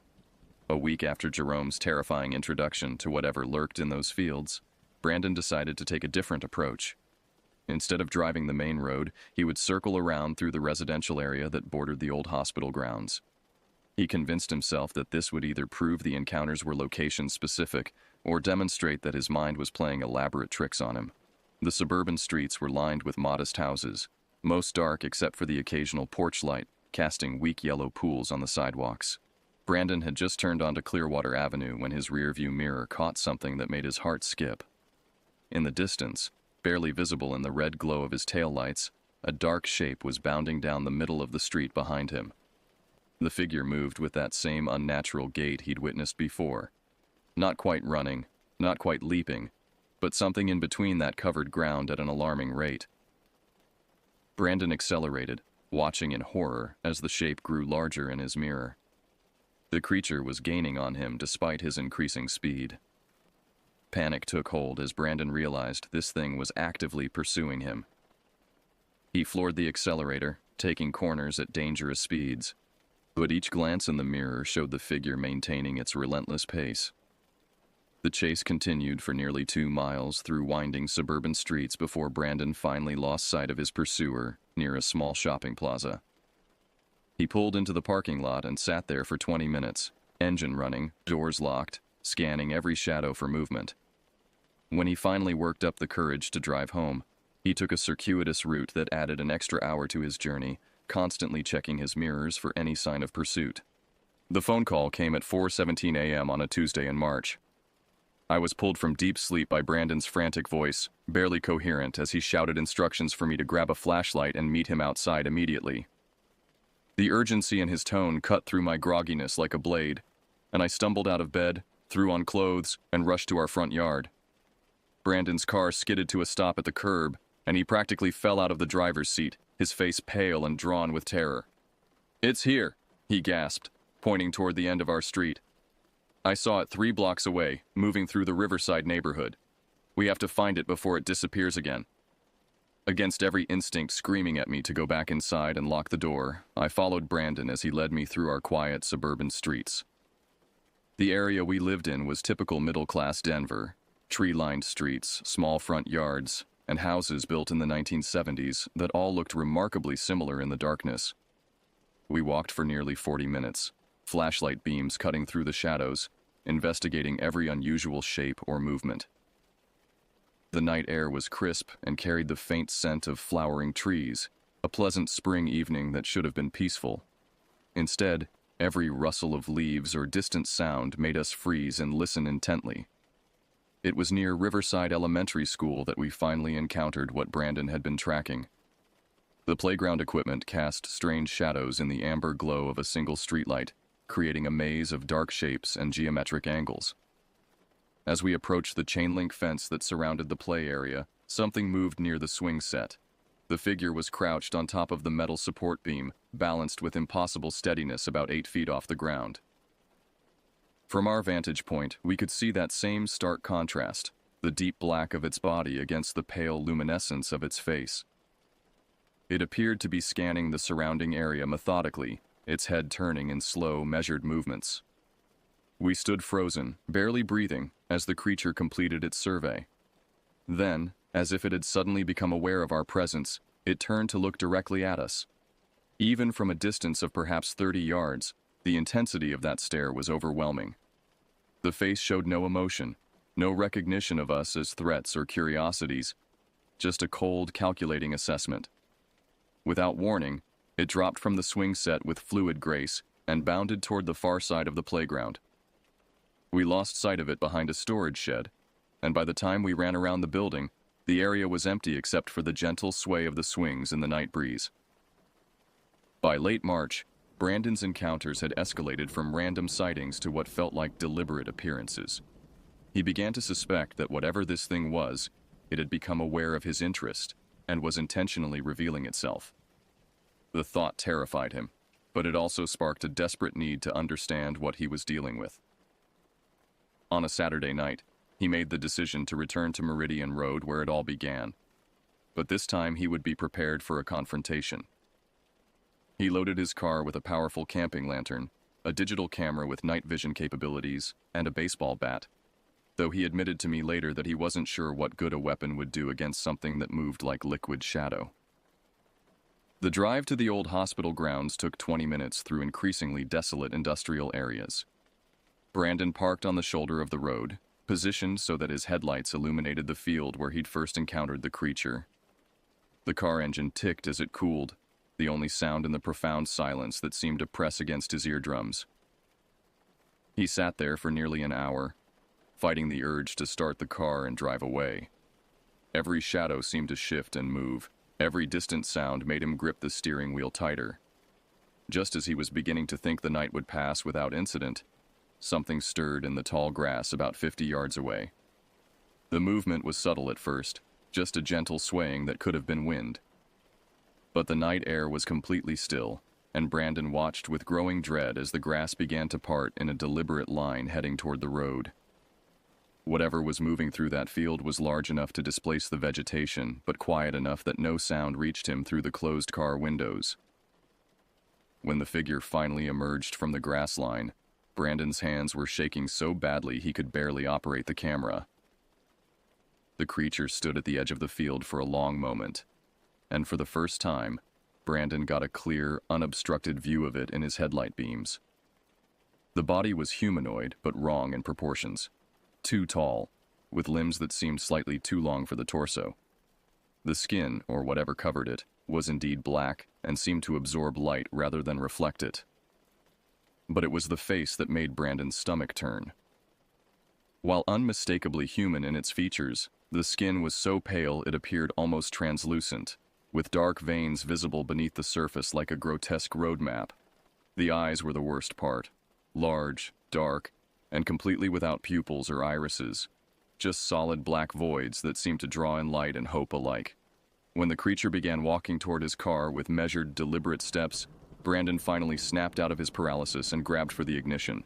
A week after Jerome's terrifying introduction to whatever lurked in those fields, Brandon decided to take a different approach. Instead of driving the main road, he would circle around through the residential area that bordered the old hospital grounds. He convinced himself that this would either prove the encounters were location-specific or demonstrate that his mind was playing elaborate tricks on him. The suburban streets were lined with modest houses, most dark except for the occasional porch light, casting weak yellow pools on the sidewalks. Brandon had just turned onto Clearwater Avenue when his rearview mirror caught something that made his heart skip. In the distance, barely visible in the red glow of his taillights, a dark shape was bounding down the middle of the street behind him. The figure moved with that same unnatural gait he'd witnessed before. Not quite running, not quite leaping, but something in between that covered ground at an alarming rate. Brandon accelerated, watching in horror as the shape grew larger in his mirror. The creature was gaining on him despite his increasing speed. Panic took hold as Brandon realized this thing was actively pursuing him. He floored the accelerator, taking corners at dangerous speeds, but each glance in the mirror showed the figure maintaining its relentless pace. The chase continued for nearly 2 miles through winding suburban streets before Brandon finally lost sight of his pursuer near a small shopping plaza. He pulled into the parking lot and sat there for 20 minutes, engine running, doors locked, scanning every shadow for movement. When he finally worked up the courage to drive home, he took a circuitous route that added an extra hour to his journey, constantly checking his mirrors for any sign of pursuit. The phone call came at 4:17 a.m. on a Tuesday in March. I was pulled from deep sleep by Brandon's frantic voice, barely coherent as he shouted instructions for me to grab a flashlight and meet him outside immediately. The urgency in his tone cut through my grogginess like a blade, and I stumbled out of bed, threw on clothes, and rushed to our front yard. Brandon's car skidded to a stop at the curb, and he practically fell out of the driver's seat, his face pale and drawn with terror. "It's here," he gasped, pointing toward the end of our street. I saw it 3 blocks away, moving through the Riverside neighborhood. We have to find it before it disappears again. Against every instinct screaming at me to go back inside and lock the door, I followed Brandon as he led me through our quiet suburban streets. The area we lived in was typical middle-class Denver: tree-lined streets, small front yards, and houses built in the 1970s that all looked remarkably similar in the darkness. We walked for nearly 40 minutes, flashlight beams cutting through the shadows, investigating every unusual shape or movement. The night air was crisp and carried the faint scent of flowering trees, a pleasant spring evening that should have been peaceful. Instead, every rustle of leaves or distant sound made us freeze and listen intently. It was near Riverside Elementary School that we finally encountered what Brandon had been tracking. The playground equipment cast strange shadows in the amber glow of a single streetlight, creating a maze of dark shapes and geometric angles. As we approached the chain-link fence that surrounded the play area, something moved near the swing set. The figure was crouched on top of the metal support beam, balanced with impossible steadiness about 8 feet off the ground. From our vantage point, we could see that same stark contrast, the deep black of its body against the pale luminescence of its face. It appeared to be scanning the surrounding area methodically, its head turning in slow, measured movements. We stood frozen, barely breathing, as the creature completed its survey. Then, as if it had suddenly become aware of our presence, it turned to look directly at us. Even from a distance of perhaps 30 yards, the intensity of that stare was overwhelming. The face showed no emotion, no recognition of us as threats or curiosities, just a cold, calculating assessment. Without warning, it dropped from the swing set with fluid grace and bounded toward the far side of the playground. We lost sight of it behind a storage shed, and by the time we ran around the building, the area was empty except for the gentle sway of the swings in the night breeze. By late March, Brandon's encounters had escalated from random sightings to what felt like deliberate appearances. He began to suspect that whatever this thing was, it had become aware of his interest and was intentionally revealing itself. The thought terrified him, but it also sparked a desperate need to understand what he was dealing with. On a Saturday night, he made the decision to return to Meridian Road where it all began. But this time he would be prepared for a confrontation. He loaded his car with a powerful camping lantern, a digital camera with night vision capabilities, and a baseball bat, though he admitted to me later that he wasn't sure what good a weapon would do against something that moved like liquid shadow. The drive to the old hospital grounds took 20 minutes through increasingly desolate industrial areas. Brandon parked on the shoulder of the road, positioned so that his headlights illuminated the field where he'd first encountered the creature. The car engine ticked as it cooled, the only sound in the profound silence that seemed to press against his eardrums. He sat there for nearly an hour, fighting the urge to start the car and drive away. Every shadow seemed to shift and move. Every distant sound made him grip the steering wheel tighter. Just as he was beginning to think the night would pass without incident, something stirred in the tall grass about 50 yards away. The movement was subtle at first, just a gentle swaying that could have been wind. But the night air was completely still, and Brandon watched with growing dread as the grass began to part in a deliberate line heading toward the road. Whatever was moving through that field was large enough to displace the vegetation, but quiet enough that no sound reached him through the closed car windows. When the figure finally emerged from the grass line, Brandon's hands were shaking so badly he could barely operate the camera. The creature stood at the edge of the field for a long moment, and for the first time, Brandon got a clear, unobstructed view of it in his headlight beams. The body was humanoid, but wrong in proportions. Too tall, with limbs that seemed slightly too long for the torso. The skin, or whatever covered it, was indeed black and seemed to absorb light rather than reflect it. But it was the face that made Brandon's stomach turn. While unmistakably human in its features, the skin was so pale it appeared almost translucent, with dark veins visible beneath the surface like a grotesque road map. The eyes were the worst part, large, dark, and completely without pupils or irises, just solid black voids that seemed to draw in light and hope alike. When the creature began walking toward his car with measured, deliberate steps, Brandon finally snapped out of his paralysis and grabbed for the ignition.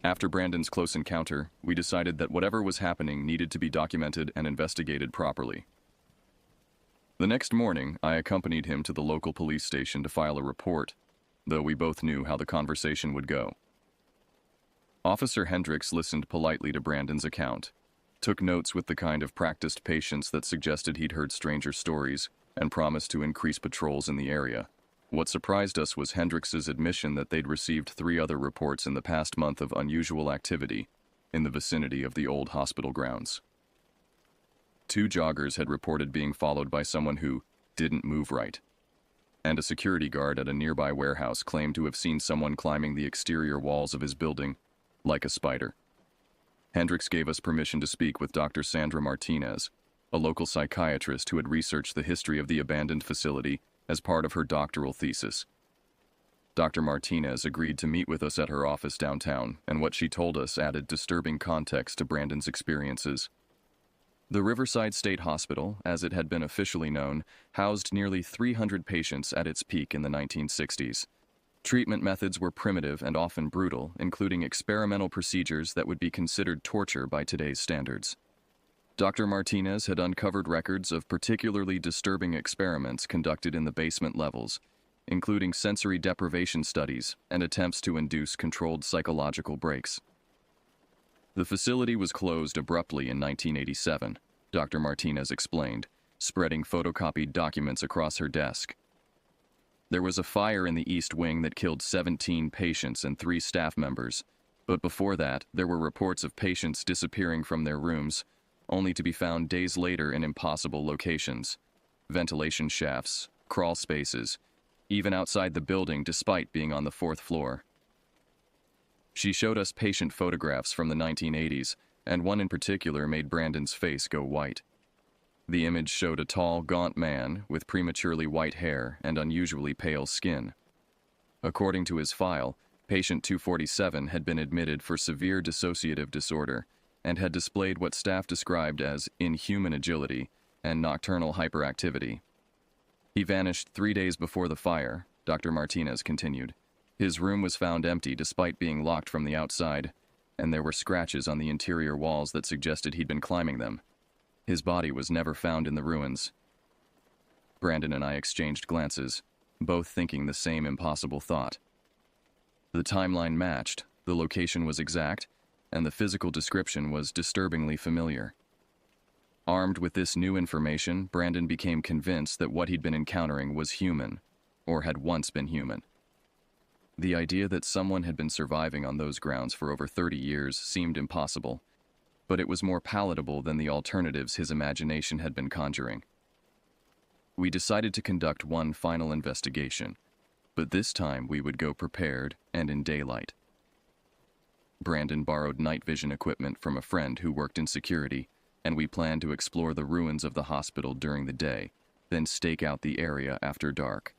After Brandon's close encounter, we decided that whatever was happening needed to be documented and investigated properly. The next morning, I accompanied him to the local police station to file a report, though we both knew how the conversation would go. Officer Hendricks listened politely to Brandon's account, took notes with the kind of practiced patience that suggested he'd heard stranger stories, and promised to increase patrols in the area. What surprised us was Hendricks's admission that they'd received 3 other reports in the past month of unusual activity in the vicinity of the old hospital grounds. 2 joggers had reported being followed by someone who didn't move right, and a security guard at a nearby warehouse claimed to have seen someone climbing the exterior walls of his building like a spider. Hendricks gave us permission to speak with Dr. Sandra Martinez, a local psychiatrist who had researched the history of the abandoned facility as part of her doctoral thesis. Dr. Martinez agreed to meet with us at her office downtown, and what she told us added disturbing context to Brandon's experiences. The Riverside State Hospital, as it had been officially known, housed nearly 300 patients at its peak in the 1960s. Treatment methods were primitive and often brutal, including experimental procedures that would be considered torture by today's standards. Dr. Martinez had uncovered records of particularly disturbing experiments conducted in the basement levels, including sensory deprivation studies and attempts to induce controlled psychological breaks. The facility was closed abruptly in 1987, Dr. Martinez explained, spreading photocopied documents across her desk. There was a fire in the East Wing that killed 17 patients and 3 staff members, but before that, there were reports of patients disappearing from their rooms, only to be found days later in impossible locations: ventilation shafts, crawl spaces, even outside the building despite being on the 4th floor. She showed us patient photographs from the 1980s, and one in particular made Brandon's face go white. The image showed a tall, gaunt man with prematurely white hair and unusually pale skin. According to his file, patient 247 had been admitted for severe dissociative disorder and had displayed what staff described as inhuman agility and nocturnal hyperactivity. He vanished 3 days before the fire, Dr. Martinez continued. His room was found empty despite being locked from the outside, and there were scratches on the interior walls that suggested he'd been climbing them. His body was never found in the ruins. Brandon and I exchanged glances, both thinking the same impossible thought. The timeline matched, the location was exact, and the physical description was disturbingly familiar. Armed with this new information, Brandon became convinced that what he'd been encountering was human, or had once been human. The idea that someone had been surviving on those grounds for over 30 years seemed impossible, but it was more palatable than the alternatives his imagination had been conjuring. We decided to conduct one final investigation, but this time we would go prepared and in daylight. Brandon borrowed night vision equipment from a friend who worked in security, and we planned to explore the ruins of the hospital during the day, then stake out the area after dark.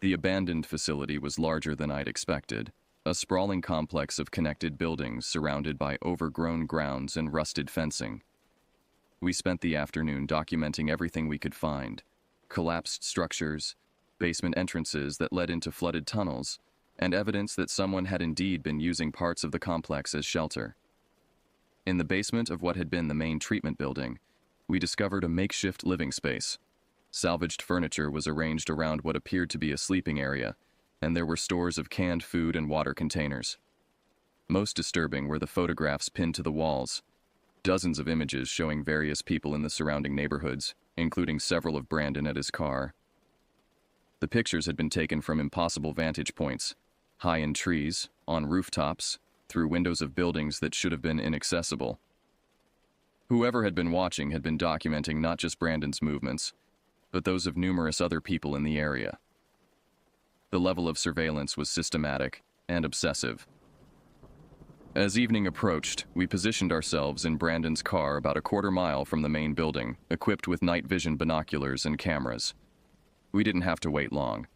The abandoned facility was larger than I'd expected, a sprawling complex of connected buildings surrounded by overgrown grounds and rusted fencing. We spent the afternoon documenting everything we could find: collapsed structures, basement entrances that led into flooded tunnels, and evidence that someone had indeed been using parts of the complex as shelter. In the basement of what had been the main treatment building, we discovered a makeshift living space. Salvaged furniture was arranged around what appeared to be a sleeping area, and there were stores of canned food and water containers. Most disturbing were the photographs pinned to the walls, dozens of images showing various people in the surrounding neighborhoods, including several of Brandon at his car. The pictures had been taken from impossible vantage points, high in trees, on rooftops, through windows of buildings that should have been inaccessible. Whoever had been watching had been documenting not just Brandon's movements, but those of numerous other people in the area. The level of surveillance was systematic and obsessive. As evening approached, we positioned ourselves in Brandon's car about a quarter-mile from the main building, equipped with night vision binoculars and cameras. We didn't have to wait long.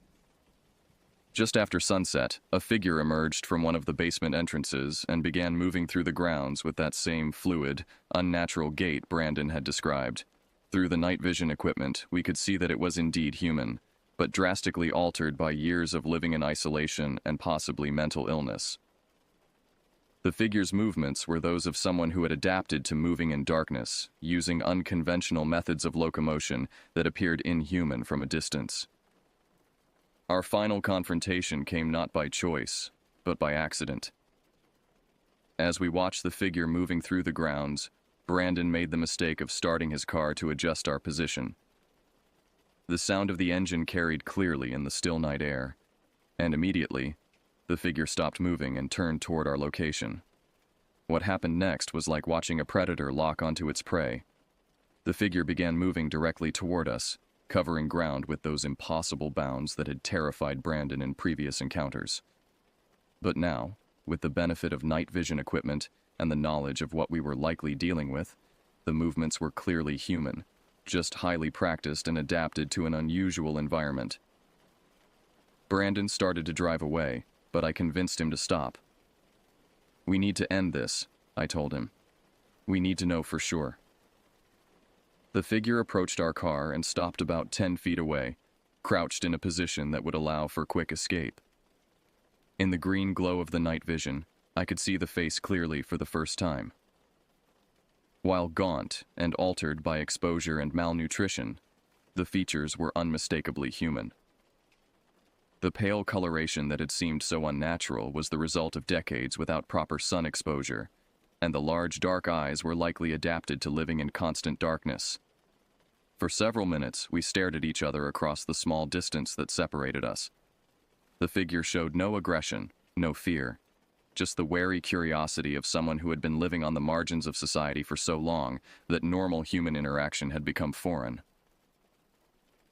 Just after sunset, a figure emerged from one of the basement entrances and began moving through the grounds with that same fluid, unnatural gait Brandon had described. Through the night vision equipment, we could see that it was indeed human, but drastically altered by years of living in isolation and possibly mental illness. The figure's movements were those of someone who had adapted to moving in darkness, using unconventional methods of locomotion that appeared inhuman from a distance. Our final confrontation came not by choice, but by accident. As we watched the figure moving through the grounds, Brandon made the mistake of starting his car to adjust our position. The sound of the engine carried clearly in the still night air, and immediately, the figure stopped moving and turned toward our location. What happened next was like watching a predator lock onto its prey. The figure began moving directly toward us, covering ground with those impossible bounds that had terrified Brandon in previous encounters. But now, with the benefit of night vision equipment and the knowledge of what we were likely dealing with, the movements were clearly human, just highly practiced and adapted to an unusual environment. Brandon started to drive away, but I convinced him to stop. "We need to end this," I told him. "We need to know for sure." The figure approached our car and stopped about 10 feet away, crouched in a position that would allow for quick escape. In the green glow of the night vision, I could see the face clearly for the first time. While gaunt and altered by exposure and malnutrition, the features were unmistakably human. The pale coloration that had seemed so unnatural was the result of decades without proper sun exposure, and the large dark eyes were likely adapted to living in constant darkness. For several minutes, we stared at each other across the small distance that separated us. The figure showed no aggression, no fear, just the wary curiosity of someone who had been living on the margins of society for so long that normal human interaction had become foreign.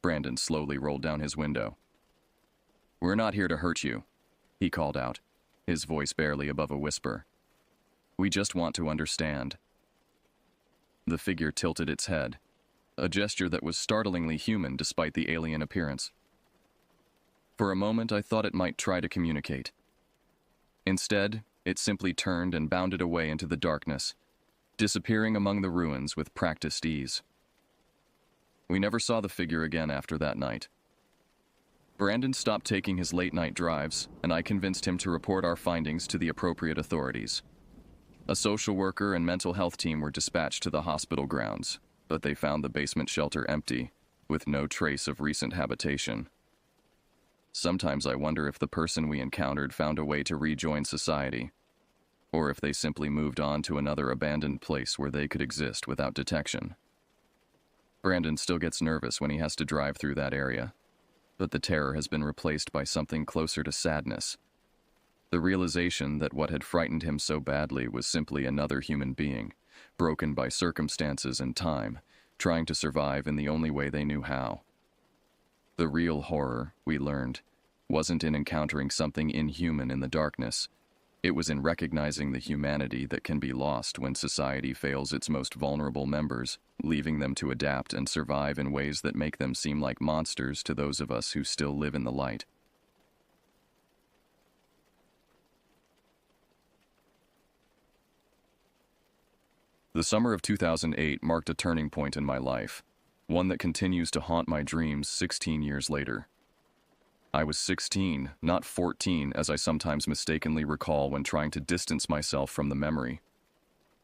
Brandon slowly rolled down his window. "We're not here to hurt you," he called out, his voice barely above a whisper. "We just want to understand." The figure tilted its head, a gesture that was startlingly human despite the alien appearance. For a moment, I thought it might try to communicate. Instead, it simply turned and bounded away into the darkness, disappearing among the ruins with practiced ease. We never saw the figure again after that night. Brandon stopped taking his late-night drives, and I convinced him to report our findings to the appropriate authorities. A social worker and mental health team were dispatched to the hospital grounds, but they found the basement shelter empty, with no trace of recent habitation. Sometimes I wonder if the person we encountered found a way to rejoin society, or if they simply moved on to another abandoned place where they could exist without detection. Brandon still gets nervous when he has to drive through that area, but the terror has been replaced by something closer to sadness. The realization that what had frightened him so badly was simply another human being, broken by circumstances and time, trying to survive in the only way they knew how. The real horror, we learned, wasn't in encountering something inhuman in the darkness. It was in recognizing the humanity that can be lost when society fails its most vulnerable members, leaving them to adapt and survive in ways that make them seem like monsters to those of us who still live in the light. The summer of 2008 marked a turning point in my life, one that continues to haunt my dreams 16 years later. I was 16, not 14, as I sometimes mistakenly recall when trying to distance myself from the memory.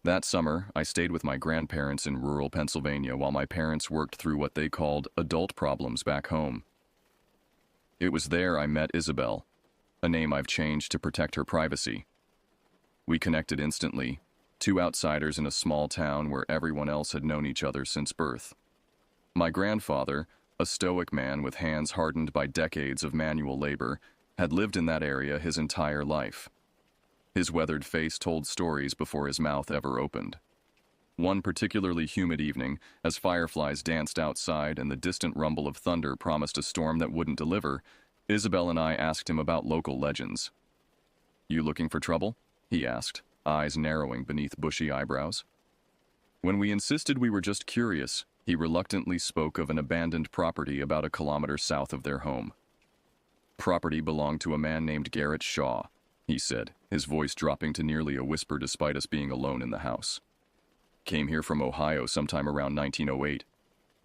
That summer, I stayed with my grandparents in rural Pennsylvania while my parents worked through what they called adult problems back home. It was there I met Isabel, a name I've changed to protect her privacy. We connected instantly, two outsiders in a small town where everyone else had known each other since birth. My grandfather, a stoic man with hands hardened by decades of manual labor, had lived in that area his entire life. His weathered face told stories before his mouth ever opened. One particularly humid evening, as fireflies danced outside and the distant rumble of thunder promised a storm that wouldn't deliver, Isabel and I asked him about local legends. "You looking for trouble?" he asked, eyes narrowing beneath bushy eyebrows. When we insisted we were just curious, he reluctantly spoke of an abandoned property about a kilometer south of their home. "Property belonged to a man named Garrett Shaw," he said, his voice dropping to nearly a whisper despite us being alone in the house. "Came here from Ohio sometime around 1908.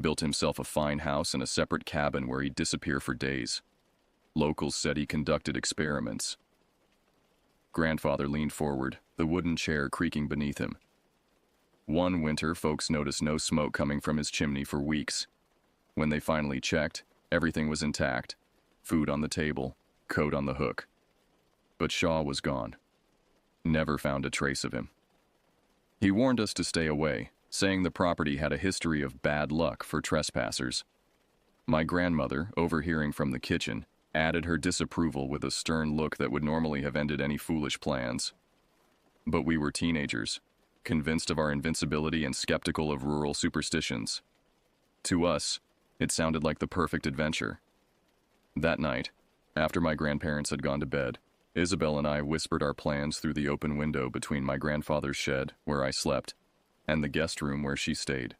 Built himself a fine house and a separate cabin where he'd disappear for days. Locals said he conducted experiments." Grandfather leaned forward, the wooden chair creaking beneath him. "One winter, folks noticed no smoke coming from his chimney for weeks. When they finally checked, everything was intact. Food on the table, coat on the hook. But Shaw was gone. Never found a trace of him. He warned us to stay away, saying the property had a history of bad luck for trespassers. My grandmother, overhearing from the kitchen, added her disapproval with a stern look that would normally have ended any foolish plans. But we were teenagers, convinced of our invincibility and skeptical of rural superstitions. To us, it sounded like the perfect adventure. That night, after my grandparents had gone to bed, Isabel and I whispered our plans through the open window between my grandfather's shed, where I slept, and the guest room where she stayed.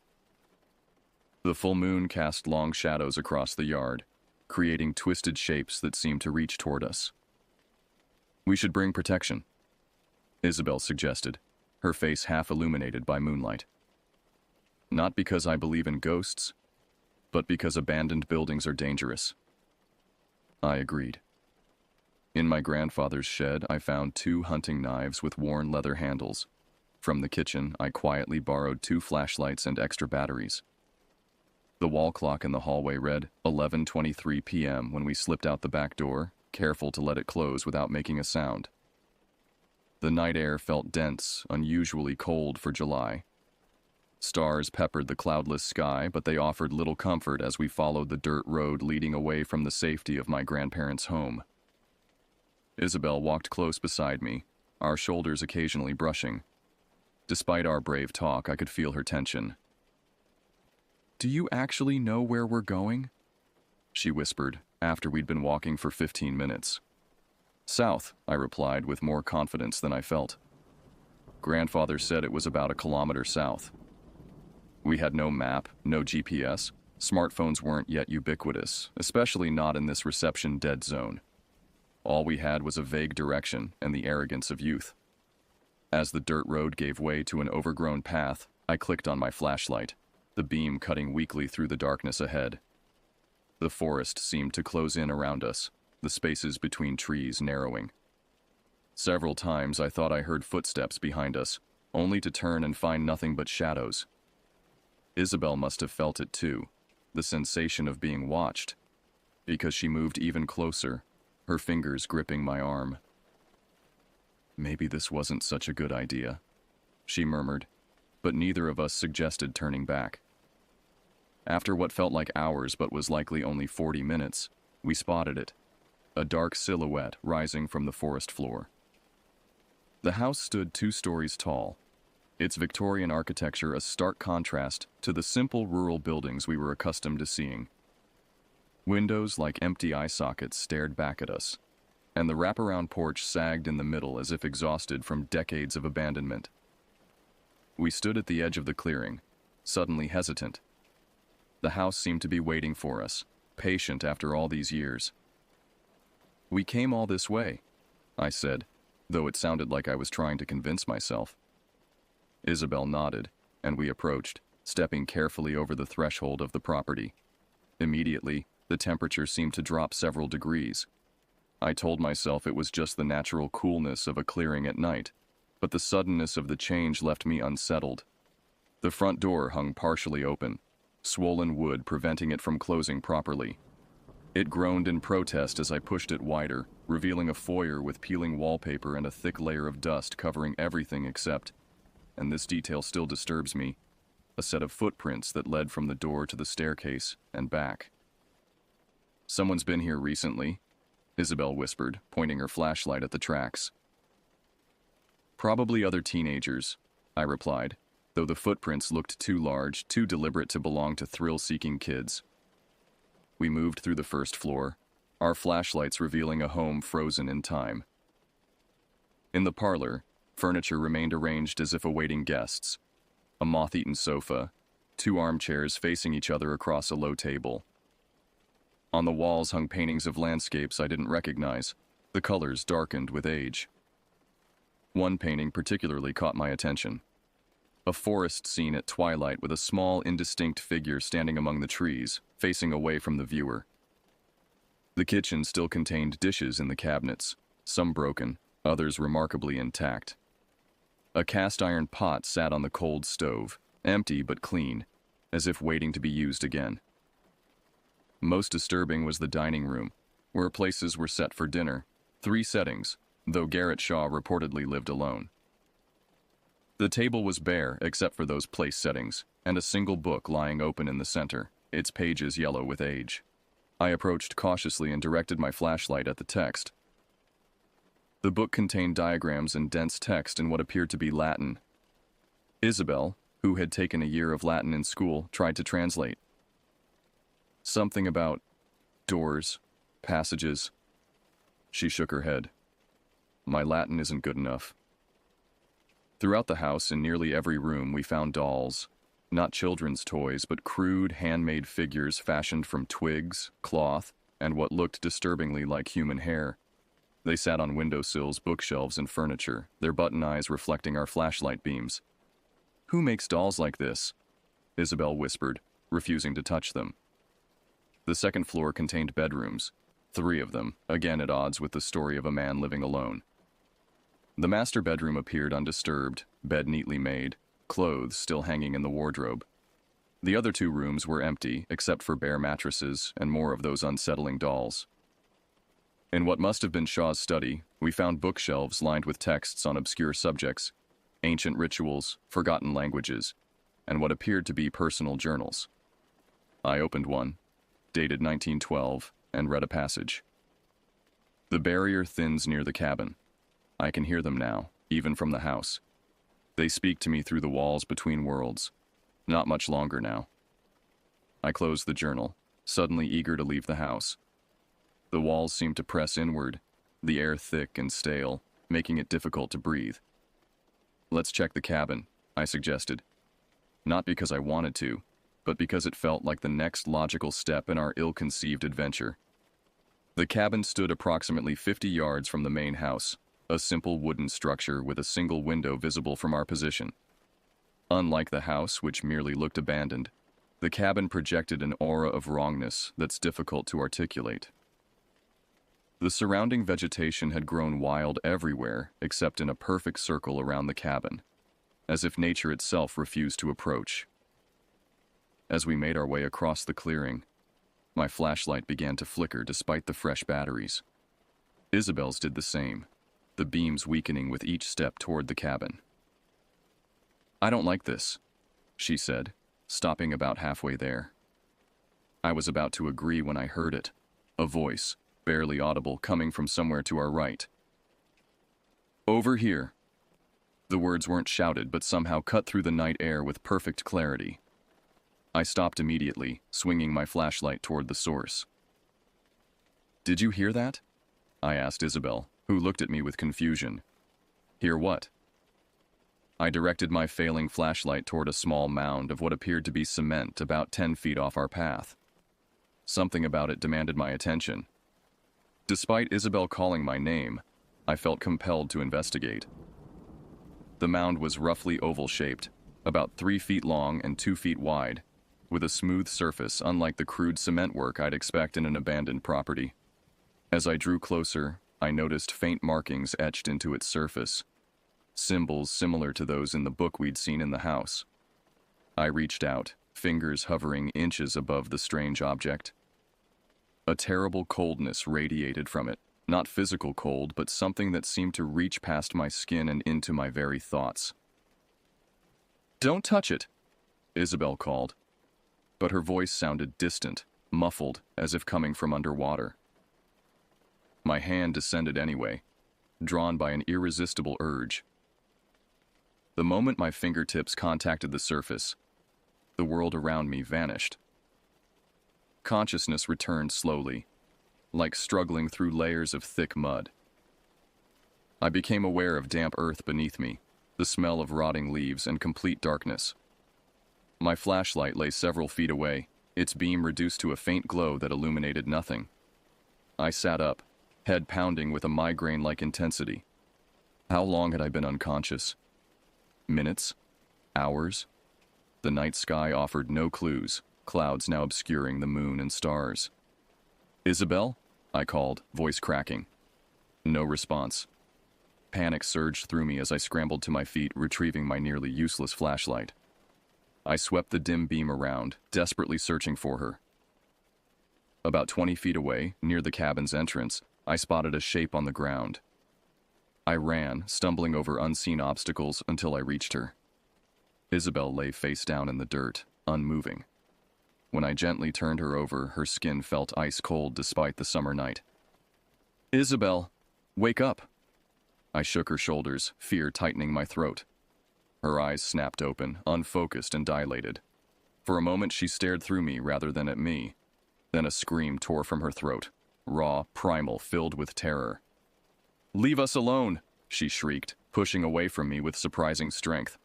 The full moon cast long shadows across the yard, creating twisted shapes that seemed to reach toward us. "We should bring protection," Isabel suggested, her face half illuminated by moonlight. "Not because I believe in ghosts, but because abandoned buildings are dangerous." I agreed. In my grandfather's shed, I found 2 hunting knives with worn leather handles. From the kitchen, I quietly borrowed 2 flashlights and extra batteries. The wall clock in the hallway read 11:23 p.m. when we slipped out the back door, careful to let it close without making a sound. The night air felt dense, unusually cold for July. Stars peppered the cloudless sky, but they offered little comfort as we followed the dirt road leading away from the safety of my grandparents' home. Isabel walked close beside me, our shoulders occasionally brushing. Despite our brave talk, I could feel her tension. "Do you actually know where we're going?" she whispered, after we'd been walking for 15 minutes. "South," I replied with more confidence than I felt. Grandfather said it was about a kilometer south. We had no map, no GPS. Smartphones weren't yet ubiquitous, especially not in this reception-dead zone. All we had was a vague direction and the arrogance of youth. As the dirt road gave way to an overgrown path, I clicked on my flashlight, the beam cutting weakly through the darkness ahead. The forest seemed to close in around us, the spaces between trees narrowing. Several times I thought I heard footsteps behind us, only to turn and find nothing but shadows. Isabel must have felt it too, the sensation of being watched, because she moved even closer, her fingers gripping my arm. "Maybe this wasn't such a good idea," she murmured, but neither of us suggested turning back. After what felt like hours but was likely only 40 minutes, we spotted it, a dark silhouette rising from the forest floor. The house stood 2 stories tall, its Victorian architecture a stark contrast to the simple rural buildings we were accustomed to seeing. Windows like empty eye sockets stared back at us, and the wraparound porch sagged in the middle as if exhausted from decades of abandonment. We stood at the edge of the clearing, suddenly hesitant. The house seemed to be waiting for us, patient after all these years. "We came all this way," I said, though it sounded like I was trying to convince myself. Isabel nodded, and we approached, stepping carefully over the threshold of the property. Immediately, the temperature seemed to drop several degrees. I told myself it was just the natural coolness of a clearing at night, but the suddenness of the change left me unsettled. The front door hung partially open, swollen wood preventing it from closing properly. It groaned in protest as I pushed it wider, revealing a foyer with peeling wallpaper and a thick layer of dust covering everything except, and this detail still disturbs me, a set of footprints that led from the door to the staircase and back. "Someone's been here recently," Isabel whispered, pointing her flashlight at the tracks. "Probably other teenagers," I replied, though the footprints looked too large, too deliberate to belong to thrill-seeking kids. We moved through the first floor, our flashlights revealing a home frozen in time. In the parlor, furniture remained arranged as if awaiting guests. A moth-eaten sofa, 2 armchairs facing each other across a low table. On the walls hung paintings of landscapes I didn't recognize, the colors darkened with age. One painting particularly caught my attention. A forest scene at twilight with a small, indistinct figure standing among the trees, facing away from the viewer. The kitchen still contained dishes in the cabinets, some broken, others remarkably intact. A cast-iron pot sat on the cold stove, empty but clean, as if waiting to be used again. Most disturbing was the dining room, where places were set for dinner, 3 settings, though Garrett Shaw reportedly lived alone. The table was bare except for those place settings, and a single book lying open in the center, its pages yellow with age. I approached cautiously and directed my flashlight at the text. The book contained diagrams and dense text in what appeared to be Latin. Isabel, who had taken a year of Latin in school, tried to translate. Something about doors, passages. She shook her head. "My Latin isn't good enough." Throughout the house, in nearly every room, we found dolls. Not children's toys, but crude, handmade figures fashioned from twigs, cloth, and what looked disturbingly like human hair. They sat on windowsills, bookshelves, and furniture, their button eyes reflecting our flashlight beams. "Who makes dolls like this?" Isabel whispered, refusing to touch them. The second floor contained bedrooms, 3 of them, again at odds with the story of a man living alone. The master bedroom appeared undisturbed, bed neatly made, clothes still hanging in the wardrobe. The other 2 rooms were empty, except for bare mattresses and more of those unsettling dolls. In what must have been Shaw's study, we found bookshelves lined with texts on obscure subjects, ancient rituals, forgotten languages, and what appeared to be personal journals. I opened one, dated 1912, and read a passage. The barrier thins near the cabin. I can hear them now, even from the house. They speak to me through the walls between worlds. Not much longer now. I closed the journal, suddenly eager to leave the house. The walls seemed to press inward, the air thick and stale, making it difficult to breathe. Let's check the cabin, I suggested. Not because I wanted to, but because it felt like the next logical step in our ill-conceived adventure. The cabin stood approximately 50 yards from the main house, a simple wooden structure with a single window visible from our position. Unlike the house, which merely looked abandoned, the cabin projected an aura of wrongness that's difficult to articulate. The surrounding vegetation had grown wild everywhere except in a perfect circle around the cabin, as if nature itself refused to approach. As we made our way across the clearing, my flashlight began to flicker despite the fresh batteries. Isabel's did the same, the beams weakening with each step toward the cabin. "I don't like this," she said, stopping about halfway there. I was about to agree when I heard it, a voice, barely audible, coming from somewhere to our right. "Over here." The words weren't shouted, but somehow cut through the night air with perfect clarity. I stopped immediately, swinging my flashlight toward the source. "Did you hear that?" I asked Isabel, who looked at me with confusion. "Hear what?" I directed my failing flashlight toward a small mound of what appeared to be cement about 10 feet off our path. Something about it demanded my attention. Despite Isabel calling my name, I felt compelled to investigate. The mound was roughly oval-shaped, about 3 feet long and 2 feet wide, with a smooth surface unlike the crude cement work I'd expect in an abandoned property. As I drew closer, I noticed faint markings etched into its surface, symbols similar to those in the book we'd seen in the house. I reached out, fingers hovering inches above the strange object. A terrible coldness radiated from it, not physical cold, but something that seemed to reach past my skin and into my very thoughts. "Don't touch it," Isabel called, but her voice sounded distant, muffled, as if coming from underwater. My hand descended anyway, drawn by an irresistible urge. The moment my fingertips contacted the surface, the world around me vanished. Consciousness returned slowly, like struggling through layers of thick mud. I became aware of damp earth beneath me, the smell of rotting leaves, and complete darkness. My flashlight lay several feet away, its beam reduced to a faint glow that illuminated nothing. I sat up, head pounding with a migraine-like intensity. How long had I been unconscious? Minutes? Hours? The night sky offered no clues, clouds now obscuring the moon and stars. "Isabel?" I called, voice cracking. No response. Panic surged through me as I scrambled to my feet, retrieving my nearly useless flashlight. I swept the dim beam around, desperately searching for her. About 20 feet away, near the cabin's entrance, I spotted a shape on the ground. I ran, stumbling over unseen obstacles until I reached her. Isabel lay face down in the dirt, unmoving. When I gently turned her over, her skin felt ice cold despite the summer night. "Isabel, wake up!" I shook her shoulders, fear tightening my throat. Her eyes snapped open, unfocused and dilated. For a moment she stared through me rather than at me. Then a scream tore from her throat, raw, primal, filled with terror. "Leave us alone!" she shrieked, pushing away from me with surprising strength.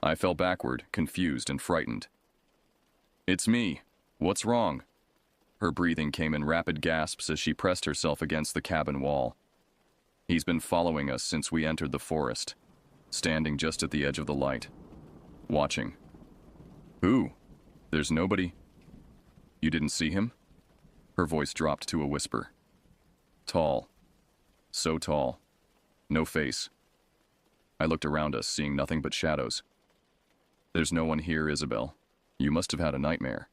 I fell backward, confused and frightened. "It's me. What's wrong?" Her breathing came in rapid gasps as she pressed herself against the cabin wall. "He's been following us since we entered the forest, standing just at the edge of the light, watching." "Who? There's nobody." "You didn't see him?" Her voice dropped to a whisper. "Tall. So tall. No face." I looked around us, seeing nothing but shadows. "There's no one here, Isabel. You must have had a nightmare."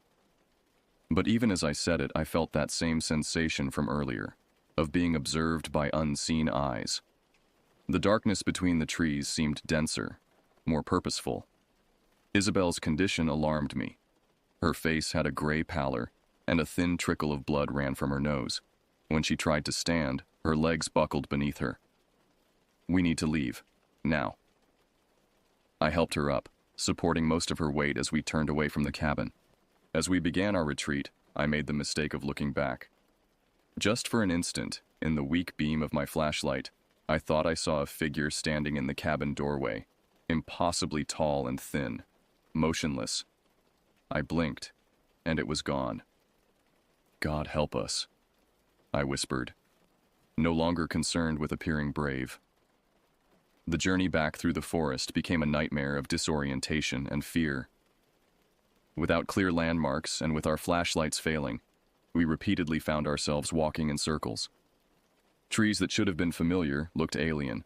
But even as I said it, I felt that same sensation from earlier, of being observed by unseen eyes. The darkness between the trees seemed denser, more purposeful. Isabel's condition alarmed me. Her face had a gray pallor, and a thin trickle of blood ran from her nose. When she tried to stand, her legs buckled beneath her. "We need to leave. Now." I helped her up, supporting most of her weight as we turned away from the cabin. As we began our retreat, I made the mistake of looking back. Just for an instant, in the weak beam of my flashlight, I thought I saw a figure standing in the cabin doorway, impossibly tall and thin, motionless. I blinked, and it was gone. "God help us," I whispered, no longer concerned with appearing brave. The journey back through the forest became a nightmare of disorientation and fear. Without clear landmarks and with our flashlights failing, we repeatedly found ourselves walking in circles. Trees that should have been familiar looked alien.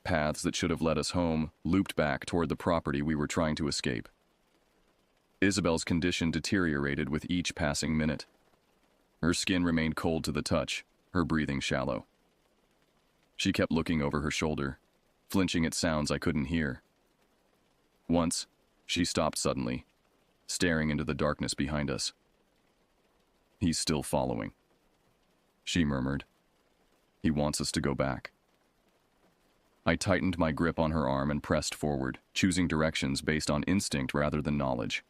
Paths that should have led us home looped back toward the property we were trying to escape. Isabel's condition deteriorated with each passing minute. Her skin remained cold to the touch, her breathing shallow. She kept looking over her shoulder, flinching at sounds I couldn't hear. Once, she stopped suddenly, staring into the darkness behind us. "He's still following," she murmured. "He wants us to go back." I tightened my grip on her arm and pressed forward, choosing directions based on instinct rather than knowledge.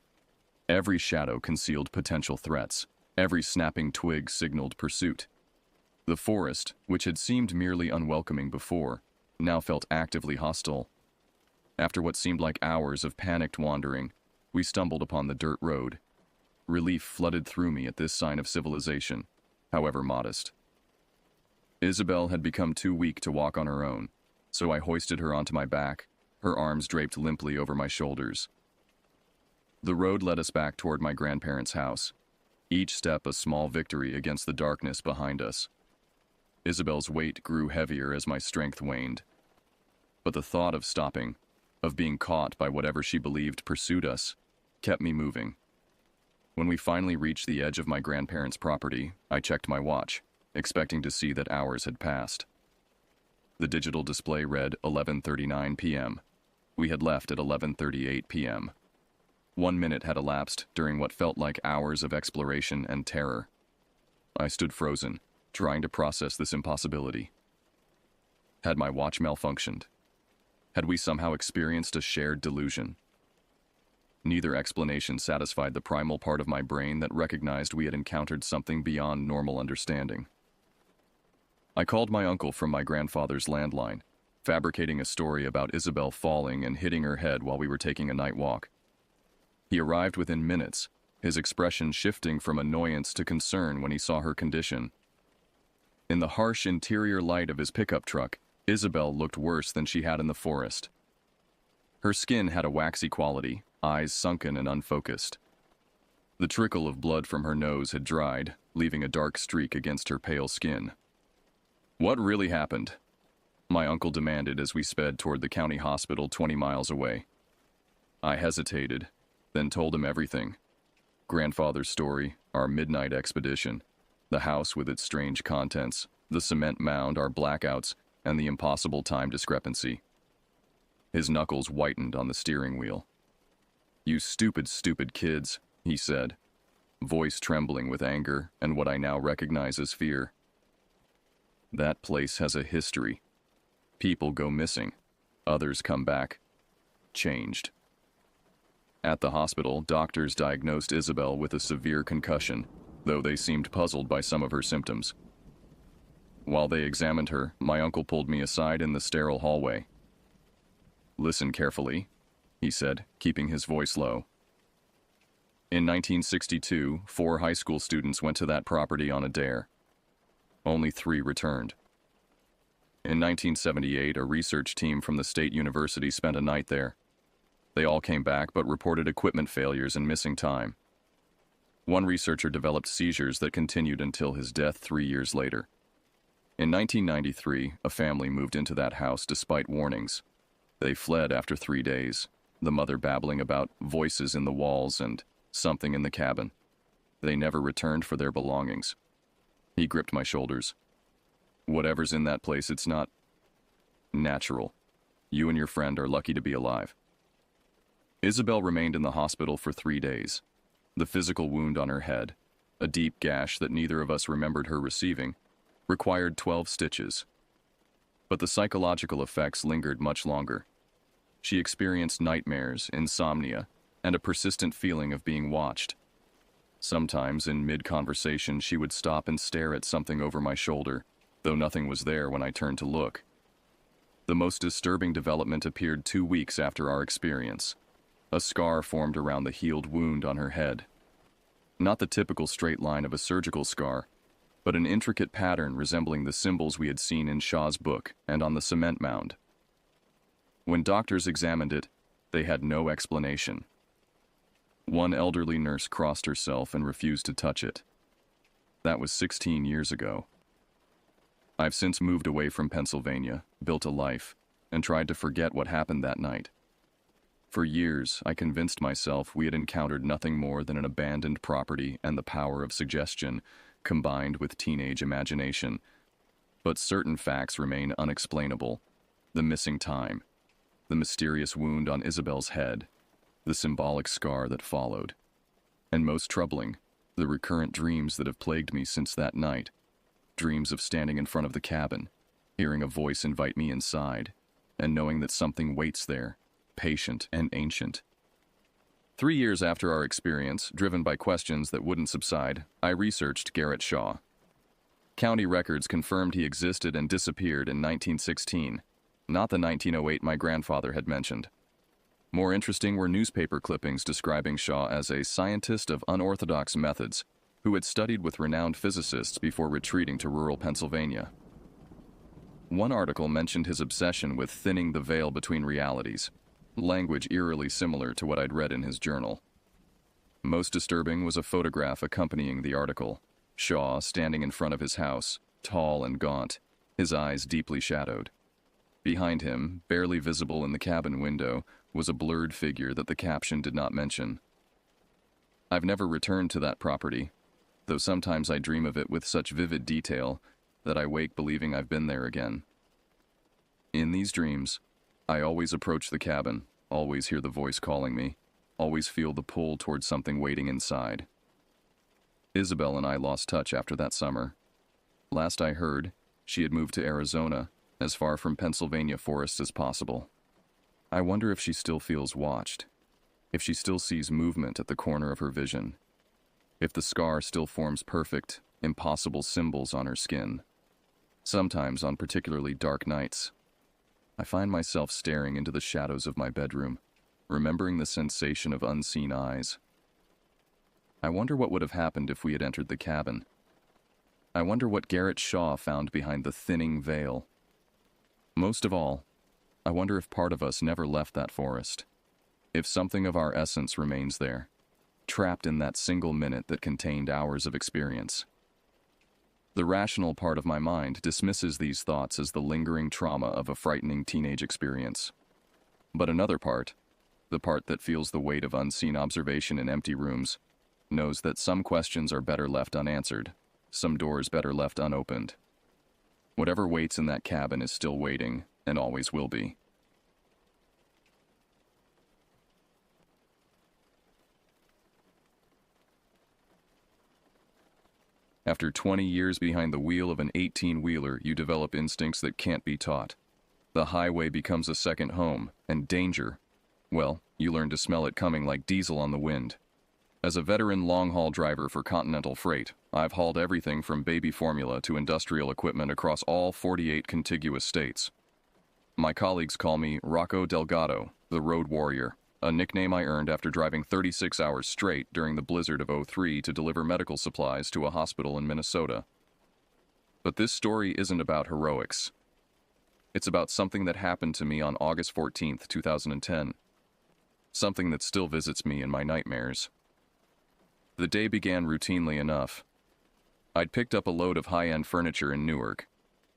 Every shadow concealed potential threats. Every snapping twig signaled pursuit. The forest, which had seemed merely unwelcoming before, now felt actively hostile. After what seemed like hours of panicked wandering, we stumbled upon the dirt road. Relief flooded through me at this sign of civilization, however modest. Isabel had become too weak to walk on her own, so I hoisted her onto my back, her arms draped limply over my shoulders. The road led us back toward my grandparents' house, each step a small victory against the darkness behind us. Isabel's weight grew heavier as my strength waned. But the thought of stopping, of being caught by whatever she believed pursued us, kept me moving. When we finally reached the edge of my grandparents' property, I checked my watch, expecting to see that hours had passed. The digital display read 11:39 p.m. We had left at 11:38 p.m. 1 minute had elapsed during what felt like hours of exploration and terror. I stood frozen, trying to process this impossibility. Had my watch malfunctioned? Had we somehow experienced a shared delusion? Neither explanation satisfied the primal part of my brain that recognized we had encountered something beyond normal understanding. I called my uncle from my grandfather's landline, fabricating a story about Isabel falling and hitting her head while we were taking a night walk. He arrived within minutes, his expression shifting from annoyance to concern when he saw her condition. In the harsh interior light of his pickup truck, Isabel looked worse than she had in the forest. Her skin had a waxy quality, eyes sunken and unfocused. The trickle of blood from her nose had dried, leaving a dark streak against her pale skin. "What really happened?" my uncle demanded as we sped toward the county hospital 20 miles away. I hesitated, then told him everything. Grandfather's story, our midnight expedition, the house with its strange contents, the cement mound, our blackouts, and the impossible time discrepancy. His knuckles whitened on the steering wheel. "You stupid, stupid kids," he said, voice trembling with anger and what I now recognize as fear. "That place has a history. People go missing. Others come back. Changed." At the hospital, doctors diagnosed Isabel with a severe concussion, though they seemed puzzled by some of her symptoms. While they examined her, my uncle pulled me aside in the sterile hallway. "Listen carefully," he said, keeping his voice low. "In 1962, 4 high school students went to that property on a dare. Only 3 returned. In 1978, a research team from the state university spent a night there. They all came back but reported equipment failures and missing time. One researcher developed seizures that continued until his death 3 years later. In 1993, a family moved into that house despite warnings. They fled after 3 days, the mother babbling about voices in the walls and something in the cabin. They never returned for their belongings." He gripped my shoulders. "Whatever's in that place, it's not natural. You and your friend are lucky to be alive." Isabel remained in the hospital for 3 days. The physical wound on her head, a deep gash that neither of us remembered her receiving, required 12 stitches. But the psychological effects lingered much longer. She experienced nightmares, insomnia, and a persistent feeling of being watched. Sometimes, in mid-conversation, she would stop and stare at something over my shoulder, though nothing was there when I turned to look. The most disturbing development appeared 2 weeks after our experience. A scar formed around the healed wound on her head. Not the typical straight line of a surgical scar, but an intricate pattern resembling the symbols we had seen in Shaw's book and on the cement mound. When doctors examined it, they had no explanation. One elderly nurse crossed herself and refused to touch it. That was 16 years ago. I've since moved away from Pennsylvania, built a life, and tried to forget what happened that night. For years, I convinced myself we had encountered nothing more than an abandoned property and the power of suggestion, combined with teenage imagination. But certain facts remain unexplainable. The missing time, the mysterious wound on Isabel's head, the symbolic scar that followed. And most troubling, the recurrent dreams that have plagued me since that night. Dreams of standing in front of the cabin, hearing a voice invite me inside, and knowing that something waits there, patient and ancient. 3 years after our experience, driven by questions that wouldn't subside, I researched Garrett Shaw. County records confirmed he existed and disappeared in 1916, not the 1908 my grandfather had mentioned. More interesting were newspaper clippings describing Shaw as a scientist of unorthodox methods who had studied with renowned physicists before retreating to rural Pennsylvania. One article mentioned his obsession with thinning the veil between realities, language eerily similar to what I'd read in his journal. Most disturbing was a photograph accompanying the article. Shaw standing in front of his house, tall and gaunt, his eyes deeply shadowed. Behind him, barely visible in the cabin window, was a blurred figure that the caption did not mention. I've never returned to that property, though sometimes I dream of it with such vivid detail that I wake believing I've been there again. In these dreams, I always approach the cabin, always hear the voice calling me, always feel the pull towards something waiting inside. Isabel and I lost touch after that summer. Last I heard, she had moved to Arizona, as far from Pennsylvania forests as possible. I wonder if she still feels watched, if she still sees movement at the corner of her vision, if the scar still forms perfect, impossible symbols on her skin. Sometimes on particularly dark nights, I find myself staring into the shadows of my bedroom, remembering the sensation of unseen eyes. I wonder what would have happened if we had entered the cabin. I wonder what Garrett Shaw found behind the thinning veil. Most of all, I wonder if part of us never left that forest, if something of our essence remains there, trapped in that single minute that contained hours of experience. The rational part of my mind dismisses these thoughts as the lingering trauma of a frightening teenage experience. But another part, the part that feels the weight of unseen observation in empty rooms, knows that some questions are better left unanswered, some doors better left unopened. Whatever waits in that cabin is still waiting, and always will be. After 20 years behind the wheel of an 18-wheeler, you develop instincts that can't be taught. The highway becomes a second home, and danger, well, you learn to smell it coming like diesel on the wind. As a veteran long-haul driver for Continental Freight, I've hauled everything from baby formula to industrial equipment across all 48 contiguous states. My colleagues call me Rocco Delgado, the Road Warrior, a nickname I earned after driving 36 hours straight during the blizzard of '03 to deliver medical supplies to a hospital in Minnesota. But this story isn't about heroics. It's about something that happened to me on August 14th, 2010. Something that still visits me in my nightmares. The day began routinely enough. I'd picked up a load of high-end furniture in Newark,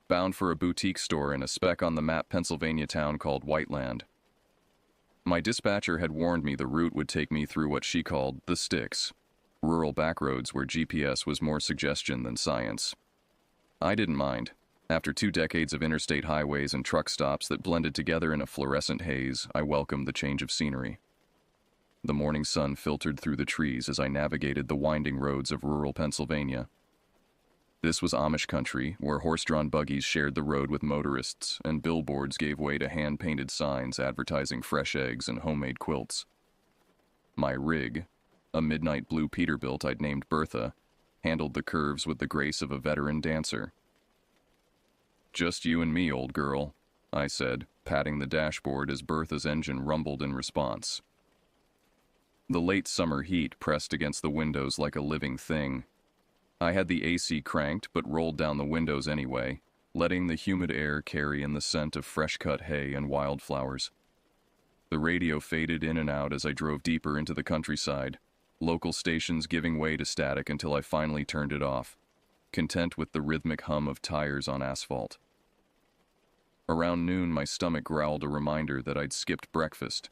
bound for a boutique store in a speck-on-the-map Pennsylvania town called Whiteland. My dispatcher had warned me the route would take me through what she called the sticks, rural backroads where GPS was more suggestion than science. I didn't mind. After 2 decades of interstate highways and truck stops that blended together in a fluorescent haze, I welcomed the change of scenery. The morning sun filtered through the trees as I navigated the winding roads of rural Pennsylvania. This was Amish country, where horse-drawn buggies shared the road with motorists, and billboards gave way to hand-painted signs advertising fresh eggs and homemade quilts. My rig, a midnight blue Peterbilt I'd named Bertha, handled the curves with the grace of a veteran dancer. "Just you and me, old girl," I said, patting the dashboard as Bertha's engine rumbled in response. The late summer heat pressed against the windows like a living thing. I had the AC cranked but rolled down the windows anyway, letting the humid air carry in the scent of fresh-cut hay and wildflowers. The radio faded in and out as I drove deeper into the countryside, local stations giving way to static until I finally turned it off, content with the rhythmic hum of tires on asphalt. Around noon, my stomach growled a reminder that I'd skipped breakfast.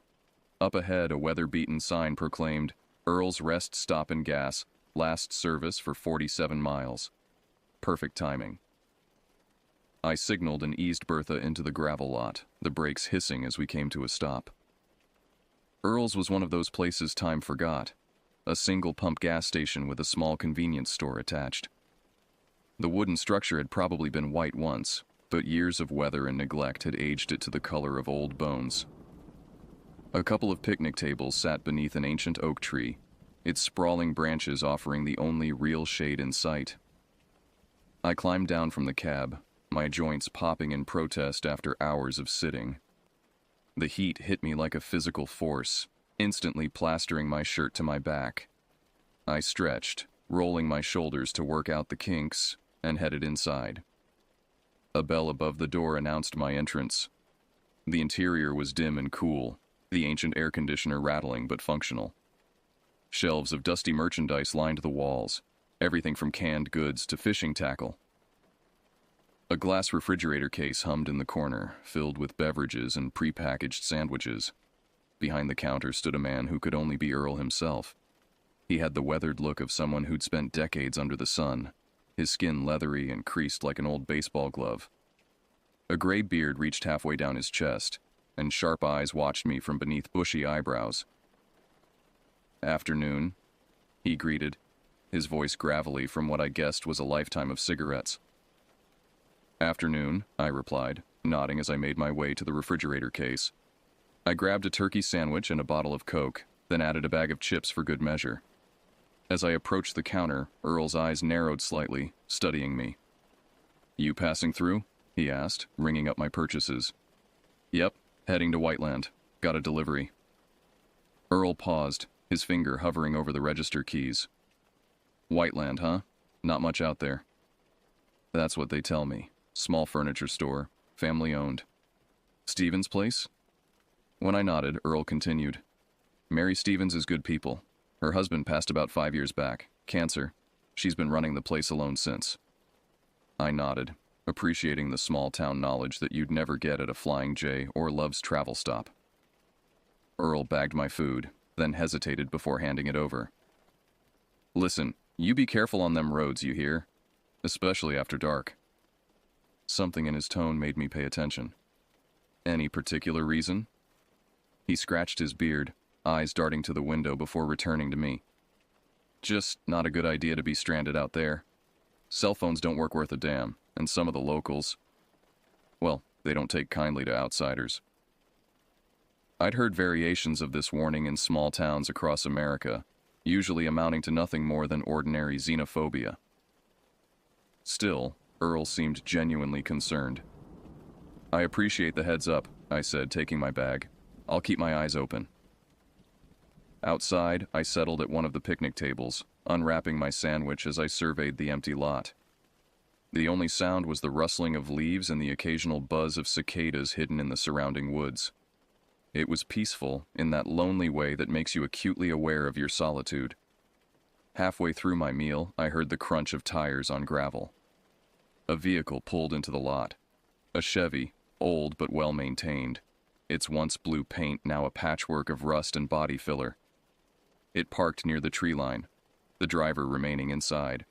Up ahead, a weather-beaten sign proclaimed, "Earl's Rest Stop and Gas, last service for 47 miles. Perfect timing. I signaled and eased Bertha into the gravel lot, the brakes hissing as we came to a stop. Earl's was one of those places time forgot, a single-pump gas station with a small convenience store attached. The wooden structure had probably been white once, but years of weather and neglect had aged it to the color of old bones. A couple of picnic tables sat beneath an ancient oak tree, its sprawling branches offering the only real shade in sight. I climbed down from the cab, my joints popping in protest after hours of sitting. The heat hit me like a physical force, instantly plastering my shirt to my back. I stretched, rolling my shoulders to work out the kinks, and headed inside. A bell above the door announced my entrance. The interior was dim and cool, the ancient air conditioner rattling but functional. Shelves of dusty merchandise lined the walls, everything from canned goods to fishing tackle. A glass refrigerator case hummed in the corner, filled with beverages and prepackaged sandwiches. Behind the counter stood a man who could only be Earl himself. He had the weathered look of someone who'd spent decades under the sun, his skin leathery and creased like an old baseball glove. A gray beard reached halfway down his chest, and sharp eyes watched me from beneath bushy eyebrows. "Afternoon," he greeted, his voice gravelly from what I guessed was a lifetime of cigarettes. "Afternoon," I replied, nodding as I made my way to the refrigerator case. I grabbed a turkey sandwich and a bottle of Coke, then added a bag of chips for good measure. As I approached the counter, Earl's eyes narrowed slightly, studying me. "You passing through?" he asked, ringing up my purchases. "Yep, heading to Whiteland. Got a delivery." Earl paused, his finger hovering over the register keys. "Whiteland, huh? Not much out there." "That's what they tell me. Small furniture store, family owned." "Stevens' place?" When I nodded, Earl continued. "Mary Stevens is good people. Her husband passed about 5 years back. Cancer. She's been running the place alone since." I nodded, appreciating the small-town knowledge that you'd never get at a Flying J or Love's travel stop. Earl bagged my food, then hesitated before handing it over. "Listen, you be careful on them roads, you hear? Especially after dark." Something in his tone made me pay attention. "Any particular reason?" He scratched his beard, eyes darting to the window before returning to me. "Just not a good idea to be stranded out there. Cell phones don't work worth a damn, and some of the locals, well, they don't take kindly to outsiders." I'd heard variations of this warning in small towns across America, usually amounting to nothing more than ordinary xenophobia. Still, Earl seemed genuinely concerned. "I appreciate the heads up," I said, taking my bag. "I'll keep my eyes open." Outside, I settled at one of the picnic tables, unwrapping my sandwich as I surveyed the empty lot. The only sound was the rustling of leaves and the occasional buzz of cicadas hidden in the surrounding woods. It was peaceful in that lonely way that makes you acutely aware of your solitude. Halfway through my meal, I heard the crunch of tires on gravel. A vehicle pulled into the lot. A Chevy, old but well-maintained. Its once blue paint now a patchwork of rust and body filler. It parked near the tree line, the driver remaining inside.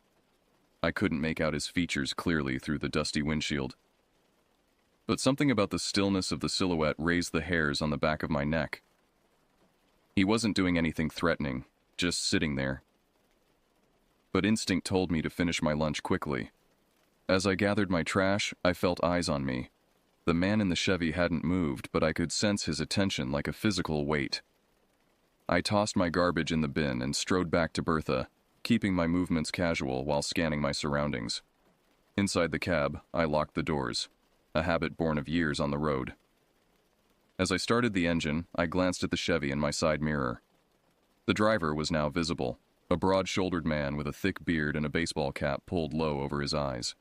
I couldn't make out his features clearly through the dusty windshield. But something about the stillness of the silhouette raised the hairs on the back of my neck. He wasn't doing anything threatening, just sitting there. But instinct told me to finish my lunch quickly. As I gathered my trash, I felt eyes on me. The man in the Chevy hadn't moved, but I could sense his attention like a physical weight. I tossed my garbage in the bin and strode back to Bertha, keeping my movements casual while scanning my surroundings. Inside the cab, I locked the doors, a habit born of years on the road. As I started the engine, I glanced at the Chevy in my side mirror. The driver was now visible, a broad-shouldered man with a thick beard and a baseball cap pulled low over his eyes.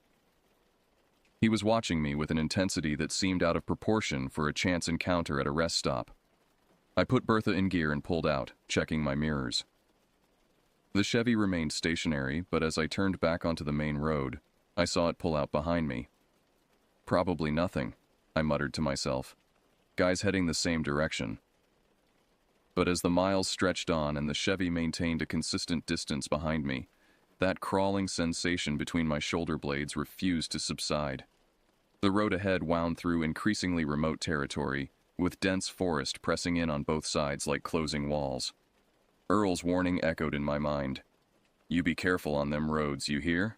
He was watching me with an intensity that seemed out of proportion for a chance encounter at a rest stop. I put Bertha in gear and pulled out, checking my mirrors. The Chevy remained stationary, but as I turned back onto the main road, I saw it pull out behind me. Probably nothing, I muttered to myself. Guys heading the same direction. But as the miles stretched on and the Chevy maintained a consistent distance behind me, that crawling sensation between my shoulder blades refused to subside. The road ahead wound through increasingly remote territory, with dense forest pressing in on both sides like closing walls. Earl's warning echoed in my mind. "You be careful on them roads, you hear?"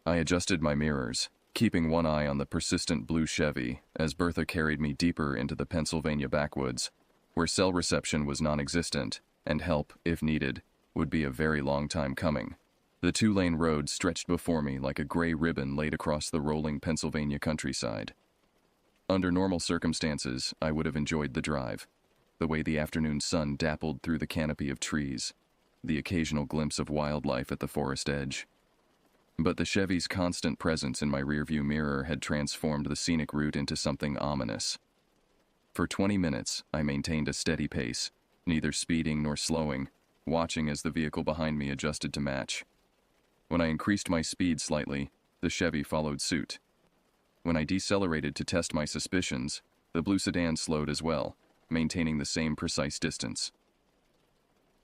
I adjusted my mirrors, keeping one eye on the persistent blue Chevy as Bertha carried me deeper into the Pennsylvania backwoods, where cell reception was non-existent, and help, if needed, would be a very long time coming. The two-lane road stretched before me like a gray ribbon laid across the rolling Pennsylvania countryside. Under normal circumstances, I would have enjoyed the drive, the way the afternoon sun dappled through the canopy of trees, the occasional glimpse of wildlife at the forest edge. But the Chevy's constant presence in my rearview mirror had transformed the scenic route into something ominous. For 20 minutes, I maintained a steady pace, neither speeding nor slowing, watching as the vehicle behind me adjusted to match. When I increased my speed slightly, the Chevy followed suit. When I decelerated to test my suspicions, the blue sedan slowed as well, maintaining the same precise distance.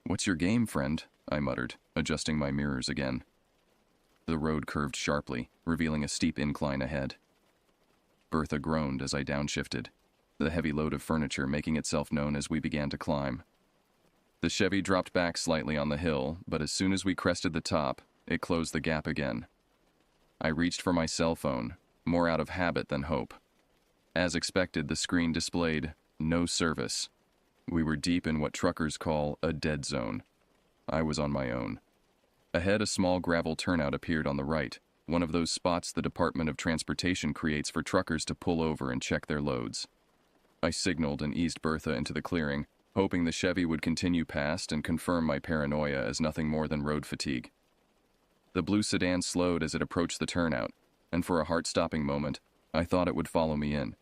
"What's your game, friend?" I muttered, adjusting my mirrors again. The road curved sharply, revealing a steep incline ahead. Bertha groaned as I downshifted, the heavy load of furniture making itself known as we began to climb. The Chevy dropped back slightly on the hill, but as soon as we crested the top, it closed the gap again. I reached for my cell phone, more out of habit than hope. As expected, the screen displayed "no service." We were deep in what truckers call a dead zone. I was on my own. Ahead, a small gravel turnout appeared on the right, one of those spots the Department of Transportation creates for truckers to pull over and check their loads. I signaled and eased Bertha into the clearing, hoping the Chevy would continue past and confirm my paranoia as nothing more than road fatigue. The blue sedan slowed as it approached the turnout, and for a heart-stopping moment, I thought it would follow me in.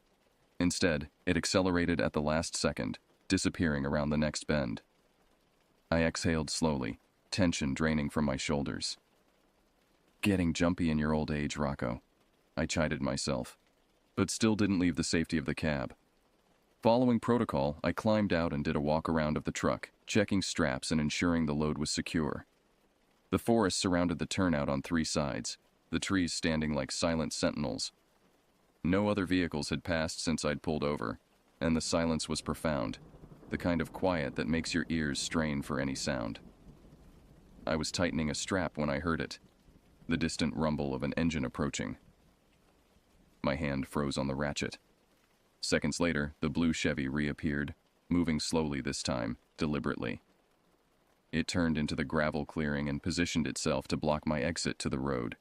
Instead, it accelerated at the last second, disappearing around the next bend. I exhaled slowly, tension draining from my shoulders. "Getting jumpy in your old age, Rocco," I chided myself, but still didn't leave the safety of the cab. Following protocol, I climbed out and did a walk around of the truck, checking straps and ensuring the load was secure. The forest surrounded the turnout on three sides, the trees standing like silent sentinels. No other vehicles had passed since I'd pulled over, and the silence was profound, the kind of quiet that makes your ears strain for any sound. I was tightening a strap when I heard it, the distant rumble of an engine approaching. My hand froze on the ratchet. Seconds later, the blue Chevy reappeared, moving slowly this time, deliberately. It turned into the gravel clearing and positioned itself to block my exit to the road.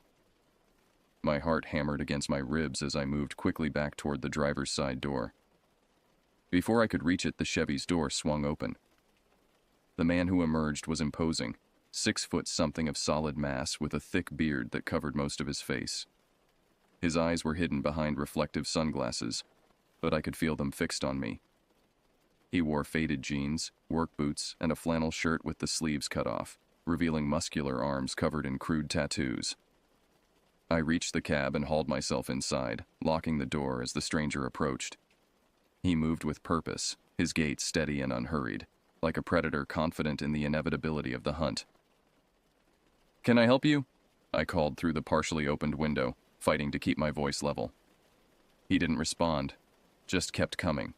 My heart hammered against my ribs as I moved quickly back toward the driver's side door. Before I could reach it, the Chevy's door swung open. The man who emerged was imposing, 6 foot something of solid mass with a thick beard that covered most of his face. His eyes were hidden behind reflective sunglasses, but I could feel them fixed on me. He wore faded jeans, work boots, and a flannel shirt with the sleeves cut off, revealing muscular arms covered in crude tattoos. I reached the cab and hauled myself inside, locking the door as the stranger approached. He moved with purpose, his gait steady and unhurried, like a predator confident in the inevitability of the hunt. "Can I help you?" I called through the partially opened window, fighting to keep my voice level. He didn't respond, just kept coming.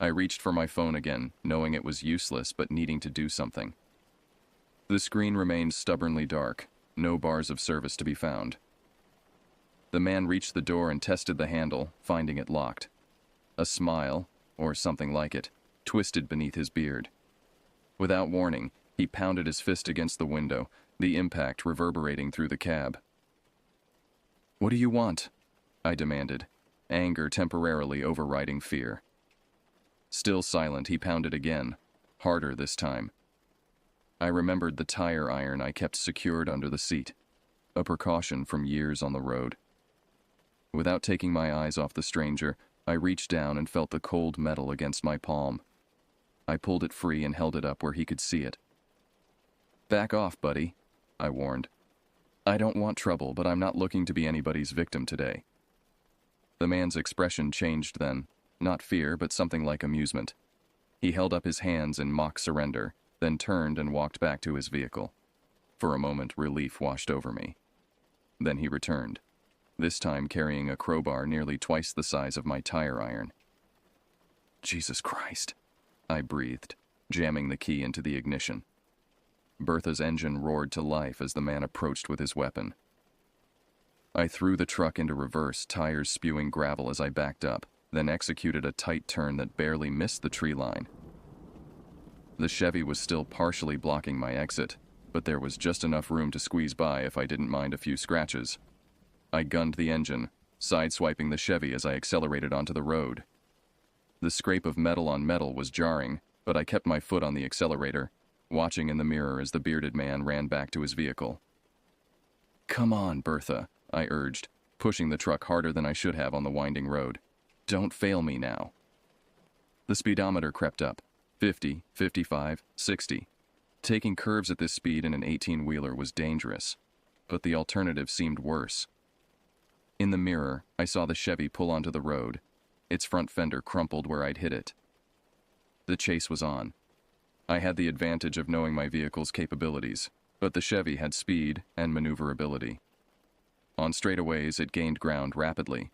I reached for my phone again, knowing it was useless but needing to do something. The screen remained stubbornly dark, no bars of service to be found. The man reached the door and tested the handle, finding it locked. A smile, or something like it, twisted beneath his beard. Without warning, he pounded his fist against the window, the impact reverberating through the cab. "What do you want?" I demanded, anger temporarily overriding fear. Still silent, he pounded again, harder this time. I remembered the tire iron I kept secured under the seat, a precaution from years on the road. Without taking my eyes off the stranger, I reached down and felt the cold metal against my palm. I pulled it free and held it up where he could see it. "Back off, buddy," I warned. "I don't want trouble, but I'm not looking to be anybody's victim today." The man's expression changed then, not fear, but something like amusement. He held up his hands in mock surrender, then turned and walked back to his vehicle. For a moment, relief washed over me. Then he returned, this time carrying a crowbar nearly twice the size of my tire iron. "Jesus Christ," I breathed, jamming the key into the ignition. Bertha's engine roared to life as the man approached with his weapon. I threw the truck into reverse, tires spewing gravel as I backed up, then executed a tight turn that barely missed the tree line. The Chevy was still partially blocking my exit, but there was just enough room to squeeze by if I didn't mind a few scratches. I gunned the engine, sideswiping the Chevy as I accelerated onto the road. The scrape of metal on metal was jarring, but I kept my foot on the accelerator, watching in the mirror as the bearded man ran back to his vehicle. "Come on, Bertha," I urged, pushing the truck harder than I should have on the winding road. "Don't fail me now." The speedometer crept up, 50, 55, 60. Taking curves at this speed in an 18-wheeler was dangerous, but the alternative seemed worse. In the mirror, I saw the Chevy pull onto the road, its front fender crumpled where I'd hit it. The chase was on. I had the advantage of knowing my vehicle's capabilities, but the Chevy had speed and maneuverability. On straightaways, it gained ground rapidly.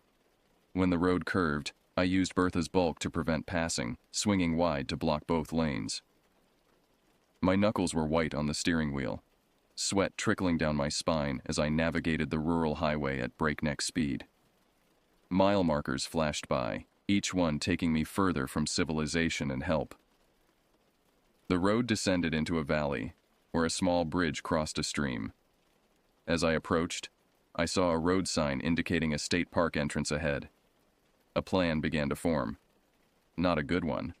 When the road curved, I used Bertha's bulk to prevent passing, swinging wide to block both lanes. My knuckles were white on the steering wheel, sweat trickling down my spine as I navigated the rural highway at breakneck speed. Mile markers flashed by, each one taking me further from civilization and help. The road descended into a valley, where a small bridge crossed a stream. As I approached, I saw a road sign indicating a state park entrance ahead. A plan began to form. Not a good one,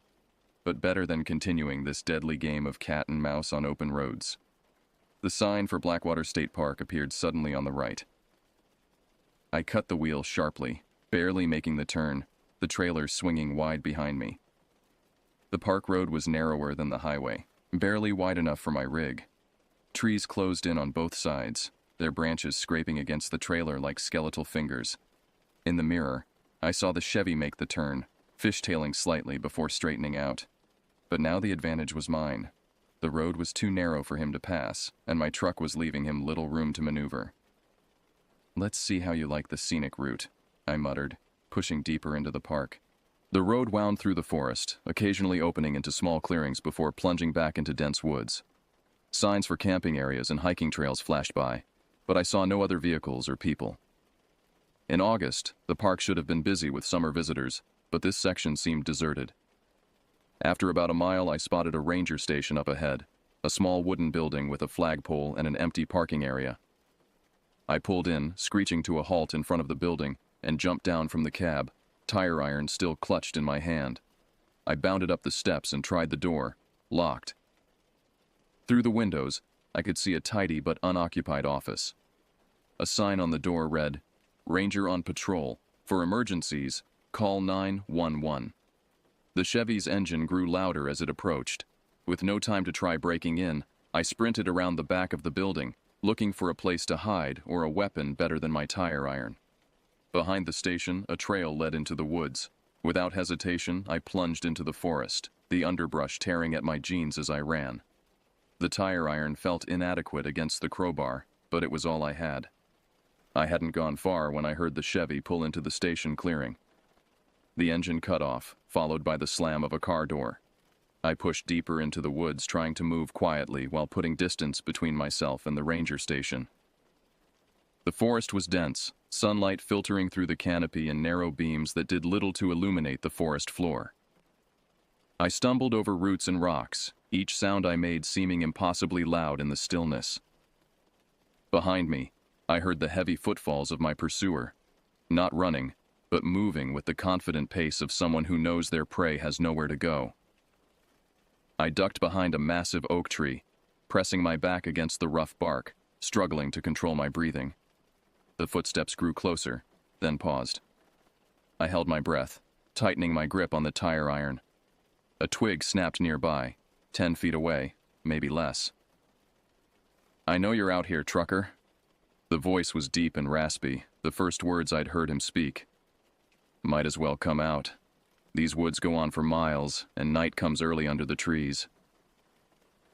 but better than continuing this deadly game of cat and mouse on open roads. The sign for Blackwater State Park appeared suddenly on the right. I cut the wheel sharply, barely making the turn, the trailer swinging wide behind me. The park road was narrower than the highway, barely wide enough for my rig. Trees closed in on both sides, their branches scraping against the trailer like skeletal fingers. In the mirror, I saw the Chevy make the turn, fishtailing slightly before straightening out. But now the advantage was mine. The road was too narrow for him to pass, and my truck was leaving him little room to maneuver. "Let's see how you like the scenic route," I muttered, pushing deeper into the park. The road wound through the forest, occasionally opening into small clearings before plunging back into dense woods. Signs for camping areas and hiking trails flashed by, but I saw no other vehicles or people. In August, the park should have been busy with summer visitors, but this section seemed deserted. After about a mile, I spotted a ranger station up ahead, a small wooden building with a flagpole and an empty parking area. I pulled in, screeching to a halt in front of the building, and jumped down from the cab, tire iron still clutched in my hand. I bounded up the steps and tried the door, locked. Through the windows, I could see a tidy but unoccupied office. A sign on the door read, "Ranger on patrol. For emergencies, call 911. The Chevy's engine grew louder as it approached. With no time to try breaking in, I sprinted around the back of the building, looking for a place to hide or a weapon better than my tire iron. Behind the station, a trail led into the woods. Without hesitation, I plunged into the forest, the underbrush tearing at my jeans as I ran. The tire iron felt inadequate against the crowbar, but it was all I had. I hadn't gone far when I heard the Chevy pull into the station clearing. The engine cut off, followed by the slam of a car door. I pushed deeper into the woods, trying to move quietly while putting distance between myself and the ranger station. The forest was dense, sunlight filtering through the canopy in narrow beams that did little to illuminate the forest floor. I stumbled over roots and rocks, each sound I made seeming impossibly loud in the stillness. Behind me, I heard the heavy footfalls of my pursuer, not running, but moving with the confident pace of someone who knows their prey has nowhere to go. I ducked behind a massive oak tree, pressing my back against the rough bark, struggling to control my breathing. The footsteps grew closer, then paused. I held my breath, tightening my grip on the tire iron. A twig snapped nearby, 10 feet away, maybe less. "I know you're out here, trucker." The voice was deep and raspy, the first words I'd heard him speak. "Might as well come out. These woods go on for miles, and night comes early under the trees."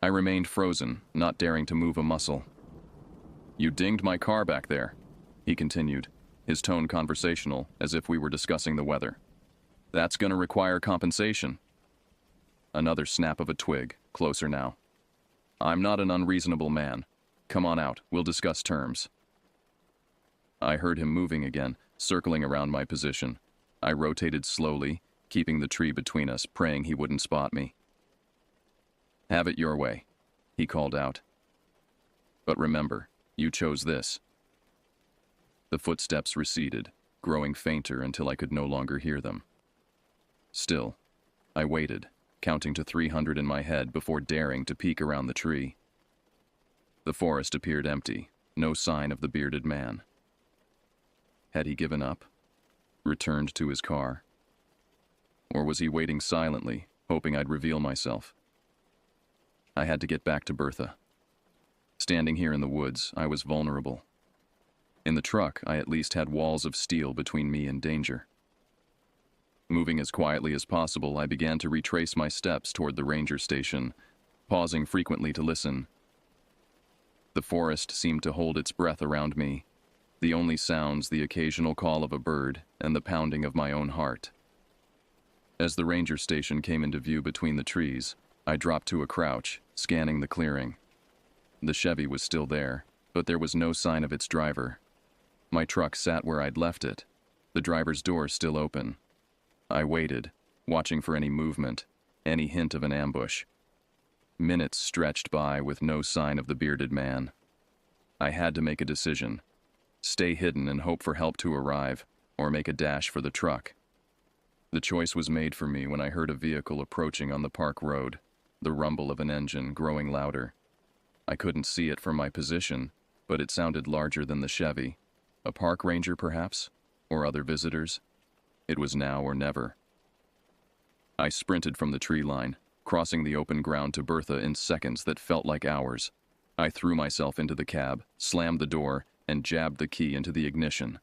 I remained frozen, not daring to move a muscle. "You dinged my car back there," he continued, his tone conversational, as if we were discussing the weather. "That's gonna require compensation." Another snap of a twig, closer now. "I'm not an unreasonable man. Come on out, we'll discuss terms." I heard him moving again, circling around my position. I rotated slowly, keeping the tree between us, praying he wouldn't spot me. "Have it your way," he called out. "But remember, you chose this." The footsteps receded, growing fainter until I could no longer hear them. Still, I waited, counting to 300 in my head before daring to peek around the tree. The forest appeared empty, no sign of the bearded man. Had he given up? Returned to his car? Or was he waiting silently, hoping I'd reveal myself? I had to get back to Bertha. Standing here in the woods, I was vulnerable. In the truck, I at least had walls of steel between me and danger. Moving as quietly as possible, I began to retrace my steps toward the ranger station, pausing frequently to listen. The forest seemed to hold its breath around me, the only sounds the occasional call of a bird and the pounding of my own heart. As the ranger station came into view between the trees, I dropped to a crouch, scanning the clearing. The Chevy was still there, but there was no sign of its driver. My truck sat where I'd left it, the driver's door still open. I waited, watching for any movement, any hint of an ambush. Minutes stretched by with no sign of the bearded man. I had to make a decision: stay hidden and hope for help to arrive, or make a dash for the truck. The choice was made for me when I heard a vehicle approaching on the park road, the rumble of an engine growing louder. I couldn't see it from my position, but it sounded larger than the Chevy. A park ranger, perhaps? Or other visitors? It was now or never. I sprinted from the tree line, crossing the open ground to Bertha in seconds that felt like hours. I threw myself into the cab, slammed the door, and jabbed the key into the ignition.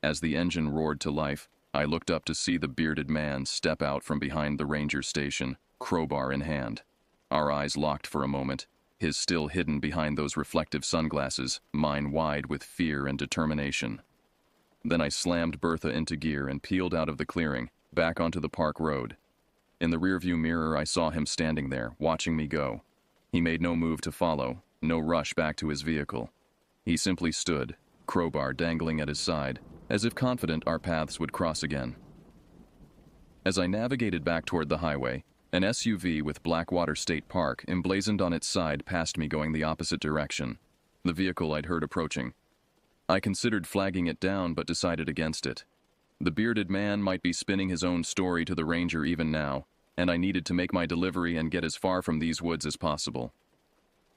As the engine roared to life, I looked up to see the bearded man step out from behind the ranger station, crowbar in hand. Our eyes locked for a moment, his still hidden behind those reflective sunglasses, mine wide with fear and determination. Then I slammed Bertha into gear and peeled out of the clearing, back onto the park road. In the rearview mirror, I saw him standing there, watching me go. He made no move to follow, no rush back to his vehicle. He simply stood, crowbar dangling at his side, as if confident our paths would cross again. As I navigated back toward the highway, an SUV with Blackwater State Park emblazoned on its side passed me going the opposite direction, the vehicle I'd heard approaching. I considered flagging it down but decided against it. The bearded man might be spinning his own story to the ranger even now, and I needed to make my delivery and get as far from these woods as possible.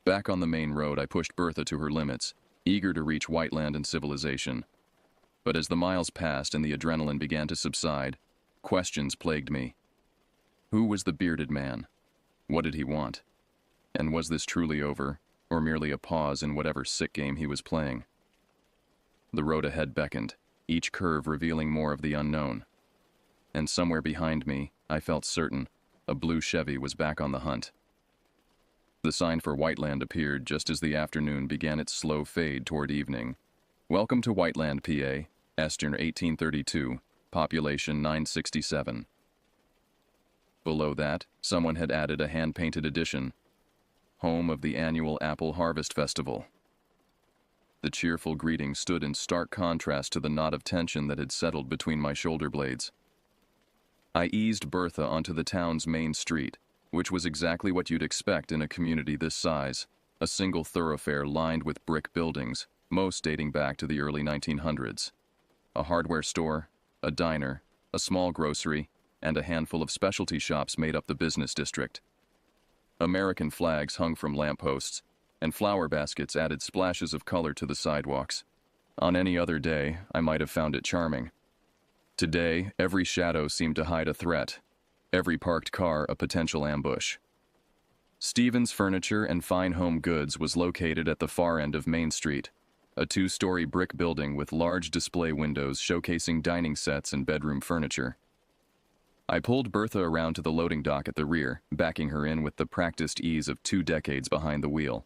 Back on the main road, I pushed Bertha to her limits, eager to reach Whiteland and civilization. But as the miles passed and the adrenaline began to subside, questions plagued me. Who was the bearded man? What did he want? And was this truly over, or merely a pause in whatever sick game he was playing? The road ahead beckoned, each curve revealing more of the unknown. And somewhere behind me, I felt certain, a blue Chevy was back on the hunt. The sign for Whiteland appeared just as the afternoon began its slow fade toward evening. "Welcome to Whiteland, PA, Eastern 1832, population 967. Below that, someone had added a hand-painted addition, home of the annual Apple Harvest Festival. The cheerful greeting stood in stark contrast to the knot of tension that had settled between my shoulder blades. I eased Bertha onto the town's main street, which was exactly what you'd expect in a community this size, a single thoroughfare lined with brick buildings, most dating back to the early 1900s. A hardware store, a diner, a small grocery, and a handful of specialty shops made up the business district. American flags hung from lampposts, and flower baskets added splashes of color to the sidewalks. On any other day, I might have found it charming. Today, every shadow seemed to hide a threat, every parked car a potential ambush. Stevens Furniture and Fine Home Goods was located at the far end of Main Street, a two-story brick building with large display windows showcasing dining sets and bedroom furniture. I pulled Bertha around to the loading dock at the rear, backing her in with the practiced ease of 2 decades behind the wheel.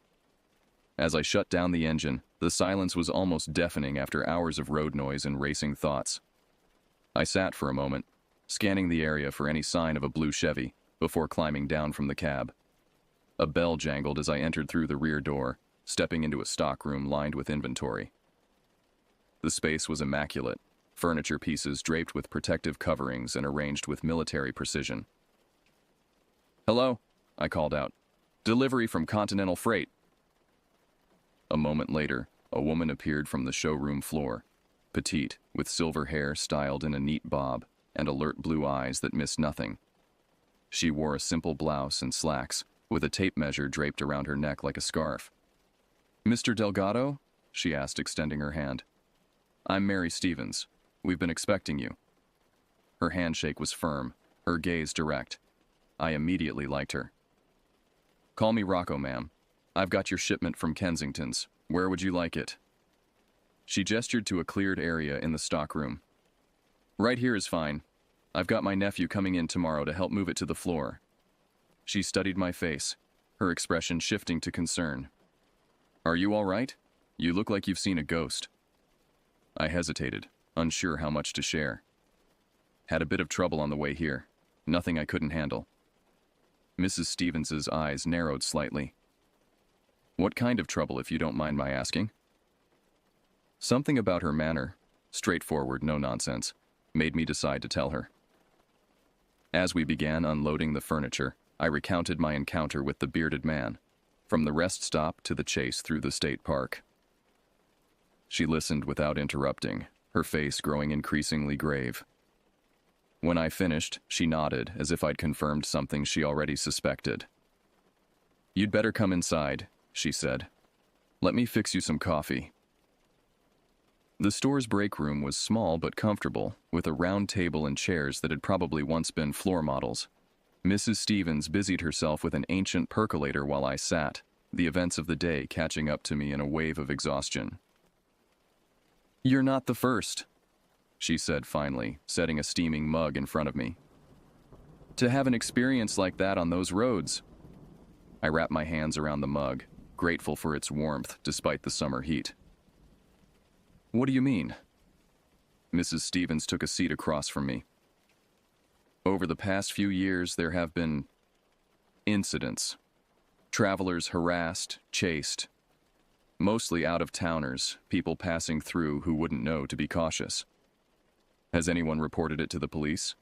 As I shut down the engine, the silence was almost deafening after hours of road noise and racing thoughts. I sat for a moment, scanning the area for any sign of a blue Chevy, before climbing down from the cab. A bell jangled as I entered through the rear door, stepping into a stockroom lined with inventory. The space was immaculate, furniture pieces draped with protective coverings and arranged with military precision. "Hello," I called out. "Delivery from Continental Freight." A moment later, a woman appeared from the showroom floor, petite, with silver hair styled in a neat bob, and alert blue eyes that missed nothing. She wore a simple blouse and slacks, with a tape measure draped around her neck like a scarf. "Mr. Delgado?" she asked, extending her hand. "I'm Mary Stevens. We've been expecting you." Her handshake was firm, her gaze direct. I immediately liked her. "Call me Rocco, ma'am. I've got your shipment from Kensington's. Where would you like it?" She gestured to a cleared area in the stockroom. "Right here is fine. I've got my nephew coming in tomorrow to help move it to the floor." She studied my face, her expression shifting to concern. "Are you all right? You look like you've seen a ghost." I hesitated, unsure how much to share. "Had a bit of trouble on the way here. Nothing I couldn't handle." Mrs. Stevens's eyes narrowed slightly. "What kind of trouble, if you don't mind my asking?" Something about her manner, straightforward, no nonsense, made me decide to tell her. As we began unloading the furniture, I recounted my encounter with the bearded man, from the rest stop to the chase through the state park. She listened without interrupting, her face growing increasingly grave. When I finished, she nodded as if I'd confirmed something she already suspected. "You'd better come inside," she said. "Let me fix you some coffee." The store's break room was small but comfortable, with a round table and chairs that had probably once been floor models. Mrs. Stevens busied herself with an ancient percolator while I sat, the events of the day catching up to me in a wave of exhaustion. "You're not the first," she said finally, setting a steaming mug in front of me. "To have an experience like that on those roads." I wrapped my hands around the mug, grateful for its warmth despite the summer heat. "What do you mean?" Mrs. Stevens took a seat across from me. "Over the past few years, there have been incidents. Travelers harassed, chased. Mostly out-of-towners, people passing through who wouldn't know to be cautious." "Has anyone reported it to the police?"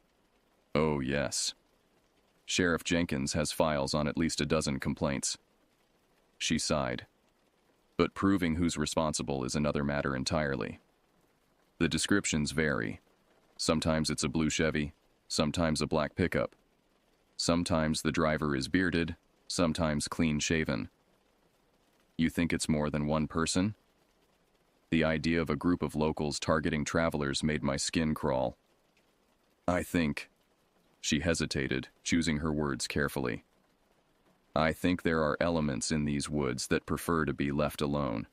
"Oh, yes. Sheriff Jenkins has files on at least a dozen complaints." She sighed. "But proving who's responsible is another matter entirely. The descriptions vary. Sometimes it's a blue Chevy, sometimes a black pickup. Sometimes the driver is bearded, sometimes clean-shaven. You think it's more than one person?" The idea of a group of locals targeting travelers made my skin crawl. "I think..." She hesitated, choosing her words carefully. "I think there are elements in these woods that prefer to be left alone.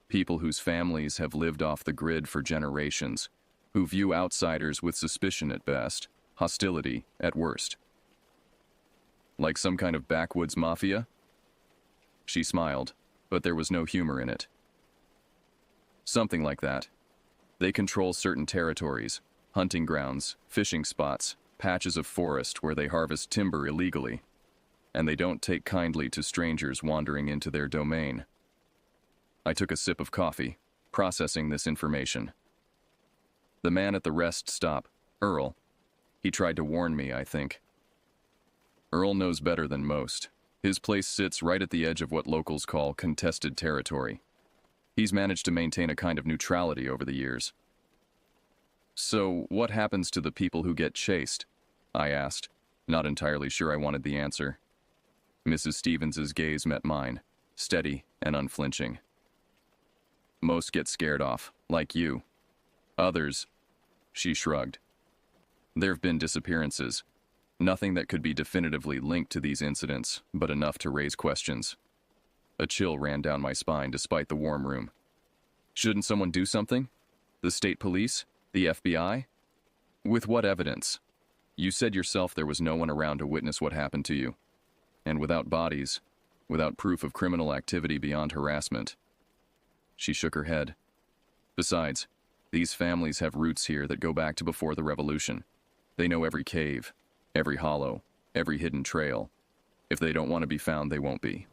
People whose families have lived off the grid for generations, who view outsiders with suspicion at best, hostility at worst." "Like some kind of backwoods mafia?" She smiled, but there was no humor in it. "Something like that. They control certain territories, hunting grounds, fishing spots, patches of forest where they harvest timber illegally, and they don't take kindly to strangers wandering into their domain. I took a sip of coffee, processing this information. The man at the rest stop, Earl, he tried to warn me, I think. Earl knows better than most. His place sits right at the edge of what locals call contested territory. He's managed to maintain a kind of neutrality over the years. So, what happens to the people who get chased? I asked, not entirely sure I wanted the answer. Mrs. Stevens's gaze met mine, steady and unflinching. Most get scared off, like you. Others, she shrugged. There have been disappearances. Nothing that could be definitively linked to these incidents, but enough to raise questions. A chill ran down my spine despite the warm room. Shouldn't someone do something? The state police? The FBI? With what evidence? You said yourself there was no one around to witness what happened to you. And without bodies, without proof of criminal activity beyond harassment. She shook her head. Besides, these families have roots here that go back to before the revolution. They know every cave, every hollow, every hidden trail. If they don't want to be found, they won't be.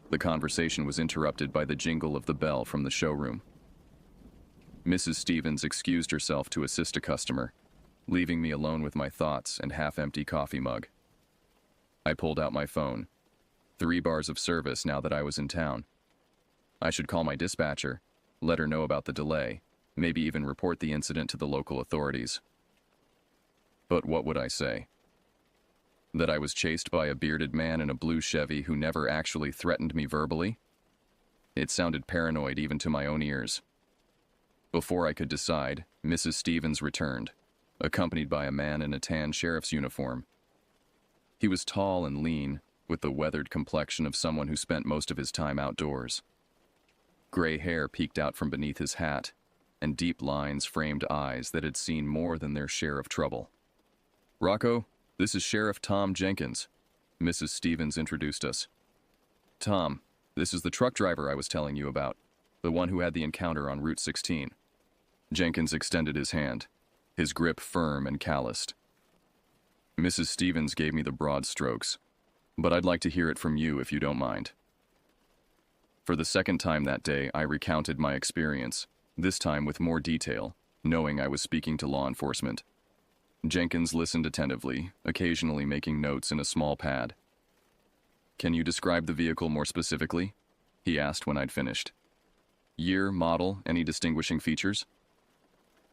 The conversation was interrupted by the jingle of the bell from the showroom. Mrs. Stevens excused herself to assist a customer, leaving me alone with my thoughts and half-empty coffee mug. I pulled out my phone. 3 bars of service now that I was in town. I should call my dispatcher, let her know about the delay, maybe even report the incident to the local authorities. But what would I say? That I was chased by a bearded man in a blue Chevy who never actually threatened me verbally? It sounded paranoid even to my own ears. Before I could decide, Mrs. Stevens returned, accompanied by a man in a tan sheriff's uniform. He was tall and lean, with the weathered complexion of someone who spent most of his time outdoors. Gray hair peeked out from beneath his hat, and deep lines framed eyes that had seen more than their share of trouble. "Rocco, this is Sheriff Tom Jenkins," Mrs. Stevens introduced us. "Tom, this is the truck driver I was telling you about, the one who had the encounter on Route 16. Jenkins extended his hand, his grip firm and calloused. Mrs. Stevens gave me the broad strokes, but I'd like to hear it from you if you don't mind. For the second time that day, I recounted my experience, this time with more detail, knowing I was speaking to law enforcement. Jenkins listened attentively, occasionally making notes in a small pad. "Can you describe the vehicle more specifically?" he asked when I'd finished. "Year, model, any distinguishing features?"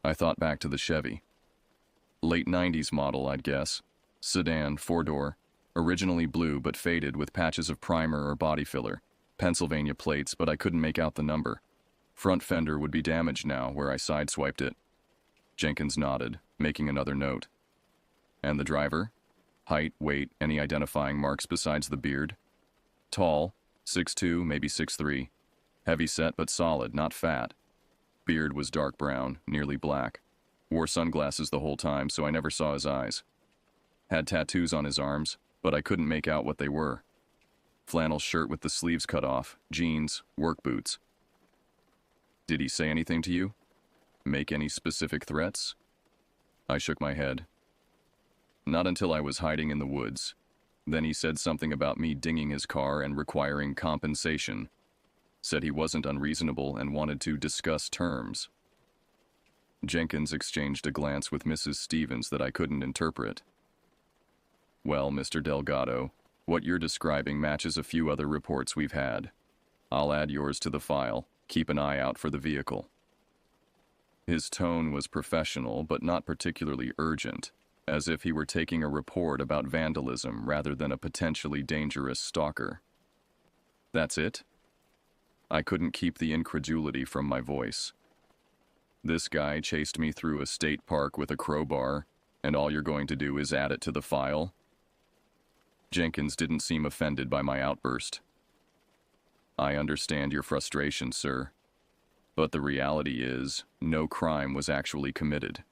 I thought back to the Chevy. Late 90s model, I'd guess. Sedan, 4-door, originally blue but faded with patches of primer or body filler. Pennsylvania plates, but I couldn't make out the number. Front fender would be damaged now where I sideswiped it. Jenkins nodded, making another note. "And the driver? Height, weight, any identifying marks besides the beard?" "Tall, 6'2", maybe 6'3". Heavy set but solid, not fat. Beard was dark brown, nearly black. Wore sunglasses the whole time, so I never saw his eyes. Had tattoos on his arms, but I couldn't make out what they were. Flannel shirt with the sleeves cut off, jeans, work boots." "Did he say anything to you? Make any specific threats?" I shook my head. "Not until I was hiding in the woods. Then he said something about me dinging his car and requiring compensation. Said he wasn't unreasonable and wanted to discuss terms." Jenkins exchanged a glance with Mrs. Stevens that I couldn't interpret. "Well, Mr. Delgado, what you're describing matches a few other reports we've had. I'll add yours to the file. Keep an eye out for the vehicle." His tone was professional, but not particularly urgent, as if he were taking a report about vandalism rather than a potentially dangerous stalker. "That's it?" I couldn't keep the incredulity from my voice. "This guy chased me through a state park with a crowbar, and all you're going to do is add it to the file?" Jenkins didn't seem offended by my outburst. "I understand your frustration, sir. But the reality is, no crime was actually committed.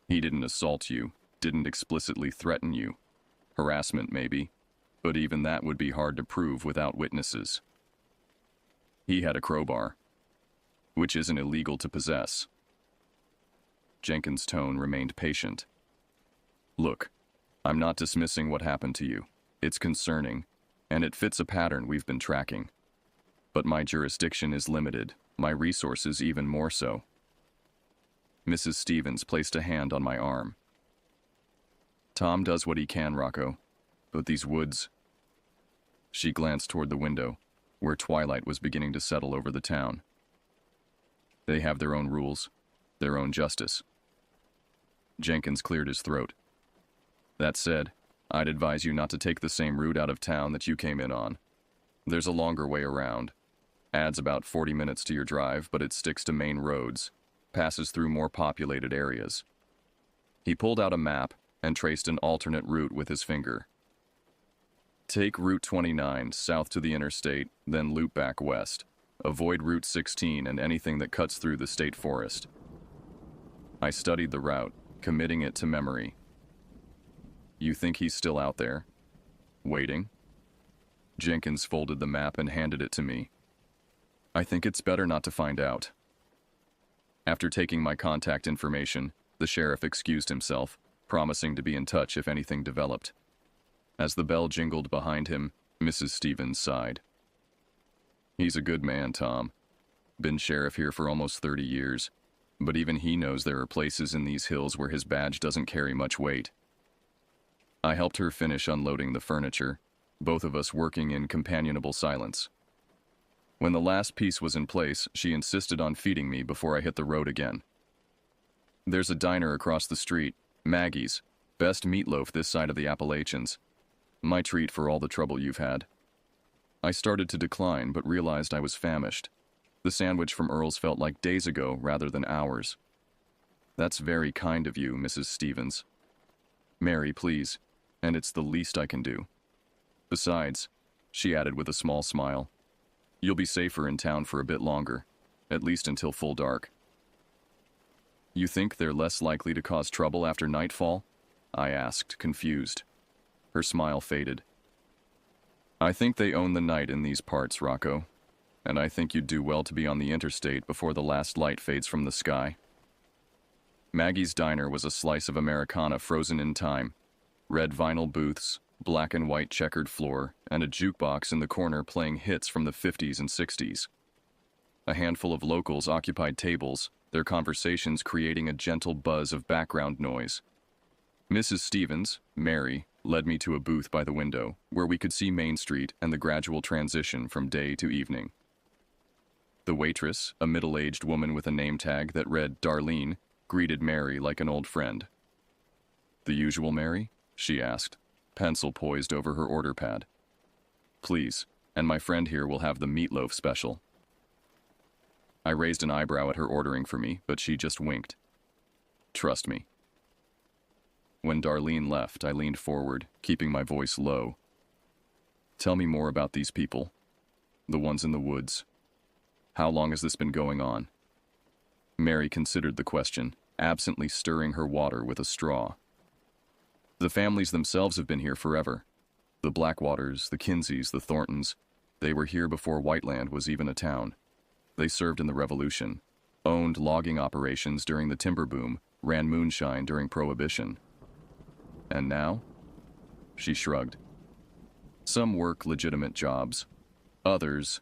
He didn't assault you, didn't explicitly threaten you. Harassment, maybe, but even that would be hard to prove without witnesses. He had a crowbar, which isn't illegal to possess." Jenkins' tone remained patient. Look, I'm not dismissing what happened to you. It's concerning, and it fits a pattern we've been tracking. But my jurisdiction is limited, my resources even more so. Mrs. Stevens placed a hand on my arm. Tom does what he can, Rocco, but these woods... She glanced toward the window, where twilight was beginning to settle over the town. They have their own rules, their own justice. Jenkins cleared his throat. That said, I'd advise you not to take the same route out of town that you came in on. There's a longer way around. Adds about 40 minutes to your drive, but it sticks to main roads, passes through more populated areas. He pulled out a map and traced an alternate route with his finger. Take Route 29 south to the interstate, then loop back west. Avoid Route 16 and anything that cuts through the state forest. I studied the route, committing it to memory. You think he's still out there? Waiting? Jenkins folded the map and handed it to me. I think it's better not to find out. After taking my contact information, the sheriff excused himself, promising to be in touch if anything developed. As the bell jingled behind him, Mrs. Stevens sighed. He's a good man, Tom. Been sheriff here for almost 30 years, but even he knows there are places in these hills where his badge doesn't carry much weight. I helped her finish unloading the furniture, both of us working in companionable silence. When the last piece was in place, she insisted on feeding me before I hit the road again. There's a diner across the street, Maggie's, best meatloaf this side of the Appalachians. My treat for all the trouble you've had. I started to decline, but realized I was famished. The sandwich from Earl's felt like days ago rather than hours. That's very kind of you, Mrs. Stevens. Mary, please, and it's the least I can do. Besides, she added with a small smile, you'll be safer in town for a bit longer, at least until full dark. You think they're less likely to cause trouble after nightfall? I asked, confused. Her smile faded. I think they own the night in these parts, Rocco, and I think you'd do well to be on the interstate before the last light fades from the sky. Maggie's diner was a slice of Americana frozen in time. Red vinyl booths, black and white checkered floor, and a jukebox in the corner playing hits from the 50s and 60s. A handful of locals occupied tables, their conversations creating a gentle buzz of background noise. Mrs. Stevens, Mary, led me to a booth by the window, where we could see Main Street and the gradual transition from day to evening. The waitress, a middle-aged woman with a name tag that read Darlene, greeted Mary like an old friend. The usual Mary? She asked, pencil poised over her order pad. Please, and my friend here will have the meatloaf special. I raised an eyebrow at her ordering for me, but she just winked. Trust me. When Darlene left, I leaned forward, keeping my voice low. Tell me more about these people. The ones in the woods. How long has this been going on? Mary considered the question, absently stirring her water with a straw. The families themselves have been here forever. The Blackwaters, the Kinseys, the Thorntons. They were here before Whiteland was even a town. They served in the Revolution, owned logging operations during the timber boom, ran moonshine during Prohibition. And now? She shrugged. Some work legitimate jobs. Others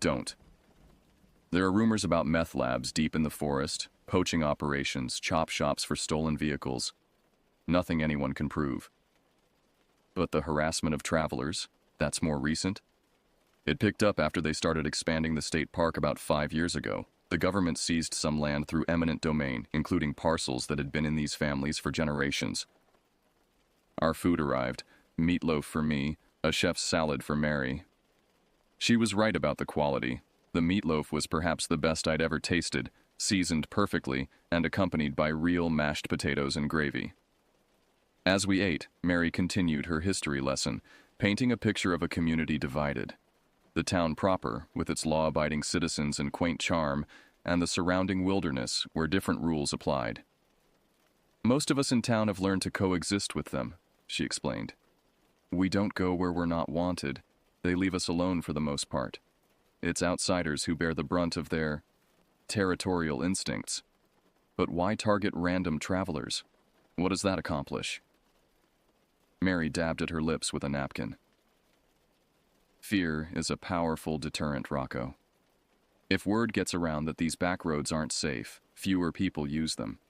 don't. There are rumors about meth labs deep in the forest, poaching operations, chop shops for stolen vehicles. Nothing anyone can prove. But the harassment of travelers, that's more recent. It picked up after they started expanding the state park about 5 years ago. The government seized some land through eminent domain, including parcels that had been in these families for generations. Our food arrived, meatloaf for me, a chef's salad for Mary. She was right about the quality. The meatloaf was perhaps the best I'd ever tasted, seasoned perfectly and accompanied by real mashed potatoes and gravy. As we ate, Mary continued her history lesson, painting a picture of a community divided. The town proper, with its law-abiding citizens and quaint charm, and the surrounding wilderness where different rules applied. Most of us in town have learned to coexist with them, she explained. We don't go where we're not wanted. They leave us alone for the most part. It's outsiders who bear the brunt of their territorial instincts. But why target random travelers? What does that accomplish? Mary dabbed at her lips with a napkin. Fear is a powerful deterrent, Rocco. If word gets around that these back roads aren't safe, fewer people use them.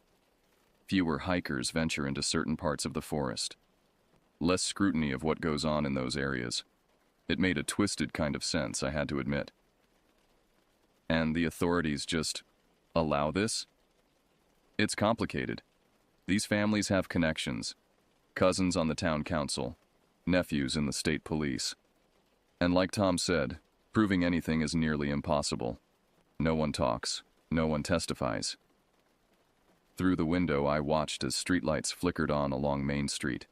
Fewer hikers venture into certain parts of the forest. Less scrutiny of what goes on in those areas. It made a twisted kind of sense, I had to admit. And the authorities just allow this? It's complicated. These families have connections. Cousins on the town council, nephews in the state police. And like Tom said, proving anything is nearly impossible. No one talks. No one testifies. Through the window, I watched as streetlights flickered on along Main Street.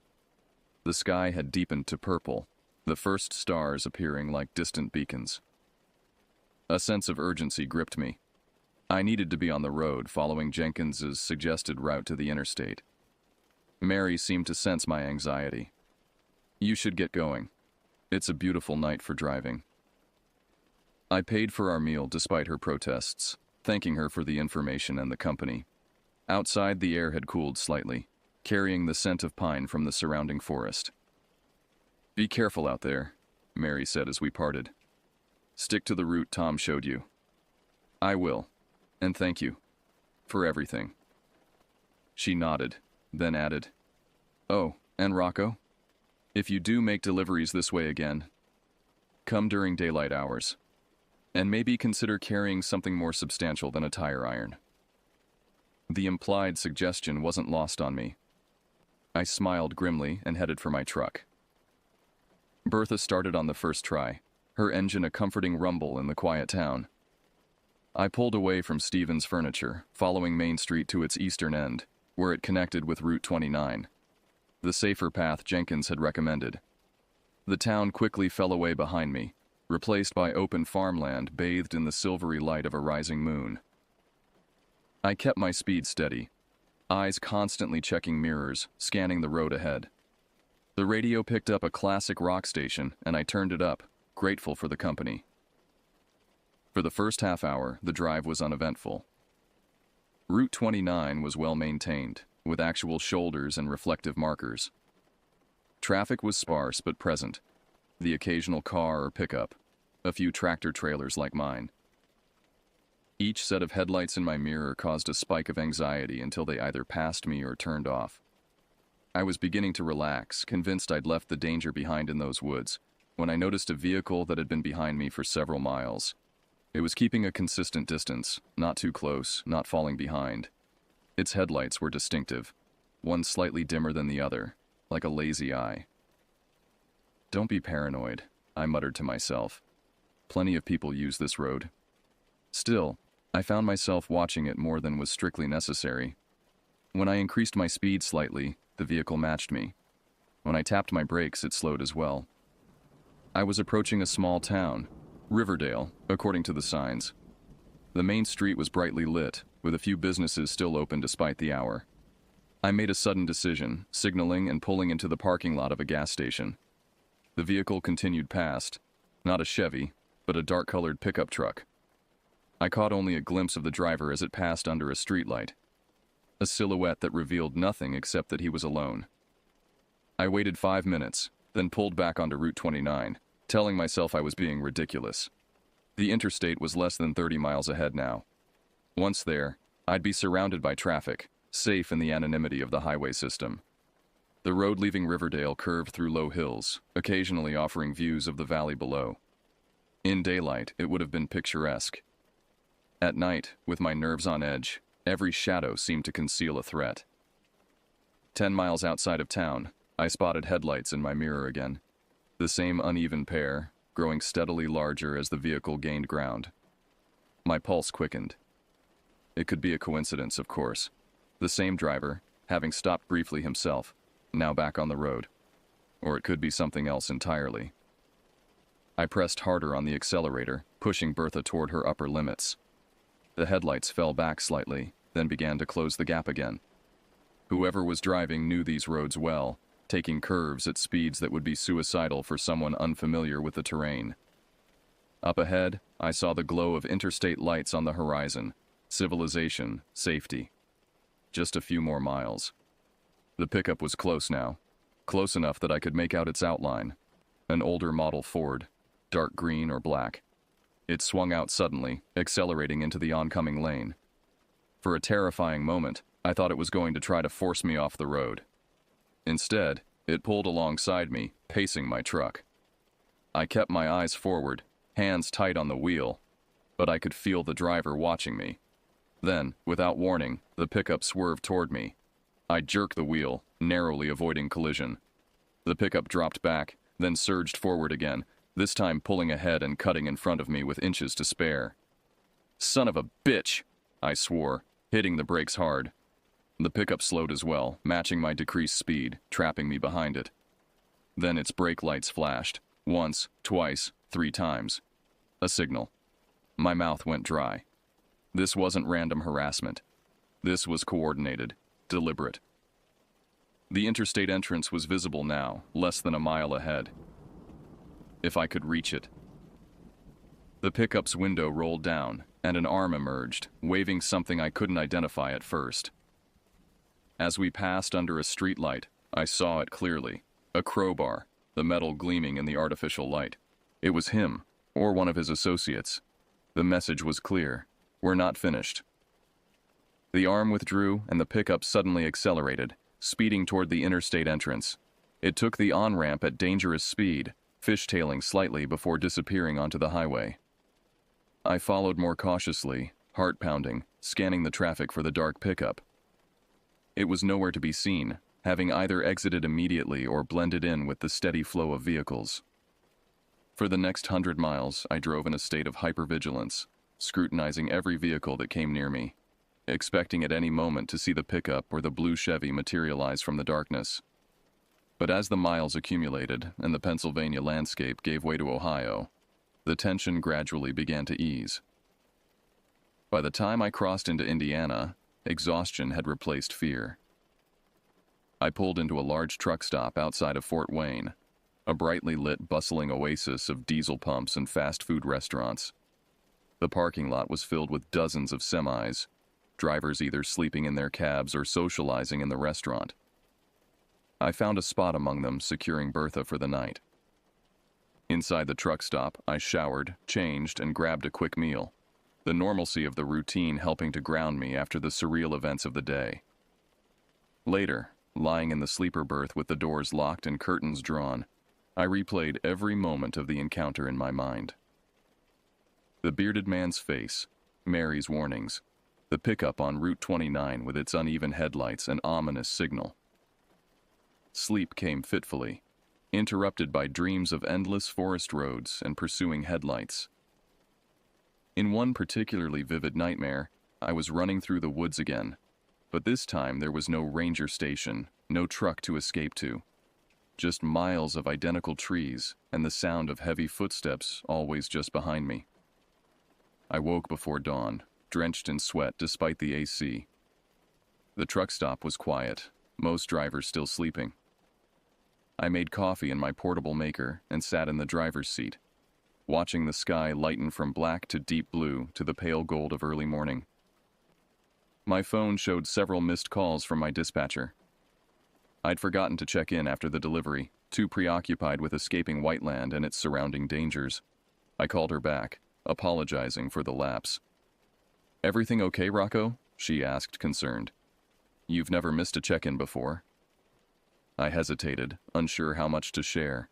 The sky had deepened to purple, the first stars appearing like distant beacons. A sense of urgency gripped me. I needed to be on the road, following Jenkins's suggested route to the interstate. Mary seemed to sense my anxiety. You should get going. It's a beautiful night for driving. I paid for our meal despite her protests, thanking her for the information and the company. Outside, the air had cooled slightly, carrying the scent of pine from the surrounding forest. Be careful out there, Mary said as we parted. Stick to the route Tom showed you. I will, and thank you for everything. She nodded, then added, Oh, and Rocco, if you do make deliveries this way again, come during daylight hours, and maybe consider carrying something more substantial than a tire iron. The implied suggestion wasn't lost on me. I smiled grimly and headed for my truck. Bertha started on the first try, her engine a comforting rumble in the quiet town. I pulled away from Stevens Furniture, following Main Street to its eastern end, where it connected with Route 29, the safer path Jenkins had recommended. The town quickly fell away behind me, replaced by open farmland bathed in the silvery light of a rising moon. I kept my speed steady, eyes constantly checking mirrors, scanning the road ahead. The radio picked up a classic rock station, and I turned it up, grateful for the company. For the first half hour, the drive was uneventful. Route 29 was well maintained, with actual shoulders and reflective markers. Traffic was sparse but present, the occasional car or pickup, a few tractor-trailers like mine. Each set of headlights in my mirror caused a spike of anxiety until they either passed me or turned off. I was beginning to relax, convinced I'd left the danger behind in those woods, when I noticed a vehicle that had been behind me for several miles. It was keeping a consistent distance, not too close, not falling behind. Its headlights were distinctive, one slightly dimmer than the other, like a lazy eye. Don't be paranoid, I muttered to myself. Plenty of people use this road. Still, I found myself watching it more than was strictly necessary. When I increased my speed slightly, the vehicle matched me. When I tapped my brakes, it slowed as well. I was approaching a small town, Riverdale, according to the signs. The main street was brightly lit, with a few businesses still open despite the hour. I made a sudden decision, signaling and pulling into the parking lot of a gas station. The vehicle continued past, not a Chevy, but a dark-colored pickup truck. I caught only a glimpse of the driver as it passed under a streetlight, a silhouette that revealed nothing except that he was alone. I waited 5 minutes, then pulled back onto Route 29, telling myself I was being ridiculous. The interstate was less than 30 miles ahead now. Once there, I'd be surrounded by traffic, safe in the anonymity of the highway system. The road leaving Riverdale curved through low hills, occasionally offering views of the valley below. In daylight, it would have been picturesque. At night, with my nerves on edge, every shadow seemed to conceal a threat. 10 miles outside of town, I spotted headlights in my mirror again. The same uneven pair, growing steadily larger as the vehicle gained ground. My pulse quickened. It could be a coincidence, of course. The same driver, having stopped briefly himself, now back on the road. Or it could be something else entirely. I pressed harder on the accelerator, pushing Bertha toward her upper limits. The headlights fell back slightly, then began to close the gap again. Whoever was driving knew these roads well, taking curves at speeds that would be suicidal for someone unfamiliar with the terrain. Up ahead, I saw the glow of interstate lights on the horizon. Civilization, safety. just a few more miles. The pickup was close now, close enough that I could make out its outline. An older model Ford, dark green or black. It swung out suddenly, accelerating into the oncoming lane. For a terrifying moment, I thought it was going to try to force me off the road. Instead, it pulled alongside me, pacing my truck. I kept my eyes forward, hands tight on the wheel, but I could feel the driver watching me. Then, without warning, the pickup swerved toward me. I jerked the wheel, narrowly avoiding collision. The pickup dropped back, then surged forward again, this time pulling ahead and cutting in front of me with inches to spare. "Son of a bitch!" I swore, hitting the brakes hard. The pickup slowed as well, matching my decreased speed, trapping me behind it. Then its brake lights flashed, once, twice, 3 times. A signal. My mouth went dry. This wasn't random harassment. This was coordinated, deliberate. The interstate entrance was visible now, less than a mile ahead. If I could reach it. The pickup's window rolled down, and an arm emerged, waving something I couldn't identify at first. As we passed under a streetlight, I saw it clearly. A crowbar, the metal gleaming in the artificial light. It was him, or one of his associates. The message was clear. We're not finished. The arm withdrew, and the pickup suddenly accelerated, speeding toward the interstate entrance. It took the on-ramp at dangerous speed, fishtailing slightly before disappearing onto the highway. I followed more cautiously, heart pounding, scanning the traffic for the dark pickup. It was nowhere to be seen, having either exited immediately or blended in with the steady flow of vehicles. For the next 100 miles, I drove in a state of hypervigilance, scrutinizing every vehicle that came near me, expecting at any moment to see the pickup or the blue Chevy materialize from the darkness. But as the miles accumulated and the Pennsylvania landscape gave way to Ohio, the tension gradually began to ease. By the time I crossed into Indiana, exhaustion had replaced fear. I pulled into a large truck stop outside of Fort Wayne, a brightly lit, bustling oasis of diesel pumps and fast food restaurants. The parking lot was filled with dozens of semis, drivers either sleeping in their cabs or socializing in the restaurant. I found a spot among them, securing Bertha for the night. Inside the truck stop, I showered, changed, and grabbed a quick meal, the normalcy of the routine helping to ground me after the surreal events of the day. Later, lying in the sleeper berth with the doors locked and curtains drawn, I replayed every moment of the encounter in my mind. The bearded man's face, Mary's warnings, the pickup on Route 29 with its uneven headlights and ominous signal. Sleep came fitfully, interrupted by dreams of endless forest roads and pursuing headlights. In one particularly vivid nightmare, I was running through the woods again, but this time there was no ranger station, no truck to escape to. Just miles of identical trees and the sound of heavy footsteps always just behind me. I woke before dawn, drenched in sweat despite the AC. The truck stop was quiet, most drivers still sleeping. I made coffee in my portable maker and sat in the driver's seat, watching the sky lighten from black to deep blue to the pale gold of early morning. My phone showed several missed calls from my dispatcher. I'd forgotten to check in after the delivery, too preoccupied with escaping Whiteland and its surrounding dangers. I called her back, apologizing for the lapse. "Everything okay, Rocco?" she asked, concerned. "You've never missed a check-in before." I hesitated, unsure how much to share.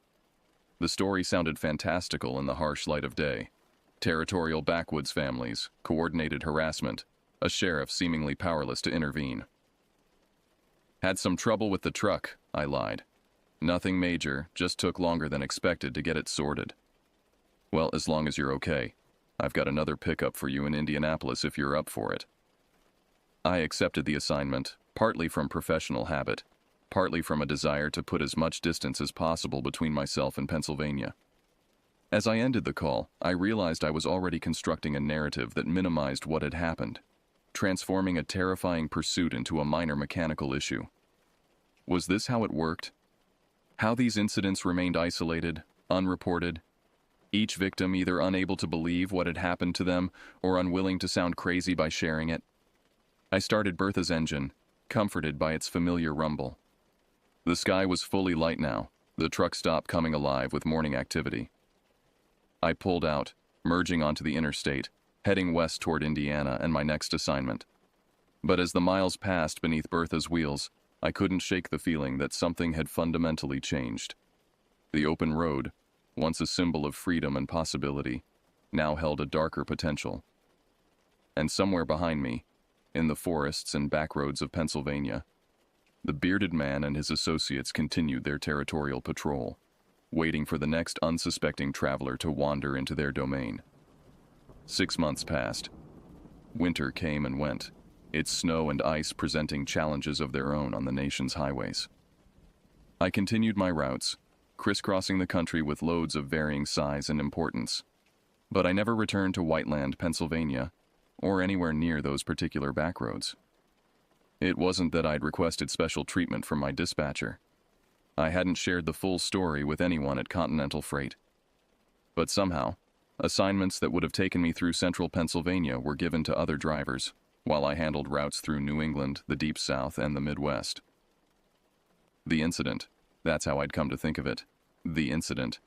The story sounded fantastical in the harsh light of day. Territorial backwoods families, coordinated harassment, a sheriff seemingly powerless to intervene. "Had some trouble with the truck," I lied. "Nothing major, just took longer than expected to get it sorted." "Well, as long as you're okay. I've got another pickup for you in Indianapolis if you're up for it." I accepted the assignment, partly from professional habit, partly from a desire to put as much distance as possible between myself and Pennsylvania. As I ended the call, I realized I was already constructing a narrative that minimized what had happened, transforming a terrifying pursuit into a minor mechanical issue. Was this how it worked? How these incidents remained isolated, unreported, each victim either unable to believe what had happened to them or unwilling to sound crazy by sharing it? I started Bertha's engine, comforted by its familiar rumble. The sky was fully light now, the truck stop coming alive with morning activity. I pulled out, merging onto the interstate, heading west toward Indiana and my next assignment. But as the miles passed beneath Bertha's wheels, I couldn't shake the feeling that something had fundamentally changed. The open road, once a symbol of freedom and possibility, now held a darker potential. And somewhere behind me, in the forests and backroads of Pennsylvania, the bearded man and his associates continued their territorial patrol, waiting for the next unsuspecting traveler to wander into their domain. 6 months passed. Winter came and went, its snow and ice presenting challenges of their own on the nation's highways. I continued my routes, crisscrossing the country with loads of varying size and importance, but I never returned to Whiteland, Pennsylvania, or anywhere near those particular backroads. It wasn't that I'd requested special treatment from my dispatcher. I hadn't shared the full story with anyone at Continental Freight. But somehow, assignments that would have taken me through central Pennsylvania were given to other drivers, while I handled routes through New England, the Deep South, and the Midwest. The incident, that's how I'd come to think of it, the incident,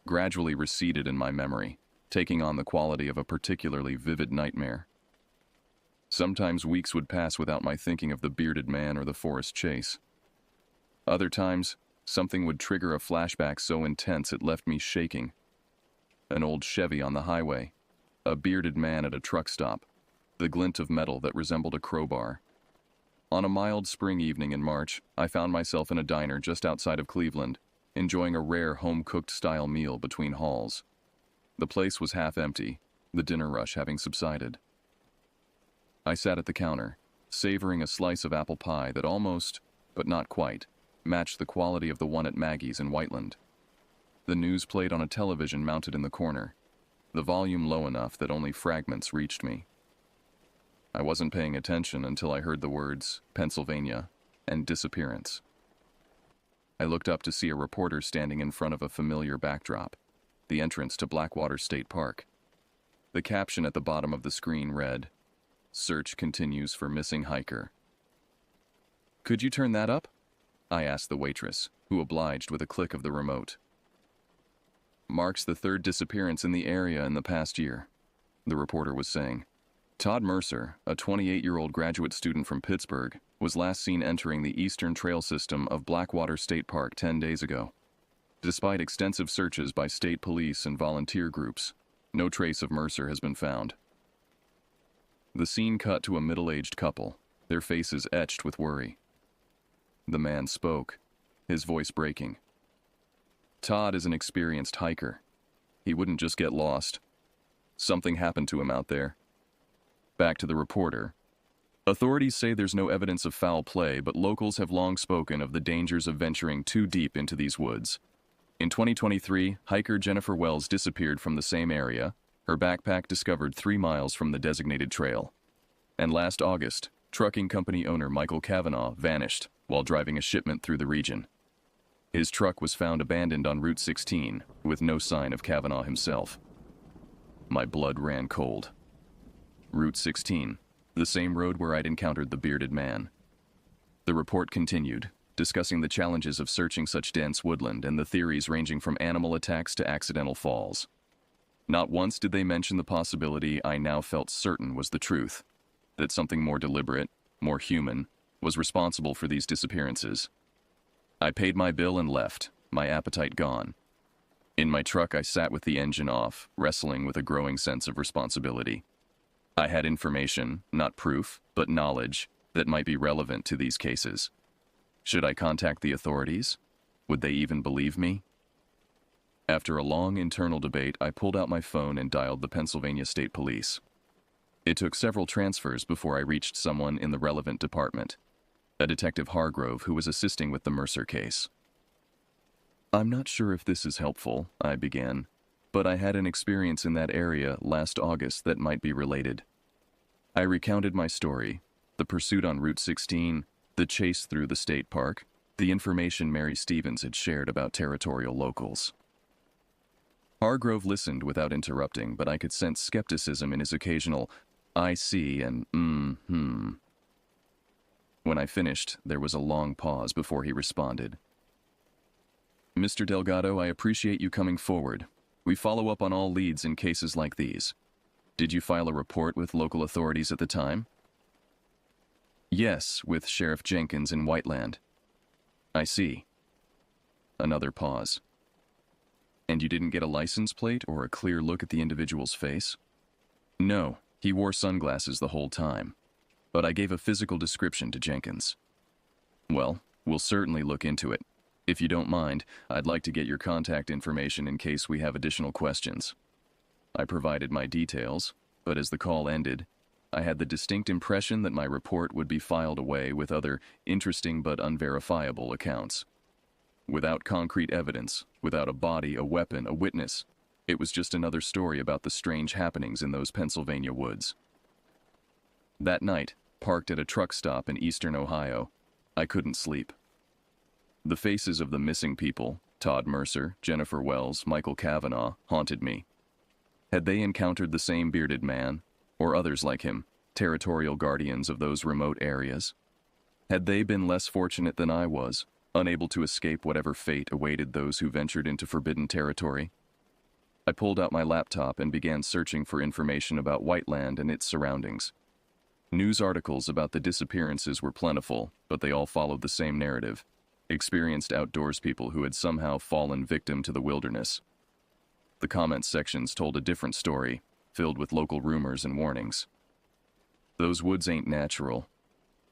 gradually receded in my memory, taking on the quality of a particularly vivid nightmare. Sometimes weeks would pass without my thinking of the bearded man or the forest chase. Other times, something would trigger a flashback so intense it left me shaking. An old Chevy on the highway, a bearded man at a truck stop, the glint of metal that resembled a crowbar. On a mild spring evening in March, I found myself in a diner just outside of Cleveland, enjoying a rare home-cooked style meal between hauls. The place was half empty, the dinner rush having subsided. I sat at the counter, savoring a slice of apple pie that almost, but not quite, matched the quality of the one at Maggie's in Whiteland. The news played on a television mounted in the corner, the volume low enough that only fragments reached me. I wasn't paying attention until I heard the words Pennsylvania and disappearance. I looked up to see a reporter standing in front of a familiar backdrop, the entrance to Blackwater State Park. The caption at the bottom of the screen read, "Search continues for missing hiker." "Could you turn that up?" I asked the waitress, who obliged with a click of the remote. "Marks the third disappearance in the area in the past year," the reporter was saying. Todd Mercer, a 28-year-old graduate student from Pittsburgh, was last seen entering the eastern trail system of Blackwater State Park 10 days ago. Despite extensive searches by state police and volunteer groups, no trace of Mercer has been found. The scene cut to a middle-aged couple, their faces etched with worry. The man spoke, his voice breaking. Todd is an experienced hiker. He wouldn't just get lost. Something happened to him out there. Back to the reporter. Authorities say there's no evidence of foul play, but locals have long spoken of the dangers of venturing too deep into these woods. In 2023, hiker Jennifer Wells disappeared from the same area, her backpack discovered 3 miles from the designated trail. And last August, trucking company owner Michael Kavanaugh vanished while driving a shipment through the region. His truck was found abandoned on Route 16, with no sign of Kavanaugh himself. My blood ran cold. Route 16, the same road where I'd encountered the bearded man. The report continued, discussing the challenges of searching such dense woodland and the theories ranging from animal attacks to accidental falls. Not once did they mention the possibility I now felt certain was the truth, that something more deliberate, more human, was responsible for these disappearances. I paid my bill and left, my appetite gone. In my truck, I sat with the engine off, wrestling with a growing sense of responsibility. I had information, not proof, but knowledge, that might be relevant to these cases. Should I contact the authorities? Would they even believe me? After a long internal debate, I pulled out my phone and dialed the Pennsylvania State Police. It took several transfers before I reached someone in the relevant department, a Detective Hargrove who was assisting with the Mercer case. "I'm not sure if this is helpful," I began, "but I had an experience in that area last August that might be related." I recounted my story, the pursuit on Route 16, the chase through the state park, the information Mary Stevens had shared about territorial locals. Hargrove listened without interrupting, but I could sense skepticism in his occasional "I see" and When I finished, there was a long pause before he responded. Mr. Delgado, I appreciate you coming forward. We follow up on all leads in cases like these. Did you file a report with local authorities at the time? Yes, with Sheriff Jenkins in Whiteland. I see. Another pause. And you didn't get a license plate or a clear look at the individual's face? No, he wore sunglasses the whole time. But I gave a physical description to Jenkins. Well, we'll certainly look into it. If you don't mind, I'd like to get your contact information in case we have additional questions. I provided my details, but as the call ended, I had the distinct impression that my report would be filed away with other interesting but unverifiable accounts. Without concrete evidence, without a body, a weapon, a witness, it was just another story about the strange happenings in those Pennsylvania woods. That night, parked at a truck stop in eastern Ohio, I couldn't sleep. The faces of the missing people, Todd Mercer, Jennifer Wells, Michael Cavanaugh, haunted me. Had they encountered the same bearded man, or others like him, territorial guardians of those remote areas? Had they been less fortunate than I was, unable to escape whatever fate awaited those who ventured into forbidden territory? I pulled out my laptop and began searching for information about Whiteland and its surroundings. News articles about the disappearances were plentiful, but they all followed the same narrative. Experienced outdoors people who had somehow fallen victim to the wilderness. The comments sections told a different story, filled with local rumors and warnings. Those woods ain't natural.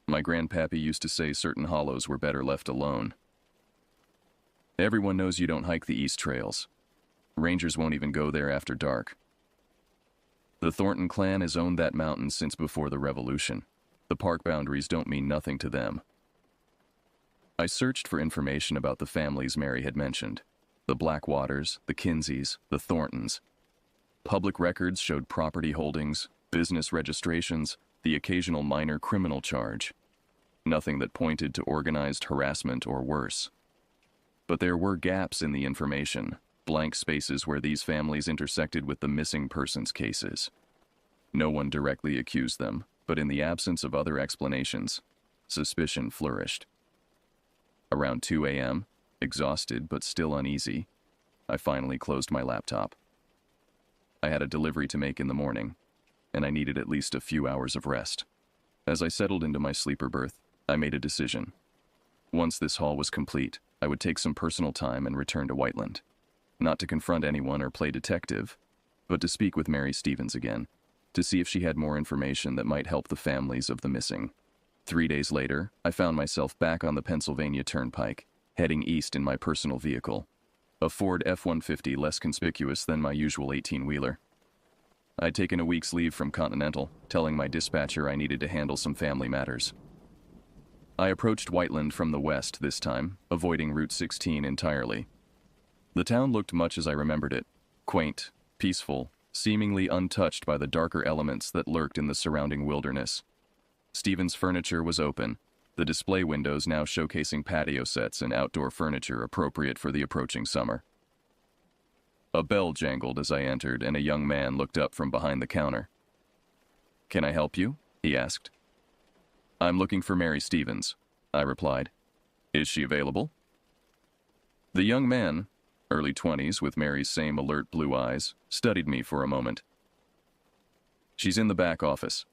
My grandpappy used to say certain hollows were better left alone. Everyone knows you don't hike the East Trails. Rangers won't even go there after dark. The Thornton clan has owned that mountain since before the Revolution. The park boundaries don't mean nothing to them. I searched for information about the families Mary had mentioned. The Blackwaters, the Kinseys, the Thorntons. Public records showed property holdings, business registrations, the occasional minor criminal charge. Nothing that pointed to organized harassment or worse. But there were gaps in the information, blank spaces where these families intersected with the missing persons cases. No one directly accused them, but in the absence of other explanations, suspicion flourished. Around 2 a.m., exhausted but still uneasy, I finally closed my laptop. I had a delivery to make in the morning, and I needed at least a few hours of rest. As I settled into my sleeper berth, I made a decision. Once this haul was complete, I would take some personal time and return to Whiteland. Not to confront anyone or play detective, but to speak with Mary Stevens again, to see if she had more information that might help the families of the missing. 3 days later, I found myself back on the Pennsylvania Turnpike, heading east in my personal vehicle, a Ford F-150 less conspicuous than my usual 18-wheeler. I'd taken a week's leave from Continental, telling my dispatcher I needed to handle some family matters. I approached Whiteland from the west this time, avoiding Route 16 entirely. The town looked much as I remembered it, quaint, peaceful, seemingly untouched by the darker elements that lurked in the surrounding wilderness. Stevens' furniture was open, the display windows now showcasing patio sets and outdoor furniture appropriate for the approaching summer. A bell jangled as I entered, and a young man looked up from behind the counter. "Can I help you?" he asked. "I'm looking for Mary Stevens," I replied. "Is she available?" The young man, early 20s with Mary's same alert blue eyes, studied me for a moment. "She's in the back office.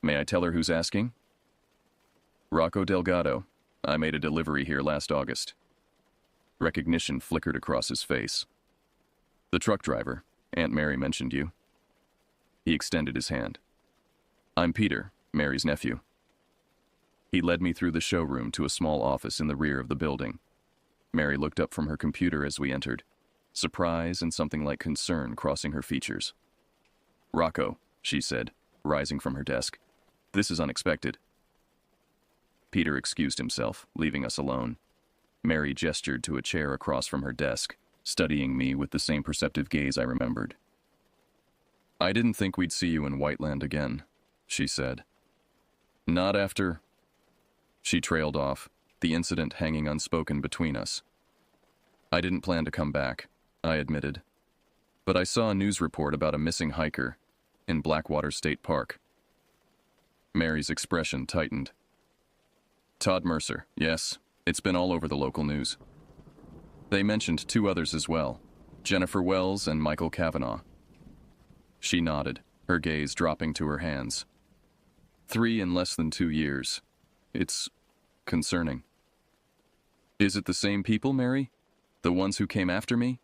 May I tell her who's asking?" "Rocco Delgado. I made a delivery here last August." Recognition flickered across his face. "The truck driver. Aunt Mary mentioned you." He extended his hand. "I'm Peter, Mary's nephew." He led me through the showroom to a small office in the rear of the building. Mary looked up from her computer as we entered, surprise and something like concern crossing her features. "Rocco," she said, rising from her desk. "This is unexpected." Peter excused himself, leaving us alone. Mary gestured to a chair across from her desk, studying me with the same perceptive gaze I remembered. "I didn't think we'd see you in Whiteland again," she said. "Not after—" She trailed off, the incident hanging unspoken between us. "I didn't plan to come back," I admitted. "But I saw a news report about a missing hiker in Blackwater State Park." Mary's expression tightened. Todd Mercer, yes. It's been all over the local news. They mentioned two others as well, Jennifer Wells and Michael Kavanaugh. She nodded, her gaze dropping to her hands. 3 in less than 2 years. It's concerning. Is it the same people, Mary? The ones who came after me?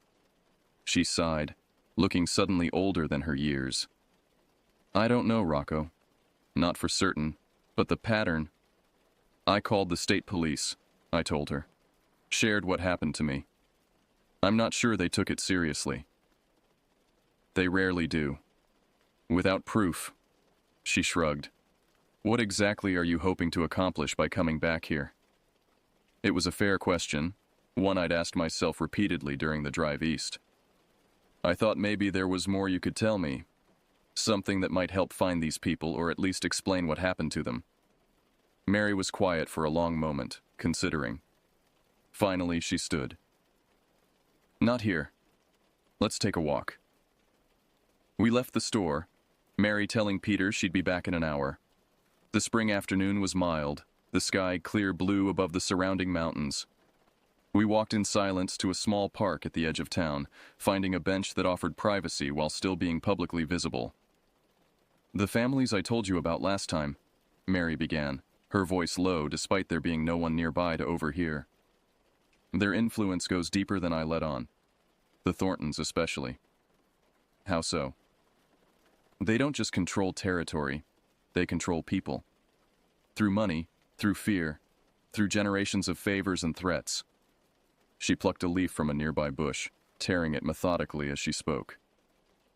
She sighed, looking suddenly older than her years. I don't know, Rocco. Not for certain, but the pattern. I called the state police, I told her. Shared what happened to me. I'm not sure they took it seriously. They rarely do. Without proof. She shrugged. What exactly are you hoping to accomplish by coming back here? It was a fair question, one I'd asked myself repeatedly during the drive east. I thought maybe there was more you could tell me, something that might help find these people or at least explain what happened to them. Mary was quiet for a long moment, considering. Finally, she stood. Not here. Let's take a walk. We left the store, Mary telling Peter she'd be back in an hour. The spring afternoon was mild, the sky clear blue above the surrounding mountains. We walked in silence to a small park at the edge of town, finding a bench that offered privacy while still being publicly visible. The families I told you about last time, Mary began, her voice low despite there being no one nearby to overhear. Their influence goes deeper than I let on. The Thorntons especially. How so? They don't just control territory, they control people. Through money, through fear, through generations of favors and threats. She plucked a leaf from a nearby bush, tearing it methodically as she spoke.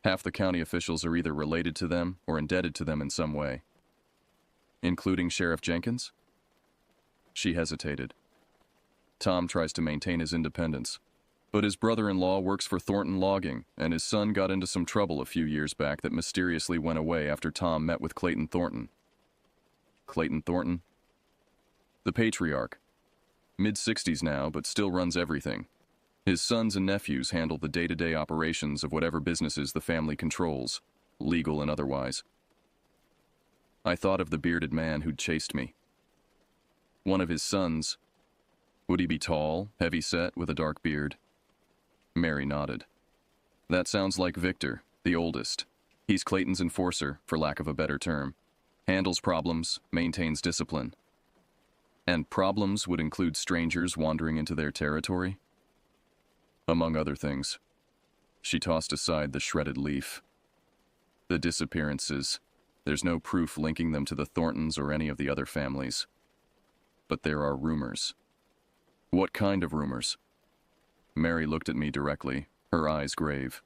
Half the county officials are either related to them or indebted to them in some way. Including Sheriff Jenkins? She hesitated. Tom tries to maintain his independence, but his brother-in-law works for Thornton Logging, and his son got into some trouble a few years back that mysteriously went away after Tom met with Clayton Thornton. Clayton Thornton? The patriarch. Mid-60s now, but still runs everything. His sons and nephews handle the day-to-day operations of whatever businesses the family controls, legal and otherwise. I thought of the bearded man who'd chased me. One of his sons. Would he be tall, heavy-set, with a dark beard? Mary nodded. That sounds like Victor, the oldest. He's Clayton's enforcer, for lack of a better term. Handles problems, maintains discipline. And problems would include strangers wandering into their territory? Among other things. She tossed aside the shredded leaf. The disappearances. There's no proof linking them to the Thorntons or any of the other families. But there are rumors. What kind of rumors? Mary looked at me directly, her eyes grave.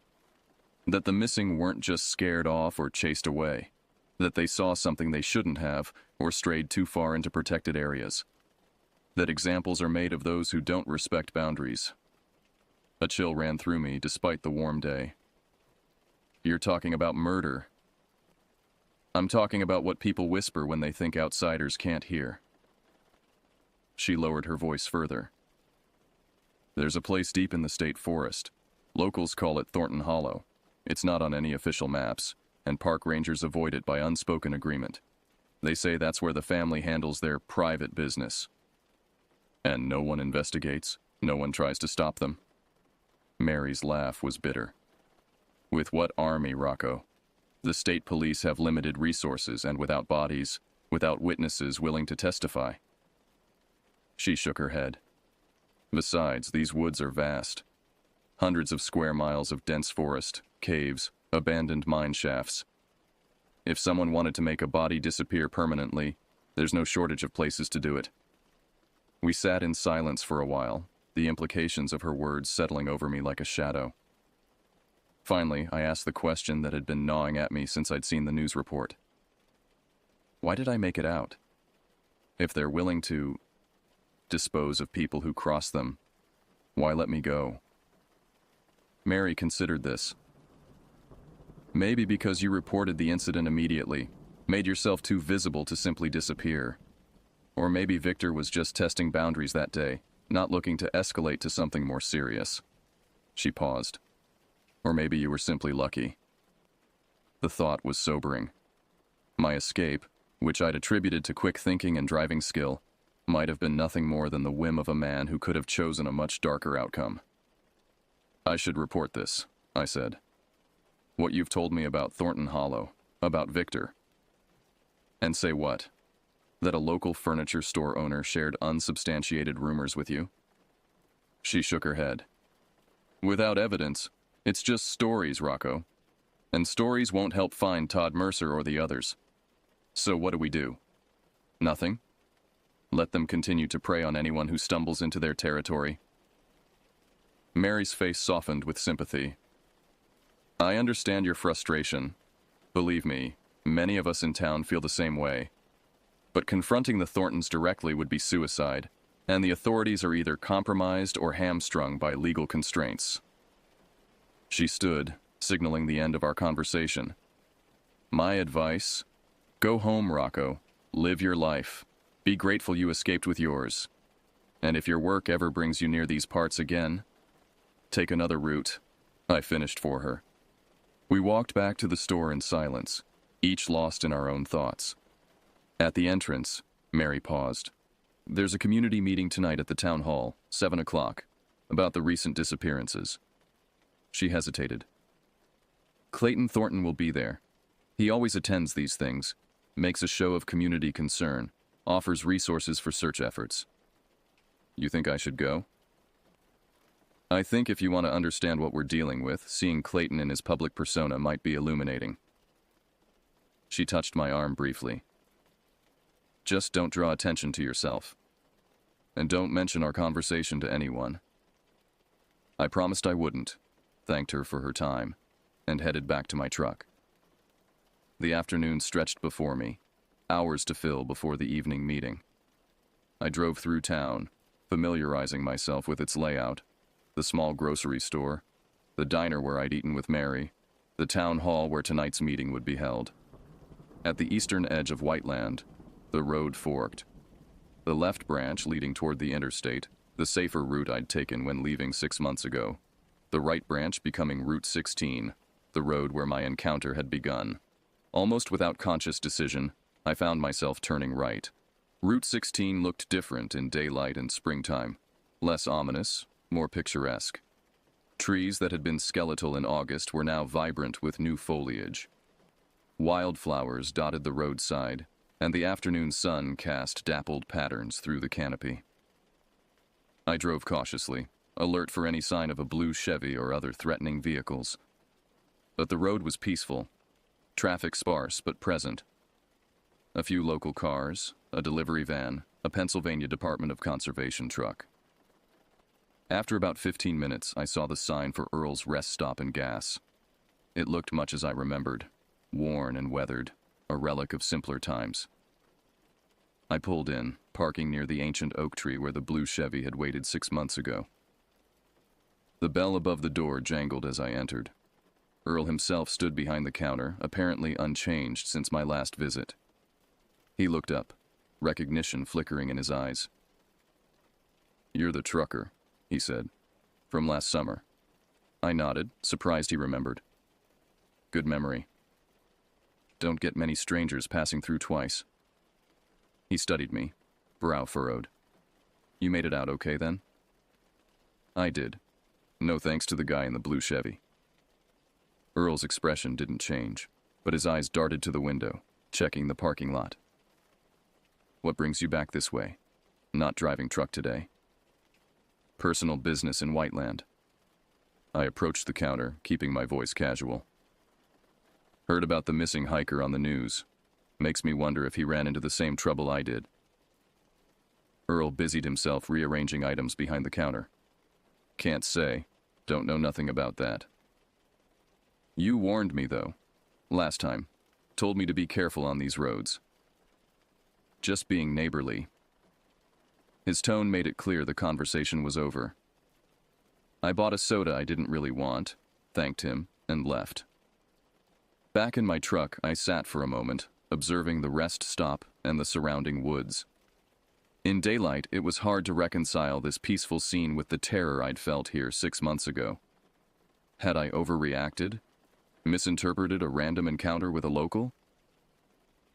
That the missing weren't just scared off or chased away. That they saw something they shouldn't have or strayed too far into protected areas. That examples are made of those who don't respect boundaries. A chill ran through me despite the warm day. You're talking about murder. I'm talking about what people whisper when they think outsiders can't hear. She lowered her voice further. There's a place deep in the state forest. Locals call it Thornton Hollow. It's not on any official maps, and park rangers avoid it by unspoken agreement. They say that's where the family handles their private business. And no one investigates, no one tries to stop them. Mary's laugh was bitter. With what army, Rocco? The state police have limited resources and without bodies, without witnesses willing to testify. She shook her head. Besides, these woods are vast. Hundreds of square miles of dense forest, caves, abandoned mine shafts. If someone wanted to make a body disappear permanently, there's no shortage of places to do it. We sat in silence for a while, the implications of her words settling over me like a shadow. Finally, I asked the question that had been gnawing at me since I'd seen the news report. Why did I make it out? If they're willing to dispose of people who cross them, why let me go? Mary considered this. Maybe because you reported the incident immediately, made yourself too visible to simply disappear. Or maybe Victor was just testing boundaries that day, not looking to escalate to something more serious. She paused. Or maybe you were simply lucky. The thought was sobering. My escape, which I'd attributed to quick thinking and driving skill, might have been nothing more than the whim of a man who could have chosen a much darker outcome. I should report this, I said. What you've told me about Thornton Hollow, about Victor. And say what? That a local furniture store owner shared unsubstantiated rumors with you? She shook her head. Without evidence, it's just stories, Rocco. And stories won't help find Todd Mercer or the others. So what do? Nothing? Let them continue to prey on anyone who stumbles into their territory. Mary's face softened with sympathy. I understand your frustration. Believe me, many of us in town feel the same way. But confronting the Thorntons directly would be suicide, and the authorities are either compromised or hamstrung by legal constraints. She stood, signaling the end of our conversation. My advice? Go home, Rocco. Live your life. Be grateful you escaped with yours. And if your work ever brings you near these parts again, take another route. I finished for her. We walked back to the store in silence, each lost in our own thoughts. At the entrance, Mary paused. There's a community meeting tonight at the town hall, 7 o'clock, about the recent disappearances. She hesitated. Clayton Thornton will be there. He always attends these things, makes a show of community concern, offers resources for search efforts. You think I should go? I think if you want to understand what we're dealing with, seeing Clayton in his public persona might be illuminating. She touched my arm briefly. Just don't draw attention to yourself. And don't mention our conversation to anyone. I promised I wouldn't, thanked her for her time, and headed back to my truck. The afternoon stretched before me, hours to fill before the evening meeting. I drove through town, familiarizing myself with its layout, the small grocery store, the diner where I'd eaten with Mary, the town hall where tonight's meeting would be held. At the eastern edge of Whiteland, the road forked. The left branch leading toward the interstate, the safer route I'd taken when leaving 6 months ago. The right branch becoming Route 16, the road where my encounter had begun. Almost without conscious decision, I found myself turning right. Route 16 looked different in daylight and springtime, less ominous, more picturesque. Trees that had been skeletal in August were now vibrant with new foliage. Wildflowers dotted the roadside, and the afternoon sun cast dappled patterns through the canopy. I drove cautiously, alert for any sign of a blue Chevy or other threatening vehicles. But the road was peaceful, traffic sparse but present. A few local cars, a delivery van, a Pennsylvania Department of Conservation truck. After about 15 minutes, I saw the sign for Earl's Rest Stop and Gas. It looked much as I remembered, worn and weathered, a relic of simpler times. I pulled in, parking near the ancient oak tree where the blue Chevy had waited 6 months ago. The bell above the door jangled as I entered. Earl himself stood behind the counter, apparently unchanged since my last visit. He looked up, recognition flickering in his eyes. "You're the trucker," he said, "from last summer." I nodded, surprised he remembered. Good memory. Don't get many strangers passing through twice. He studied me, brow furrowed. You made it out okay then? I did. No thanks to the guy in the blue Chevy. Earl's expression didn't change, but his eyes darted to the window, checking the parking lot. What brings you back this way? Not driving truck today. Personal business in Whiteland. I approached the counter, keeping my voice casual. Heard about the missing hiker on the news. Makes me wonder if he ran into the same trouble I did. Earl busied himself rearranging items behind the counter. Can't say. Don't know nothing about that. You warned me, though. Last time. Told me to be careful on these roads. Just being neighborly. His tone made it clear the conversation was over. I bought a soda I didn't really want, thanked him, and left. Back in my truck, I sat for a moment, observing the rest stop and the surrounding woods. In daylight, it was hard to reconcile this peaceful scene with the terror I'd felt here 6 months ago. Had I overreacted? Misinterpreted a random encounter with a local?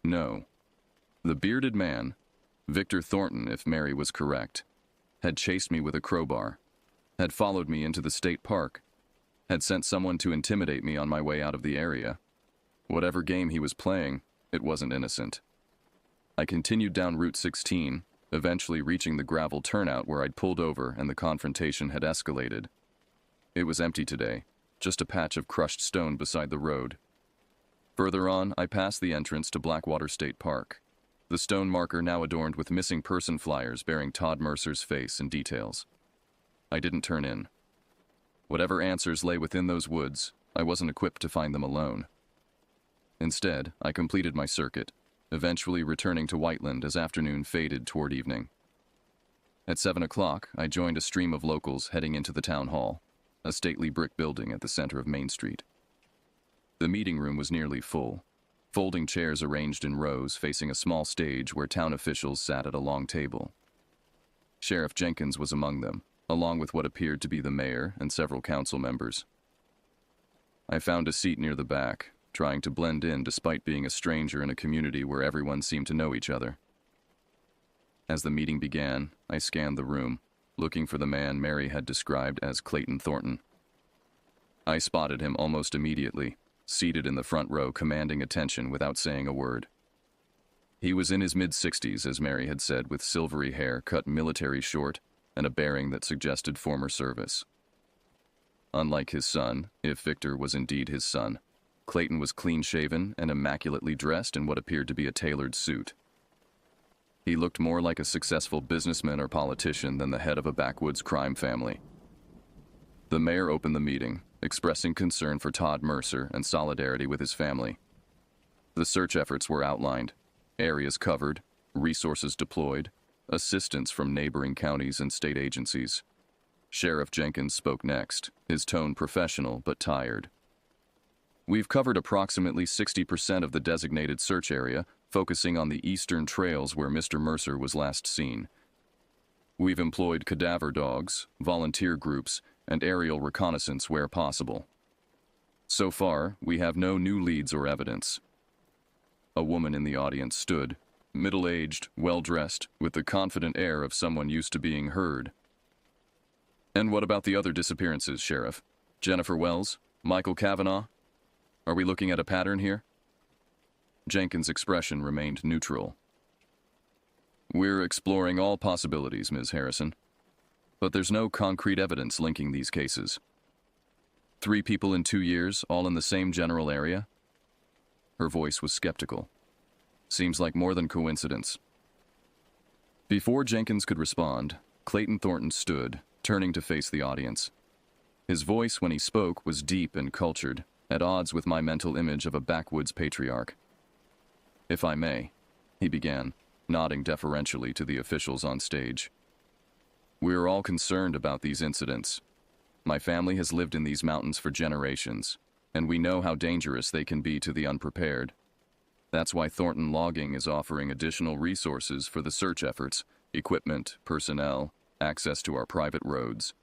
No. The bearded man, Victor Thornton, if Mary was correct, had chased me with a crowbar, had followed me into the state park, had sent someone to intimidate me on my way out of the area. Whatever game he was playing, it wasn't innocent. I continued down Route 16, eventually reaching the gravel turnout where I'd pulled over and the confrontation had escalated. It was empty today, just a patch of crushed stone beside the road. Further on, I passed the entrance to Blackwater State Park, the stone marker now adorned with missing person flyers bearing Todd Mercer's face and details. I didn't turn in. Whatever answers lay within those woods, I wasn't equipped to find them alone. Instead, I completed my circuit, eventually returning to Whiteland as afternoon faded toward evening. At 7 o'clock, I joined a stream of locals heading into the town hall, a stately brick building at the center of Main Street. The meeting room was nearly full, folding chairs arranged in rows facing a small stage where town officials sat at a long table. Sheriff Jenkins was among them, along with what appeared to be the mayor and several council members. I found a seat near the back, trying to blend in despite being a stranger in a community where everyone seemed to know each other. As the meeting began, I scanned the room, looking for the man Mary had described as Clayton Thornton. I spotted him almost immediately, seated in the front row commanding attention without saying a word. He was in his mid-60s, as Mary had said, with silvery hair cut military short and a bearing that suggested former service. Unlike his son, if Victor was indeed his son, Clayton was clean-shaven and immaculately dressed in what appeared to be a tailored suit. He looked more like a successful businessman or politician than the head of a backwoods crime family. The mayor opened the meeting, expressing concern for Todd Mercer and solidarity with his family. The search efforts were outlined, areas covered, resources deployed, assistance from neighboring counties and state agencies. Sheriff Jenkins spoke next, his tone professional but tired. We've covered approximately 60% of the designated search area, focusing on the eastern trails where Mr. Mercer was last seen. We've employed cadaver dogs, volunteer groups, and aerial reconnaissance where possible. So far, we have no new leads or evidence. A woman in the audience stood, middle-aged, well-dressed, with the confident air of someone used to being heard. And what about the other disappearances, Sheriff? Jennifer Wells? Michael Kavanaugh? Are we looking at a pattern here? Jenkins' expression remained neutral. We're exploring all possibilities, Ms. Harrison. But there's no concrete evidence linking these cases. 3 people in 2 years, all in the same general area? Her voice was skeptical. Seems like more than coincidence. Before Jenkins could respond, Clayton Thornton stood, turning to face the audience. His voice when he spoke was deep and cultured, at odds with my mental image of a backwoods patriarch. If I may, he began, nodding deferentially to the officials on stage. We're all concerned about these incidents. My family has lived in these mountains for generations, and we know how dangerous they can be to the unprepared. That's why Thornton Logging is offering additional resources for the search efforts, equipment, personnel, access to our private roads.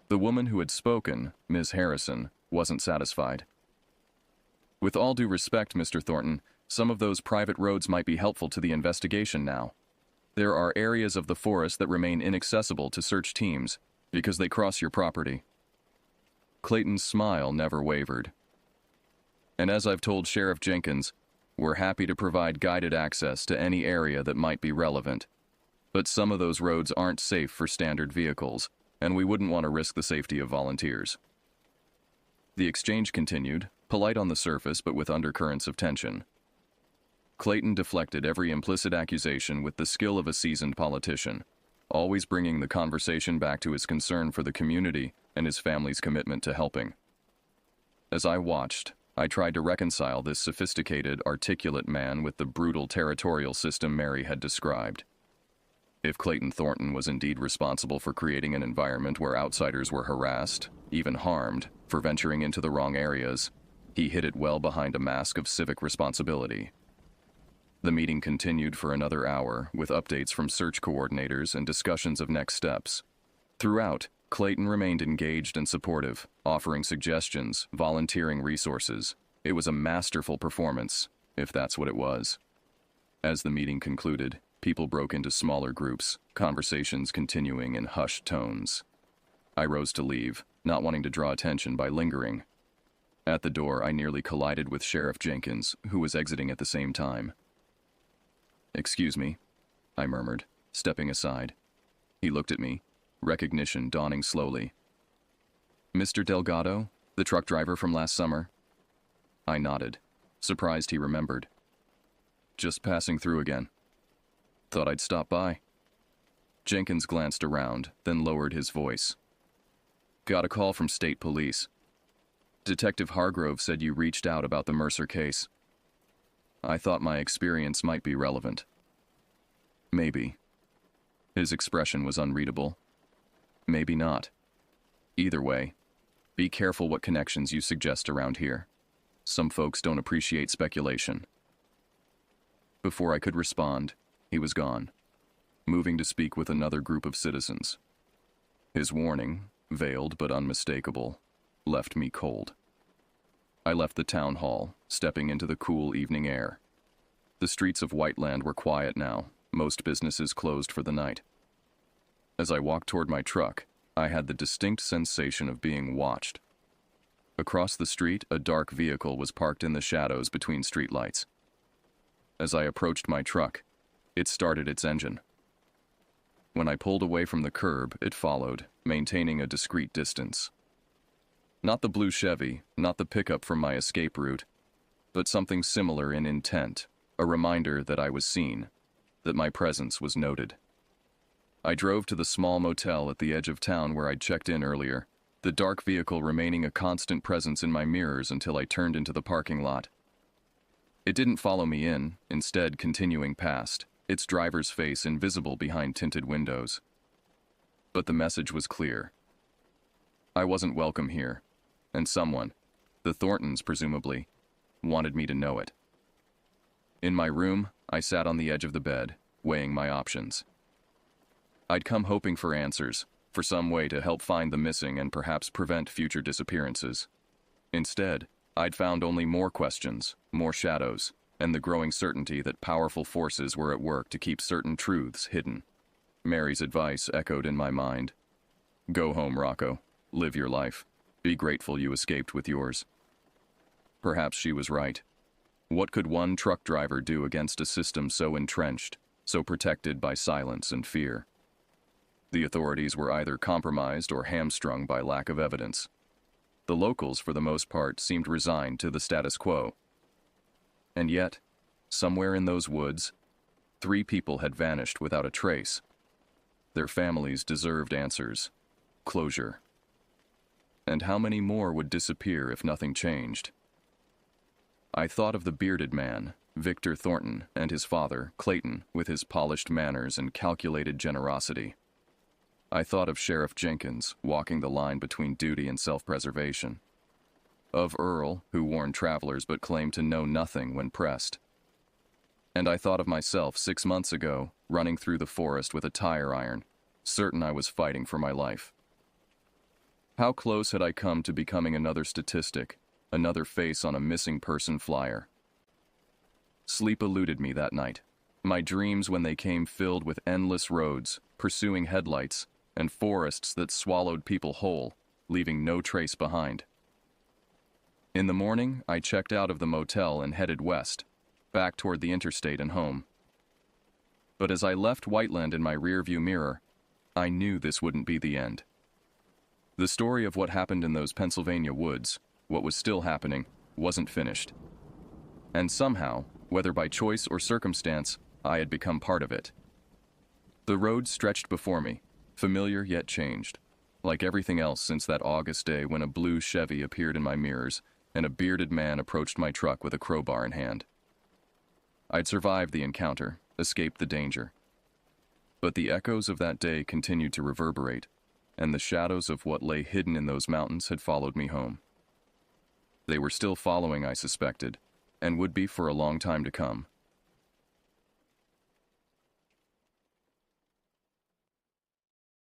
The woman who had spoken, Ms. Harrison, wasn't satisfied. With all due respect, Mr. Thornton, some of those private roads might be helpful to the investigation now. There are areas of the forest that remain inaccessible to search teams because they cross your property. Clayton's smile never wavered. And as I've told Sheriff Jenkins, we're happy to provide guided access to any area that might be relevant. But some of those roads aren't safe for standard vehicles, and we wouldn't want to risk the safety of volunteers. The exchange continued, polite on the surface but with undercurrents of tension. Clayton deflected every implicit accusation with the skill of a seasoned politician, always bringing the conversation back to his concern for the community and his family's commitment to helping. As I watched, I tried to reconcile this sophisticated, articulate man with the brutal territorial system Mary had described. If Clayton Thornton was indeed responsible for creating an environment where outsiders were harassed, even harmed, for venturing into the wrong areas, he hid it well behind a mask of civic responsibility. The meeting continued for another hour, with updates from search coordinators and discussions of next steps. Throughout, Clayton remained engaged and supportive, offering suggestions, volunteering resources. It was a masterful performance, if that's what it was. As the meeting concluded, People broke into smaller groups, conversations continuing in hushed tones. I rose to leave, not wanting to draw attention by lingering. At the door, I nearly collided with Sheriff Jenkins, who was exiting at the same time. "Excuse me," I murmured, stepping aside. He looked at me, recognition dawning slowly. "Mr. Delgado, the truck driver from last summer?" I nodded, surprised he remembered. "Just passing through again. Thought I'd stop by." Jenkins glanced around, then lowered his voice. "Got a call from state police. Detective Hargrove said you reached out about the Mercer case. I thought my experience might be relevant." "Maybe." His expression was unreadable. "Maybe not. Either way, be careful what connections you suggest around here. Some folks don't appreciate speculation." Before I could respond, he was gone, moving to speak with another group of citizens. His warning, veiled but unmistakable, left me cold. I left the town hall, stepping into the cool evening air. The streets of Whiteland were quiet now, most businesses closed for the night. As I walked toward my truck, I had the distinct sensation of being watched. Across the street, a dark vehicle was parked in the shadows between streetlights. As I approached my truck, it started its engine. When I pulled away from the curb, it followed, maintaining a discreet distance. Not the blue Chevy, not the pickup from my escape route, but something similar in intent, a reminder that I was seen, that my presence was noted. I drove to the small motel at the edge of town where I'd checked in earlier, the dark vehicle remaining a constant presence in my mirrors until I turned into the parking lot. It didn't follow me in, instead continuing past, its driver's face invisible behind tinted windows. But the message was clear. I wasn't welcome here, and someone, the Thorntons presumably, wanted me to know it. In my room, I sat on the edge of the bed, weighing my options. I'd come hoping for answers, for some way to help find the missing and perhaps prevent future disappearances. Instead, I'd found only more questions, more shadows, and the growing certainty that powerful forces were at work to keep certain truths hidden. Mary's advice echoed in my mind. "Go home, Rocco. Live your life. Be grateful you escaped with yours." Perhaps she was right. What could one truck driver do against a system so entrenched, so protected by silence and fear? The authorities were either compromised or hamstrung by lack of evidence. The locals, for the most part, seemed resigned to the status quo. And yet, somewhere in those woods, 3 people had vanished without a trace. Their families deserved answers, closure. And how many more would disappear if nothing changed? I thought of the bearded man, Victor Thornton, and his father, Clayton, with his polished manners and calculated generosity. I thought of Sheriff Jenkins, walking the line between duty and self-preservation. Of Earl, who warned travelers but claimed to know nothing when pressed. And I thought of myself 6 months ago, running through the forest with a tire iron, certain I was fighting for my life. How close had I come to becoming another statistic, another face on a missing person flyer? Sleep eluded me that night. My dreams, when they came, filled with endless roads, pursuing headlights, and forests that swallowed people whole, leaving no trace behind. In the morning, I checked out of the motel and headed west, back toward the interstate and home. But as I left Whiteland in my rearview mirror, I knew this wouldn't be the end. The story of what happened in those Pennsylvania woods, what was still happening, wasn't finished. And somehow, whether by choice or circumstance, I had become part of it. The road stretched before me, familiar yet changed, like everything else since that August day when a blue Chevy appeared in my mirrors and a bearded man approached my truck with a crowbar in hand. I'd survived the encounter, escaped the danger. But the echoes of that day continued to reverberate, and the shadows of what lay hidden in those mountains had followed me home. They were still following, I suspected, and would be for a long time to come.